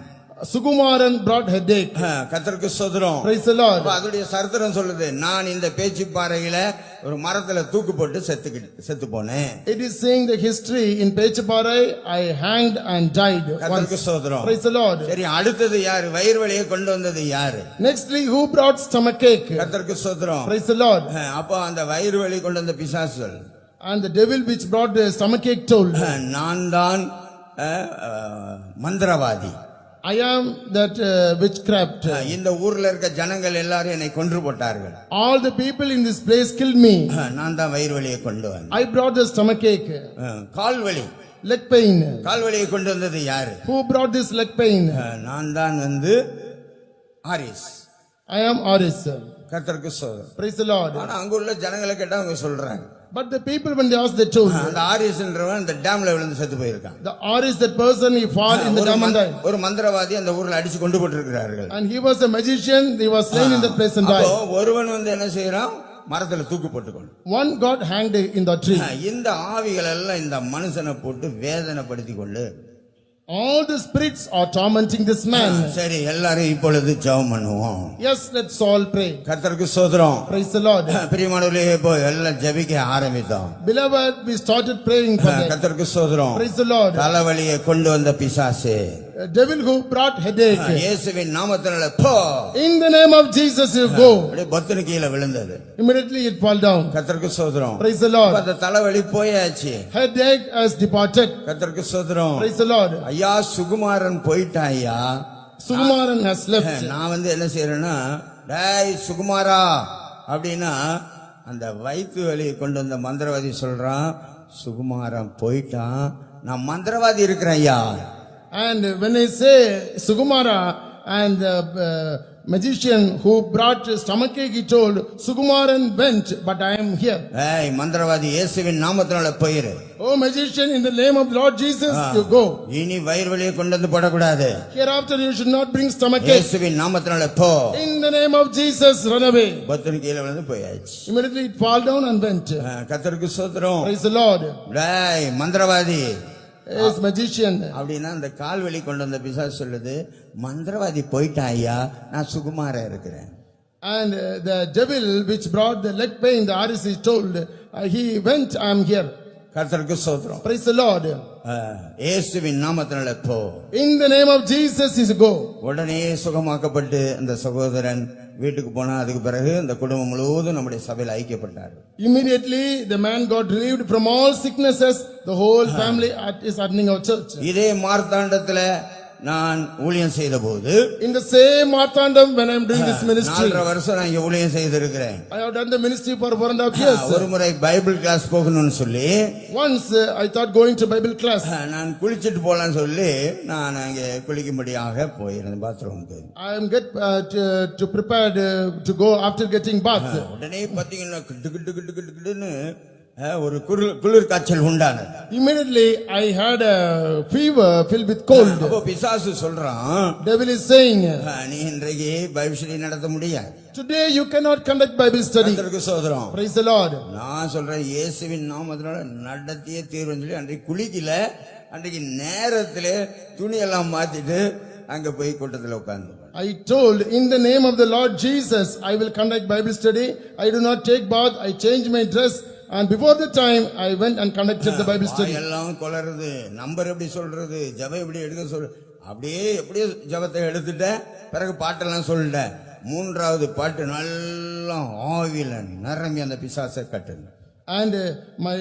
Sukumaran brought headache. கர்த்தருக்கு ஸ்தோத்திரம். Praise the Lord. அப்ப அதோடைய சரித்திரம் சொல்லுது, நான் இந்த பேச்சு பாறையில ஒரு மரத்துல தூக்கு போட்டு செத்து போனேன். It is saying the history in Pechapare, I hanged and died கர்த்தருக்கு once. ஸ்தோத்திரம். Praise the Lord. சரி, அடுத்தது யாரு? வயிறு வலியை கொண்டு வந்தது யாரு? Nextly, who brought stomachache? கர்த்தருக்கு ஸ்தோத்திரம். Praise the Lord. அப்ப அந்த வயிறு வலி கொண்டு வந்த பிசாசுகள், And the devil which brought the stomachache told, நான் தான் மந்திரவாதி. I am that witchcraft. இந்த ஊர்ல இருக்க ஜனங்கள் எல்லாரும் என்னை கொன்று போட்டார்கள். All the people in this place killed me. நான் தான் வயிறு வலியை கொண்டு வந்தேன். I brought the stomachache. கால் வலி, Leg pain. கால் வலியை கொண்டு வந்தது யாரு? Who brought this leg pain? நான் தான் ஆரிஸ். I am Aris. கர்த்தருக்கு ஸ்தோத்திரம். Praise the Lord. ஆனா அங்க உள்ள ஜனங்களை கேட்டா அவங்க சொல்றாங்க, But the people when they asked, they told, அந்த ஆரிஸ்ன்றவன் இந்த டேம்ல விழுந்து செத்து போயிருக்கான். the Aris, that person, he fall in the dam and died. ஒரு மந்திரவாதி அந்த ஊர்ல அடிச்சு கொண்டு போட்டிருக்கிறார்கள். And he was a magician, he was slain in that place and died. அப்போ ஒருவன் என்ன செய்யறான்? மரத்துல தூக்கு போட்டுக்கொண்டு. One got hanged in the tree. இந்த ஆவிகள் எல்லாம் இந்த மனுஷனை போட்டு வேதனைப்படுத்தி கொண்டு, All the spirits are tormenting this man. சரி, எல்லாரும் இப்பொழுது ஜெபம் பண்ணுவோம். Yes, let's all pray. கர்த்தருக்கு ஸ்தோத்திரம். Praise the Lord. பிரியமானவர்களே, இப்போ எல்லாம் ஜெபிக்க ஆரம்பித்தோம். Beloved, we started praying for them. கர்த்தருக்கு ஸ்தோத்திரம். Praise the Lord. தலைவலியை கொண்டு வந்த பிசாசே, devil who brought headache. இயேசுவின் நாமத்தினால போ. In the name of Jesus you go. அப்படியே பத்துனு கீழே விழுந்தது. Immediately it fall down. கர்த்தருக்கு ஸ்தோத்திரம். Praise the Lord. அந்த தலைவலி போயாச்சு. Headache has departed. கர்த்தருக்கு ஸ்தோத்திரம். Praise the Lord. ஐயா சுகுமாரன் போயிட்டான் ஐயா. Sukumaran has left. நான் என்ன செய்யறேன்னா, டேய் சுகுமாரா அப்படின்னா அந்த வயிற்று வலியை கொண்டு வந்த மந்திரவாதி சொல்றான், சுகுமாரன் போயிட்டான், நான் மந்திரவாதி இருக்கிறேன் ஐயா. And when I say Sukumara and the magician who brought stomachache, he told, Sukumaran went, but I am here. ஏய் மந்திரவாதி இயேசுவின் நாமத்தினால போயிரு. Oh magician, in the name of Lord Jesus, you go. இனி வயிறு வலியை கொண்டு வந்து போடக்கூடாது. Hereafter you should not bring stomachache. இயேசுவின் நாமத்தினால போ. In the name of Jesus, run away. பத்துனு கீழே விழுந்து போயாச்சு. Immediately it fall down and went. கர்த்தருக்கு ஸ்தோத்திரம். Praise the Lord. டேய் மந்திரவாதி Yes, magician. அப்படின்னா அந்த கால்வலி கொண்டு வந்த பிசாசு சொல்லுது, மந்திரவாதி போயிட்டான் ஐயா, நான் சுகுமாரா இருக்கிறேன். And the devil which brought the leg pain, the Aris is told, he went, I am here. கர்த்தருக்கு ஸ்தோத்திரம். Praise the Lord. இயேசுவின் நாமத்தினால போ. In the name of Jesus is go. உடனே சுகமாக்கப்பட்டு அந்த சகோதரன் வீட்டுக்கு போனா, அதுக்கு பிறகு அந்த குடும்பம் முழுவதும் நம்முடைய சபையில் ஐக்கியப்பட்டார். Immediately the man got relieved from all sicknesses. The whole family is attending our church. இதே மார்த்தாண்டத்துல நான் ஊழியம் செய்த போது, In the same Marthandam when I am doing this ministry, 4.5 வருஷம் நான் இங்க ஊழியம் செய்திருக்கிறேன். I have done the ministry for 4.5 years. ஒரு முறை பைபிள் கிளாஸ் போகணும்னு சொல்லி, Once I thought going to Bible class. நான் குளிச்சிட்டு போலான்னு சொல்லி நான் அங்கே குளிக்கும்படியாக போயிருந்தேன் பாத்ரூமுக்கு. I am to prepared to go after getting bath. உடனே பாத்தீங்கன்னா கிட்டு கிட்டு கிட்டு கிட்டு கிட்டுன்னு ஒரு குளிர் காய்ச்சல் உண்டானது. Immediately I had a fever filled with cold. அப்போ பிசாசு சொல்றான், Devil is saying, நீ இன்றைக்கு பைபிள் ஸ்டடி நடத்த முடியாது. today you cannot conduct Bible study. கர்த்தருக்கு ஸ்தோத்திரம். Praise the Lord. நான் சொல்றேன், இயேசுவின் நாமத்தினால நடத்தியே தீர்வுன்னு சொல்லி அன்றைக்கு குளிக்கல. அன்றைக்கு நேரத்திலே துணியெல்லாம் மாத்திட்டு அங்க போய் கூட்டத்தில் உட்கார்ந்து, I told, in the name of the Lord Jesus, I will conduct Bible study. I do not take bath. I change my dress. And before the time, I went and conducted the Bible study. எல்லாம் கொளறுது, number எப்படி சொல்றது, ஜபம் எப்படி எடுக்க சொல்ற, அப்படியே எப்படியே ஜபத்தை எடுத்துட்டேன். பிறகு பாட்டெல்லாம் சொல்லிட்டேன். 3வது பாட்டு நல்லா ஆவியில நிரம்பி அந்த பிசாசை கட்டுங்க. And my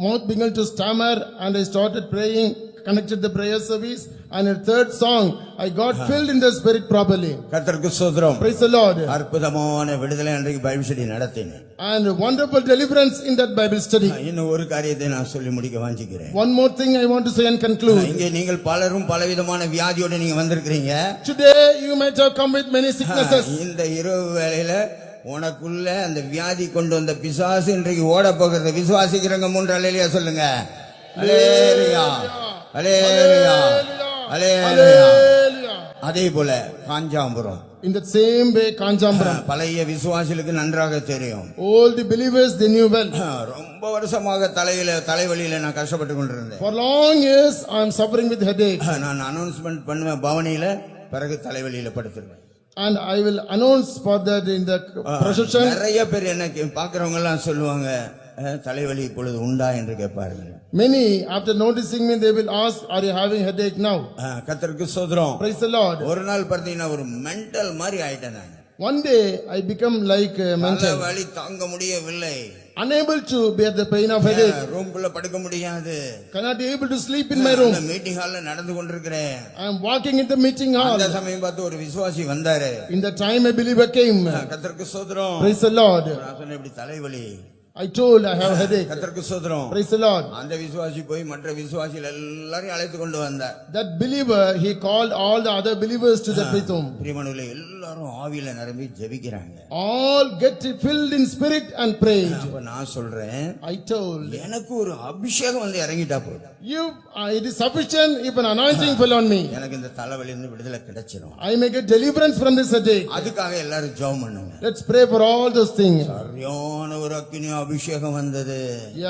mouth began to stammer and I started praying, conducted the prayer service. And in 3rd song, I got filled in the spirit properly. கர்த்தருக்கு ஸ்தோத்திரம். Praise the Lord. அற்புதமான விடுதலை அன்றைக்கு பைபிள் ஸ்டடி நடத்தினேன். And wonderful deliverance in that Bible study. இன்னும் ஒரு காரியத்தை நான் சொல்லி முடிக்க வாஞ்சிக்கிறேன். One more thing I want to say and conclude. இங்கே நீங்கள் பலரும் பலவிதமான வியாதியோட நீங்க வந்திருக்கிறீங்க. Today you might have come with many sicknesses. இந்த இரவு வேளையில உனக்குள்ள அந்த வியாதி கொண்டு வந்த பிசாசு இன்றைக்கு ஓட போகிறது. விசுவாசிக்கிறவங்க 3 அல்லேலூயா சொல்லுங்க. அல்லேலூயா, அல்லேலூயா, அல்லேலூயா. அதே போல Kanjampuram, In the same way, Kanjambaram. பழைய விசுவாசிகளுக்கு நன்றாக தெரியும். All the believers, they knew well. ரொம்ப வருஷமாக தலைவலியில நான் கஷ்டப்பட்டு கொண்டிருந்தேன். For long years, I am suffering with headache. நான் அனௌன்ஸ்மெண்ட் பண்ணுவேன் பவனியில, பிறகு தலைவலியில படுத்துருவேன். And I will announce for that in the procession. நிறைய பேர் என்ன பாக்குறவங்க எல்லாம் சொல்லுவாங்க, தலைவலி இப்பொழுது உண்டா என்று கேட்பார்கள். Many, after noticing me, they will ask, are you having headache now? கர்த்தருக்கு ஸ்தோத்திரம். Praise the Lord. ஒரு நாள் பார்த்தீங்கன்னா ஒரு மென்டல் மாதிரி ஆயிட்டேன் நான். One day, I become like mental. வலி தாங்க முடியவில்லை. Unable to bear the pain of headache. ரூம்குள்ள படுக்க முடியாது. Cannot be able to sleep in my room. Meeting ஹால்ல நடந்து கொண்டிருக்கிறேன். I am walking in the meeting hall. அந்த சமயம் பார்த்து ஒரு விசுவாசி வந்தாரு. In the time a believer came. கர்த்தருக்கு ஸ்தோத்திரம். Praise the Lord. நான் சொன்னேன், இப்படி தலைவலி. I told I have headache. கர்த்தருக்கு ஸ்தோத்திரம். Praise the Lord. அந்த விசுவாசி போய் மற்ற விசுவாசிகள் எல்லாரையும் அழைத்து கொண்டு வந்தார். That believer, he called all the other believers to the prithum. பிரியமானவர்களே, எல்லாரும் ஆவியில நிரம்பி ஜெபிக்கிறாங்க. All get filled in spirit and prayed. அப்ப நான் சொல்றேன், I told, எனக்கு ஒரு அபிஷேகம் வந்து இறங்கிட்டா போதும். it is sufficient if an anointing fell on me. எனக்கு இந்த தலைவலியில இருந்து விடுதலை கிடைச்சிரும். I may get deliverance from this headache. அதுக்காக எல்லாரும் ஜெபம் பண்ணுங்க. Let's pray for all those things. சரியான ஒரு அக்கினி அபிஷேகம் வந்தது.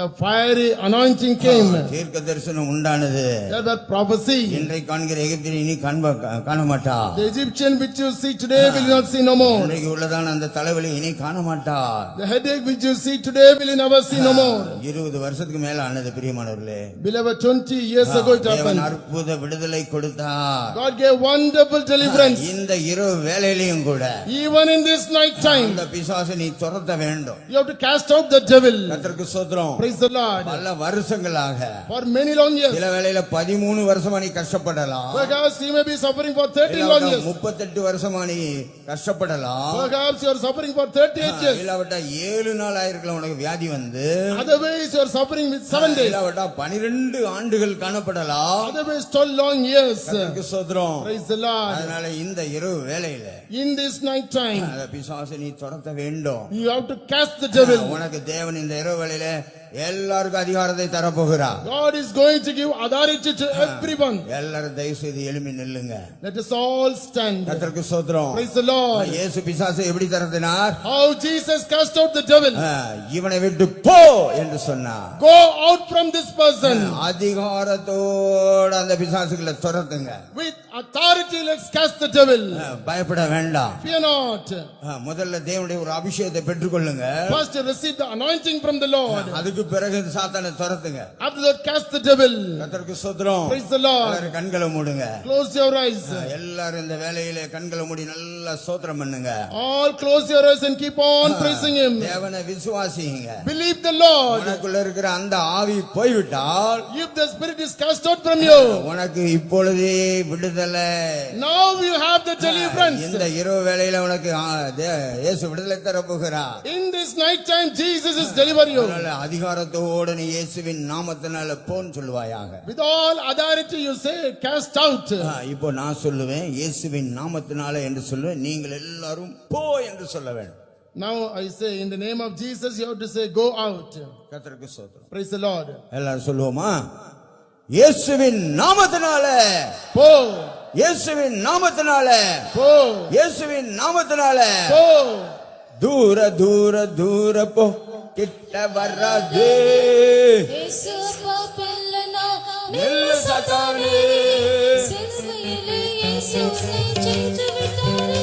A fiery anointing came. தீர்க்க தரிசனம் உண்டானது. There was prophecy. இன்றைக்கு காண்கிற எகிப்தியரை இனி காண மாட்டா. The Egyptian which you see today will not see no more. இன்றைக்கு உள்ளதான அந்த தலைவலி இனி காண மாட்டா. The headache which you see today will never see no more. 20 வருஷத்துக்கு மேல ஆனது பிரியமானவர்களே. Beloved, 20 years ago it தேவன் happened. அற்புத விடுதலை கொடுத்தார். God gave wonderful deliverance. இந்த இரவு வேளையிலும் கூட Even in this night time, அந்த பிசாசை நீ துரத்த வேண்டும். you have to cast out the devil. கர்த்தருக்கு ஸ்தோத்திரம். Praise the Lord. பல வருஷங்களாக For many long years. சில வேளையில 13 வருஷமா நீ கஷ்டப்படலாம். Perhaps you may be suffering for 13 long years. 38 வருஷமா நீ கஷ்டப்படலாம். Perhaps you are suffering for 38 years. இல்லாவிட்டா 7 நாள் ஆயிருக்கலாம் உனக்கு வியாதி வந்து. Otherwise you are suffering with 7 days. இல்லாவிட்டா 12 ஆண்டுகள் காணப்படலாம். Otherwise 12 long years. கர்த்தருக்கு ஸ்தோத்திரம். Praise the Lord. அதனால இந்த இரவு வேளையில In this night time, அந்த பிசாசை நீ துரத்த வேண்டும். you have to cast the devil. உனக்கு தேவன் இந்த இரவு வேளையில எல்லாருக்கும் அதிகாரத்தை தரப்போகிறார். God is going to give authority to everyone. எல்லாரும் தயவு செய்து எழும்பி நில்லுங்க. Let us all stand. கர்த்தருக்கு ஸ்தோத்திரம். Praise the Lord. இயேசு பிசாசை எப்படி துரத்தினார்? How Jesus cast out the devil. இவனை விட்டு போ என்று சொன்னார். Go out from this person. அதிகாரத்தோட அந்த பிசாசுகளை துரத்துங்க. With authority, let's cast the devil. பயப்பட வேண்டாம். Fear not. முதல்ல தேவனுடைய ஒரு அபிஷேகத்தை பெற்றுக்கொள்ளுங்க. First receive the anointing from the Lord. அதுக்கு பிறகு சாத்தானை துரத்துங்க. After that, cast the devil. கர்த்தருக்கு ஸ்தோத்திரம். Praise the Lord. எல்லாரும் கண்களை மூடுங்க. Close your eyes. எல்லாரும் இந்த வேளையிலே கண்களை மூடி நல்லா ஸ்தோத்திரம் பண்ணுங்க. All close your eyes and keep on praising Him. தேவனை விசுவாசிங்க. Believe the Lord. உனக்குள்ள இருக்கிற அந்த ஆவி போய்விட்டால், If the spirit is cast out from you, உனக்கு இப்பொழுதே விடுதலை. now you have the deliverance. இந்த இரவு வேளையில உனக்கு இயேசு விடுதலை தர போகிறார். In this night time, Jesus is delivering you. அதனால அதிகாரத்தோடு நீ இயேசுவின் நாமத்தினால போன்னு சொல்லுவாயாக. With all authority, you say, cast out. இப்போ நான் சொல்லுவேன் இயேசுவின் நாமத்தினால என்று சொல்லுவேன். நீங்கள் எல்லாரும் போ என்று சொல்ல வேண்டும். Now I say, in the name of Jesus, you have to say, go out. கர்த்தருக்கு ஸ்தோத்திரம். Praise the Lord. எல்லாரும் சொல்லுவோமா? இயேசுவின் நாமத்தினால போ. இயேசுவின் நாமத்தினால போ. இயேசுவின் நாமத்தினால போ. தூர தூர தூர போ, கிட்ட வராதே. இயேசு அப்பா பிள்ளைனா நில்லு சாத்தானே. சிலுவையிலே இயேசு உன்னை ஜெயித்து விட்டாரே.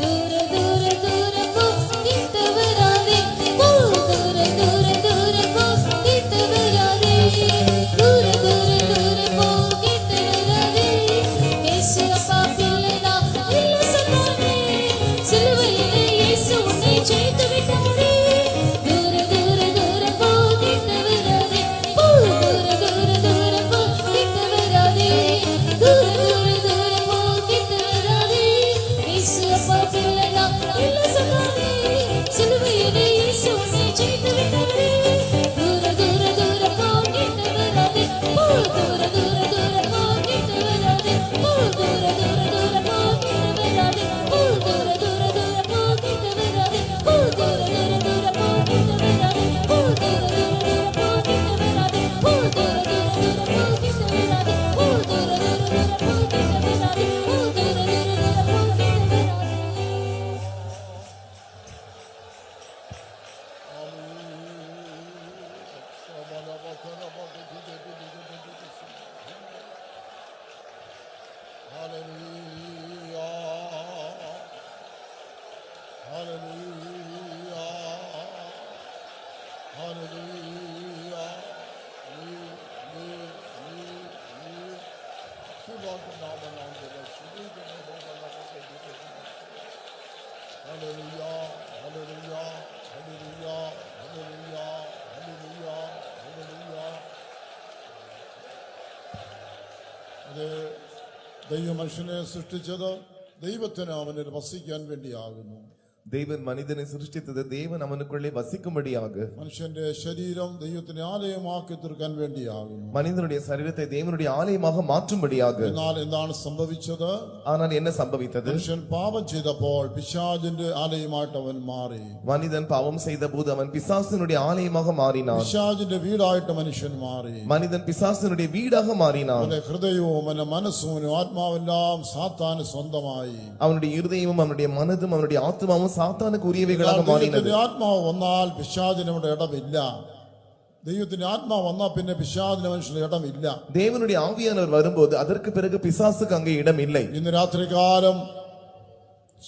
தூர தூர தூர போ, கிட்ட வராதே. போ. தூர தூர தூர போ, கிட்ட வராதே. தூர தூர தூர போ, கிட்ட வராதே. இயேசு அப்பா பிள்ளைனா நில்லு சாத்தானே. சிலுவையிலே இயேசு உன்னை ஜெயித்து விட்டாரே. தூர தூர தூர போ, கிட்ட வராதே. போ. தூர தூர தூர போ, கிட்ட வராதே. தூர தூர தூர போ, கிட்ட வராதே. இயேசு அப்பா பிள்ளைனா நில்லு சாத்தானே. சிலுவையிலே இயேசு உன்னை ஜெயித்து விட்டாரே. தூர தூர தூர போ, கிட்ட வராதே. போ. தூர தூர தூர போ, கிட்ட வராதே. போ. தூர தூர தூர போ, கிட்ட வராதே. போ. தூர தூர தூர போ, கிட்ட வராதே. போ. தூர தூர தூர போ, கிட்ட வராதே. போ. தூர தூர தூர போ, கிட்ட வராதே. போ. தூர தூர தூர போ, கிட்ட வராதே. போ. தூர தூர தூர போ, கிட்ட வராதே. போ. தூர தூர தூர போ, கிட்ட வராதே. ദൈവ മനുഷ്യനെ സൃഷ്ടിച്ചത് ദൈവത്തിന് അവനിൽ വസിക്കാൻ വേണ്ടിയാകുന്നു. தேவன் மனிதனை சிருஷ்டித்தது தேவன் அவனுக்குள்ளே வசிக்கும்படியாக. മനുഷ്യന്റെ ശരീരം ദൈവത്തിന്റെ ആലയമാക്കി തീർക്കാൻ വേണ്ടിയാകുന്നു. மனிதனுடைய சரீரத்தை தேவனுடைய ஆலயமாக மாற்றும்படியாக. എന്നാൽ എന്താണ് സംഭവിച്ചത്? ஆனால் என்ன சம்பவித்தது? മനുഷ്യൻ പാപം ചെയ്തപ്പോൾ പിശാചിന്റെ ആലയമായിട്ട് അവൻ മാറി. மனிதன் பாவம் செய்த போது அவன் பிசாசினுடைய ஆலயமாக மாறினான். പിശാചിന്റെ വീടായിട്ട് മനുഷ്യൻ മാറി. மனிதன் பிசாசினுடைய வீடாக மாறினான். അവന്റെ ഹൃദയവും അവന്റെ മനസ്സും ആത്മാവെല്ലാം സാത്താന് സ്വന്തമായി. அவனுடைய இருதயமும் அவனுடைய மனதும் அவனுடைய ஆத்மாவும் சாத்தானுக்கு உரியவைகளாக மாறினது. ദൈവത്തിന്റെ ആത്മാവ് വന്നാൽ പിശാചിന് അവിടെ ഇടമില്ല. ദൈവത്തിന്റെ ആത്മാവ് വന്നാൽ പിന്നെ പിശാചിന് മനുഷ്യന് ഇടമില്ല. தேவனுடைய ஆவியானவர் வரும்போது அதற்கு பிறகு பிசாசுக்கு அங்கே இடம் இல்லை. ഇന്ന് രാത്രികാലം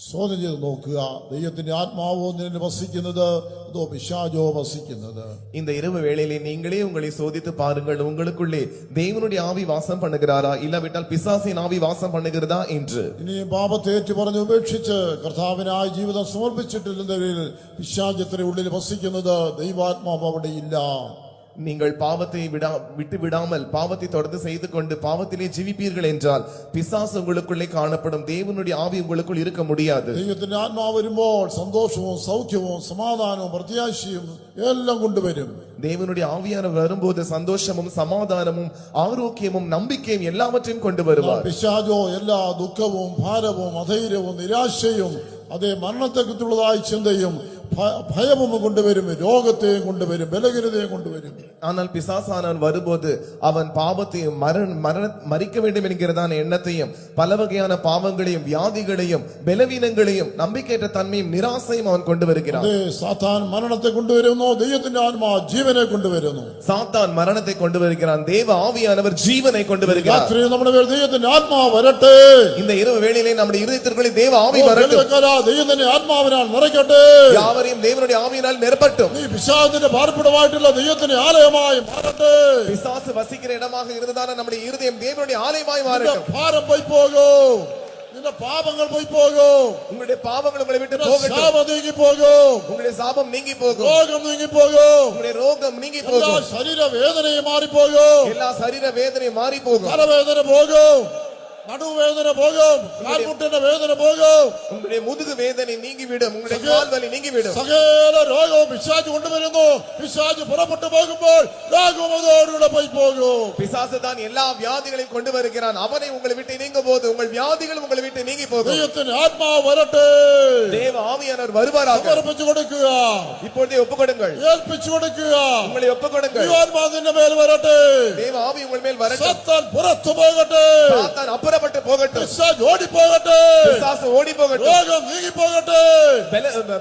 ചോദ്യം ചെയ്ത് നോക്കുക, ദൈവത്തിന്റെ ആത്മാവോ നിന്നിൽ വസിക്കുന്നത് അതോ പിശാചോ വസിക്കുന്നത്? இந்த இரவு வேளையிலே நீங்களே உங்களை சோதித்து பாருங்கள், உங்களுக்குள்ளே தேவனுடைய ஆவி வாசம் பண்ணுகிறாரா இல்லாவிட்டால் பிசாசின் ஆவி வாசம் பண்ணுகிறதா என்று. ഇനിയും പാപത്തെ ഏറ്റുപറഞ്ഞ് ഉപേക്ഷിച്ച് കർത്താവിനായി ജീവിതം സമർപ്പിച്ചിട്ടില്ലെന്നവരിൽ പിശാചത്തിന്റെ ഉള്ളിൽ വസിക്കുന്നത് ദൈവാത്മാവ് അവിടെ ഇല്ല. நீங்கள் பாவத்தை விட்டு விடாமல் பாவத்தை தொடர்ந்து செய்து கொண்டு பாவத்திலே ஜீவிப்பீர்கள் என்றால் பிசாசு உங்களுக்குள்ளே காணப்படும், தேவனுடைய ஆவி உங்களுக்குள் இருக்க முடியாது. ദൈവത്തിന്റെ ആത്മാവ് വരുമ്പോൾ സന്തോഷവും സൗഖ്യവും സമാധാനവും പ്രത്യാശയും എല്ലാം കൊണ്ടുവരും. தேவனுடைய ஆவியானவர் வரும்போது சந்தோஷமும் சமாதானமும் ஆரோக்கியமும் நம்பிக்கையும் எல்லாவற்றையும் கொண்டு வருவார். പിശാചോ എല്ലാ ദുഃഖവും ഭാരവും അധൈര്യവും നിരാശയും അതേ മരണത്തെക്കുറിച്ചുള്ളതായ ചിന്തയും ഭയവും கொண்டுவரும், രോഗത്തെയും கொண்டுவரும், ബലഹീനതയും கொண்டுவரும். ஆனால் பிசாசானவன் வரும்போது அவன் பாவத்தையும் மறிக்க வேண்டும் என்கிறதான எண்ணத்தையும் பல வகையான பாவங்களையும் வியாதிகளையும் பலவீனங்களையும் நம்பிக்கையற்ற தன்மையும் நிராசையும் அவன் கொண்டு வருகிறான். சாத்தான் மரணத்தை கொண்டு வருന്നു, ദൈവത്തിന്റെ ആത്മാവ് ജീവനെ കൊണ്ടുവരുന്നു. சாத்தான் மரணத்தை கொண்டு வருகிறான், தேவ ஆவியானவர் ஜீவனை கொண்டு வருகிறார். രാത്രി നമ്മുടെ മേൽ ദൈവത്തിന്റെ ആത്മാവ് വരട്ടെ. இந்த இரவு வேளையிலே நம்முடைய இதயத்திற்குள்ளே தேவ ஆவி வரட்டும். ദൈവത്തിന്റെ ആത്മാവിനാൽ നിറയ്ക്കട്ടെ. யாவரையும் தேவனுடைய ஆவியினால் நிரப்பட்டும். നീ പിശാചിന്റെ പാർപ്പിടമായിട്ടുള്ള ദൈവത്തിന്റെ ആലയമായി മാറട്ടെ. பிசாசு வசிக்கிற இடமாக இருந்ததான நம்முடைய இருதயம் தேவனுடைய ஆலயமாய் மாறட்டும். ഭാരം പോയി പോകും, നിന്റെ പാപങ്ങൾ പോയി പോകും, உங்களுடைய பாவங்கள் உங்களை விட்டு போகட்டும், ശാപം നീങ്ങി പോകും, உங்களுடைய சாபம் நீங்கி போகும், രോഗം നീങ്ങി പോകും, உங்களுடைய ரோகம் நீங்கி എല്ലാ போகும், ശരീരവേദനയും മാറിപ്പോകും, எல்லா சரீர வேதனையும் மாறி போகும், തലവേദന പോകും, நடுவேதனை போகும், கால்முட்டின வேதனை போகும், உங்களுடைய முதுகு வேதனை நீங்கிவிடும், உங்களுடைய கால் வலி நீங்கிவிடும். സകല രോഗവും പിശാച് കൊണ്ടുവരുന്നു. പിശാച് പുറപ്പെട്ടു പോകുമ്പോൾ രോഗവും അതോടുകൂടെ പോയി പോകും. பிசாசு தான் எல்லா வியாதிகளையும் கொண்டு வருகிறான். அவனை உங்களை விட்டு நீங்கும் போது உங்கள் வியாதிகள் உங்களை விட்டு நீங்கி போகும். ദൈവത്തിന്റെ ആത്മാവ് വരട്ടെ. தேவ ஆவியானவர் வருவாராக. സമർപ്പിച്ചു കൊടുക്കുക, இப்பொழுதே ஒப்புக்கொடுங்கள், ഏൽപ്പിച്ചു കൊടുക്കുക. உங்களை ஒப்புக்கொடுங்கள். ദൈവാത്മാവിന്റെ മേൽ വരട്ടെ. தேவ ஆவி உங்கள் மேல் வரட்டும். സത്താൻ പുറത്തു പോകട്ടെ. சாத்தான் அப்புறப்பட்டு போகட்டும். പിശാച് ഓടി പോകട്ടെ. பிசாசு ஓடி போகட்டும். രോഗം നീങ്ങി പോകട്ടെ.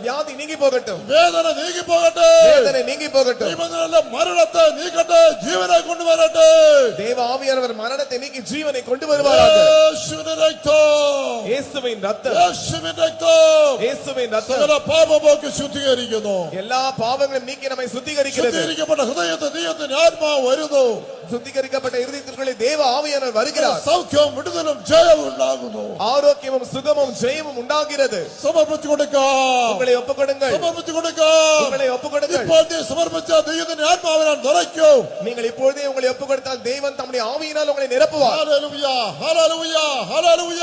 வியாதி நீங்கி போகட்டும். വേദന നീങ്ങി പോകട്ടെ. வேதனை நீங்கி போகட்டும். ദൈവത്തിന്റെ മരണത്തെ നീക്കട്ടെ, ജീവനെ കൊണ്ടുവരട്ടെ. தேவ ஆவியானவர் மரணத்தை நீக்கி ஜீவனை கொண்டு வருவாராக. യേശുവിന്റെ രക്തം, இயேசுவின் ரத்தம், യേശുവിന്റെ രക്തം இயேசுவின் ரத்தம் സകല പാപമൊക്കെ ശുദ്ധീകരിക്കുന്നു. எல்லா பாவங்களும் நீக்கி நம்மை சுத்திகரிக்கிறது. ശുദ്ധീകരിക്കപ്പെട്ട ഹൃദയത്തെ ദൈവത്തിന്റെ ആത്മാവ് വരുന്നു. சுத்திகரிக்கப்பட்ட இருதயத்திற்குள்ளே தேவ ஆவியானவர் வருகிறார். സൗഖ്യവും വിടുതലും ജയവും ഉണ്ടാകുന്നു. ஆரோக்கியமும் சுகமும் ஜெயமும் உண்டாகிறது. സമർപ്പിച്ചു കൊടുക്കാം, உங்களை ഒപ്പുകൊടുங்கள், സമർപ്പിച്ചു കൊടുക്കാം. உங்களை ഒപ്പുകൊടുங்கள். ഇപ്പോൾ നീ സമർപ്പിച്ച ദൈവത്തിന്റെ ആത്മാവിനാൽ നിറയ്ക്കും. நீங்கள் இப்பொழுதே உங்களை ஒப்புக்கொடுத்தால் தேவன் தம்முடைய ஆவியினால் உங்களை நிரப்புவார். Hallelujah, hallelujah, hallelujah.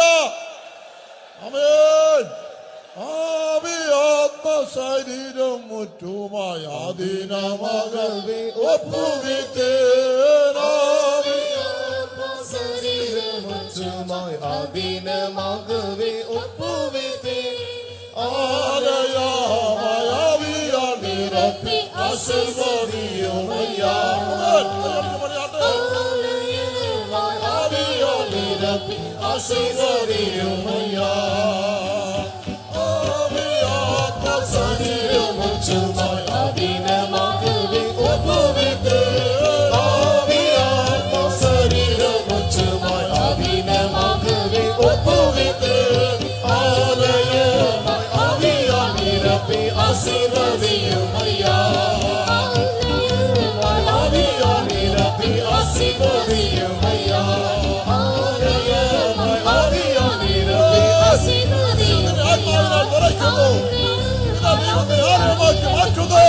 ആമേൻ. ആവി ആത്മ ശരീരം മുറ്റുമായ ആദീനമകവേ ഒപ്പുവിത്തേനാവി ஆதீனமாகவே ஒப்புவித்தே ആലയമായാവിയാൽ നിറപ്പി ആശീർവദിയുമയ്യാ. ആവിയാൽ നിറപ്പി ആശീർവദിയുമയ്യാ. ആവിയാത്മ ശരീരമുറ്റുമായി ആദീനമാകവേ ഒപ്പുവിത്തേ. ആവിയാത്മ ശരീരമുറ്റുമായി ആദീനമാകവേ ഒപ്പുവിത്തേ. ആലയമായി ആവിയാൽ നിറപ്പി ആശീർവദിയുമയ്യാ. ആവിയാൽ നിറപ്പി ആശീർവദിയുമയ്യാ. ആലയമായി ആവിയാൽ നിറപ്പി ആശീർവദിയുമയ്യാ. ആത്മാവിനാൽ നിറയ്ക്കുന്നു, ദൈവത്തിന്റെ ആലയമാക്കി മാറ്റുന്നു.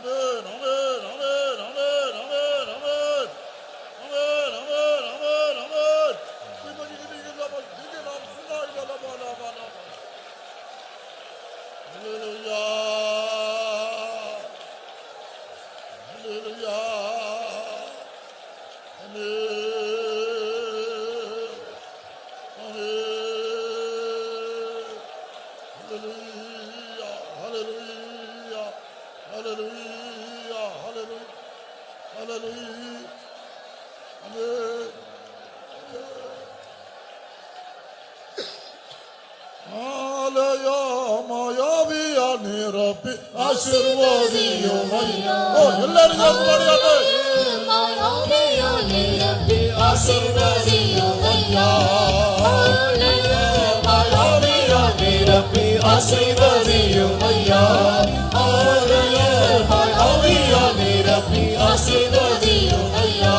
Amen, amen, amen, amen, amen, amen. Amen, amen, amen, amen. Hallelujah. Hallelujah. Hallelujah. Hallelujah. Amen. Hallelujah. மாயாவியா நிரப்பி ஆசீர்வதியுமையா. ஓ எல்லாரும் சேர்ந்து பாடியாட்டு. மாயாவியா நிரப்பி ஆசீர்வதியுமையா. மாயாவியா நிரப்பி ஆசீர்வதியுமையா. மாயாவியா நிரப்பி ஆசீர்வதியுமையா.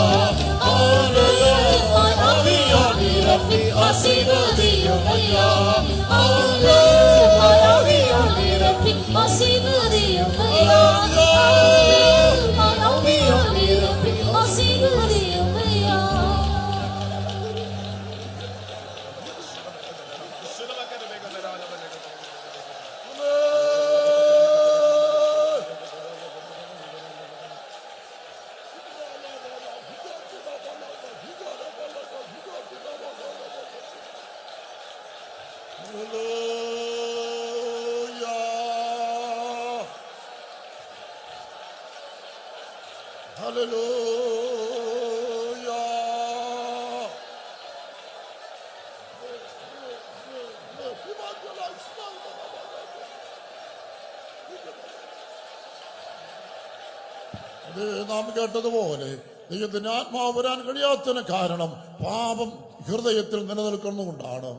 மாயாவியா நிரப்பி ஆசீர்வதியுமையா. மாயாவியா நிரப்பி ஆசீர்வதியுமையா. மாயாவியா நிரப்பி ஆசீர்வதியுமையா. Hallelujah. ഇത് നാം കേട്ടതുപോലെ ദൈവത്തിന് ആത്മാവ് വരാൻ കഴിയാത്തതിന് കാരണം പാപം ഹൃദയത്തിൽ നിലനിൽക്കുന്നതുകൊണ്ടാണ്.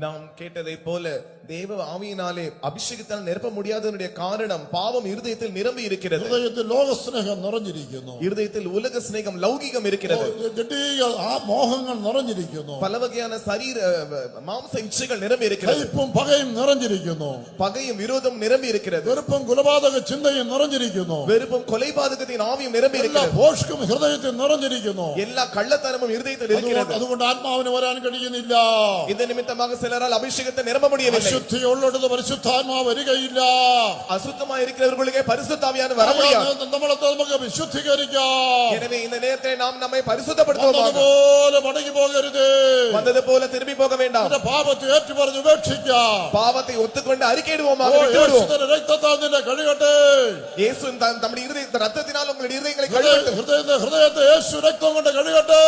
நாம் கேட்டதை போல தேவ ஆவியினாலே அபிஷேகத்தால் நிரப்ப முடியாததனுடைய காரணம் பாவம் இருதயத்தில் நிரம்பி இருக்கிறது. ഹൃദയത്തിൽ ലോകസ്നേഹം നിറഞ്ഞിരിക്കുന്നു. இருதயத்தில் உலக சிநேகம் லௌகிகம் இருக்கிறது. ജഡീയ മോഹങ്ങൾ നിറഞ്ഞിരിക്കുന്നു. பல வகையான சரீர மாம்ச இச்சைகள் நிரம்பி இருக்கிறது. കയ്പും പകയും നിറഞ്ഞിരിക്കുന്നു. பகையும் விரோதம் நிரம்பி இருக்கிறது. വെറുപ്പും കൊലപാതക ചിന്തയും നിറഞ്ഞിരിക്കുന്നു. வெறுப்பும் கொலைபாதகத்தின் ஆவியும் நிரம்பி എല്ലാ இருக்கிறது. ഭോഷ്കും ഹൃദയത്തിൽ നിറഞ്ഞിരിക്കുന്നു. எல்லா கள்ளத்தனமும் இருதயத்தில் இருக்கிறது. അതുകൊണ്ട് ആത്മാവിന് വരാൻ കഴിയുന്നില്ല. இந்த நிமித்தமாக சிலரால் அபிஷேகத்தை நிரம்ப முடியவில்லை. അശുദ്ധിയുള്ളിടത്ത് പരിശുദ്ധാത്മാവ് വരികയില്ല. அசுத்தமாக இருக்கிறவர்களுக்கு பரிசுத்த ஆவியானவர் வர முடியாது. നമ്മളെ നമുക്ക് വിശുദ്ധീകരിക്കാം. எனவே இந்த நேரத்தில் நாம் நம்மை பரிசுத்தப்படுத்துவோமாக. അതുപോലെ മടങ്ങി പോകരുത്. வந்தது போல திரும்பி போக வேண்டாம். നിന്റെ പാപത്തെ ഏറ്റുപറഞ്ഞ് ഉപേക്ഷിക്കാം. பாவத்தை ஒத்துக்கொண்டு அறிக்கையிடுவோமாக. விட்டுவிடுவோம். യേശുവിന്റെ രക്തത്താൽ നിന്നെ കഴുകട്ടെ. இயேசு தம்முடைய இருதயத்தை ரத்தத்தினால் உங்களுடைய இருதயங்களை கழுவட்டும். ഹൃദയത്തെ യേശു രക്തം കൊണ്ട് കഴുകട്ടെ.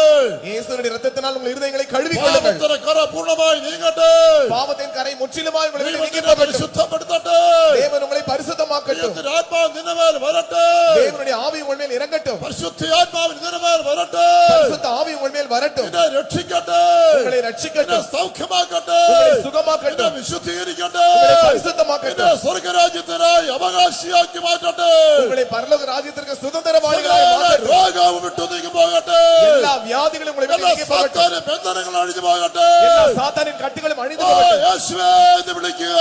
இயேசுவின் ரத்தத்தினால் உங்கள் இருதயங்களை கழுவிக் கொள்ளுங்கள். പാപത്തിന്റെ കറ പൂർണ്ണമായി നീങ്ങട്ടെ. பாவத்தின் கரை முற்றிலுமாய் உங்களை விட்டு நீங்கி ദൈവം போகட்டும். പരിശുദ്ധപ്പെടുത്തട്ടെ. தேவன் உங்களை பரிசுத்தமாக்கட்டும். ദൈവത്തിന്റെ ആത്മാവ് നിന്റെ മേൽ വരട്ടെ. தேவனுடைய ஆவி உங்கள் மேல் இறங்கட்டும். പരിശുദ്ധ ആത്മാവ് നിന്റെ മേൽ വരട്ടെ. பரிசுத்த ஆவி உங்கள் மேல் வரட்டும். നിന്നെ രക്ഷിക്കട്ടെ. உங்களை ரட்சிக்கட்டும். നിന്നെ സൗഖ്യമാക്കട്ടെ. உங்களை നിന്നെ சுகமாக்கட்டும். വിശുദ്ധീകരിക്കട്ടെ. உங்களை பரிசுத்தமாக்கட்டும். നിന്നെ സ്വർഗരാജ്യത്തിനായി അവകാശിയാക്കി മാറ്റട്ടെ. உங்களை பரலோக ராஜ்யத்திற்கு சுதந்திரவாளிகளாய் மாற்றட்டும். രോഗവും വിട്ടു നീങ്ങി പോകട്ടെ. எல்லா வியாதிகளும் உங்களை விட்டு എല്ലാ நீங்கி போகட்டும். സാത്താന്റെ ബന്ധനങ്ങൾ അഴിഞ്ഞു പോകട്ടെ. எல்லா சாத்தானின் கட்டுகளும் அழிந்து ഓ, போகட்டும். യേശുവേ എന്ന് വിളിക്കുക.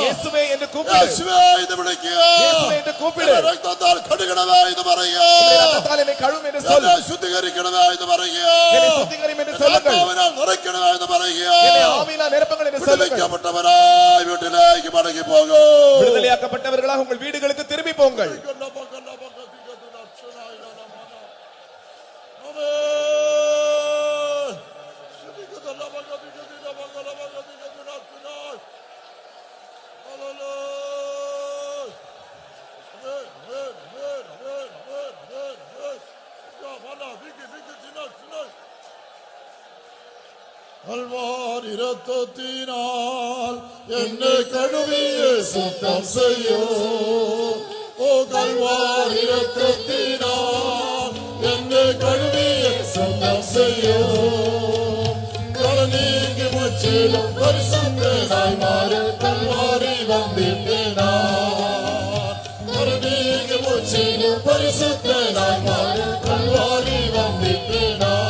இயேசுவே என்று கூப்பிடு. യേശുവേ എന്ന് വിളിക്കുക. இயேசுவே என்று கூப்பிடு. എന്റെ രക്തത്താൽ കഴുകണമേ എന്ന് പറയുക. உம்முடைய ரத்தத்தால் என்னை கழுவும் என்று சொல். എന്നെ ശുദ്ധീകരിക്കണമേ എന്ന് പറയുക. என்னை சுத்திகரியும் என்று சொல்லுங்கள். ആത്മാവിനാൽ നിറയ്ക്കണമേ എന്ന് പറയുക. என்னை ஆவியினால் நிரப்புங்கள் என்று சொல்லுங்கள். വിടുവിക്കപ്പെട്ടവരായി വീട്ടിലേക്ക് മടങ്ങി പോകൂ. விடுதலையாக்கப்பட்டவர்களாக உங்கள் வீடுகளுக்கு திரும்பி போங்கள். கல்வாரி இரத்தத்தினால் என்னை கழுவிய சுத்தம் செய்யோ. ஓ கல்வாரி இரத்தத்தினால் என்னை கழுவிய சுத்தம் செய்யோ. கலநீங்கி முற்றிலும் பரிசுத்தனாய் மாற கல்வாரி வந்திட்டேனான். கலநீங்கி முற்றிலும் பரிசுத்தனாய் மாற கல்வாரி வந்திட்டேனான்.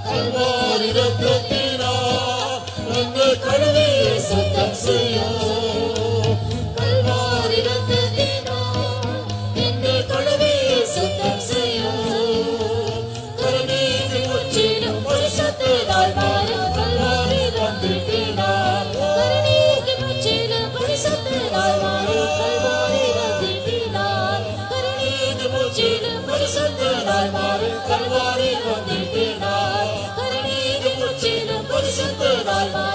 கல்வாரி இரத்தத்தினால் என்னை கழுவிய சுத்தம் செய்யோ. கல்வாரி இரத்தத்தினால் என்னை கழுவிய சுத்தம் செய்யோ. கருணீங்கி முற்றிலும் பரிசுத்தனாய் மாற கல்வாரி வந்திட்டேனான். கருணீங்கி முற்றிலும் பரிசுத்தனாய் மாற கல்வாரி வந்திட்டேனான். கருணீங்கி முற்றிலும் பரிசுத்தனாய் மாற கல்வாரி வந்திட்டேனான். கருணீங்கி முற்றிலும் பரிசுத்தனாய் மாற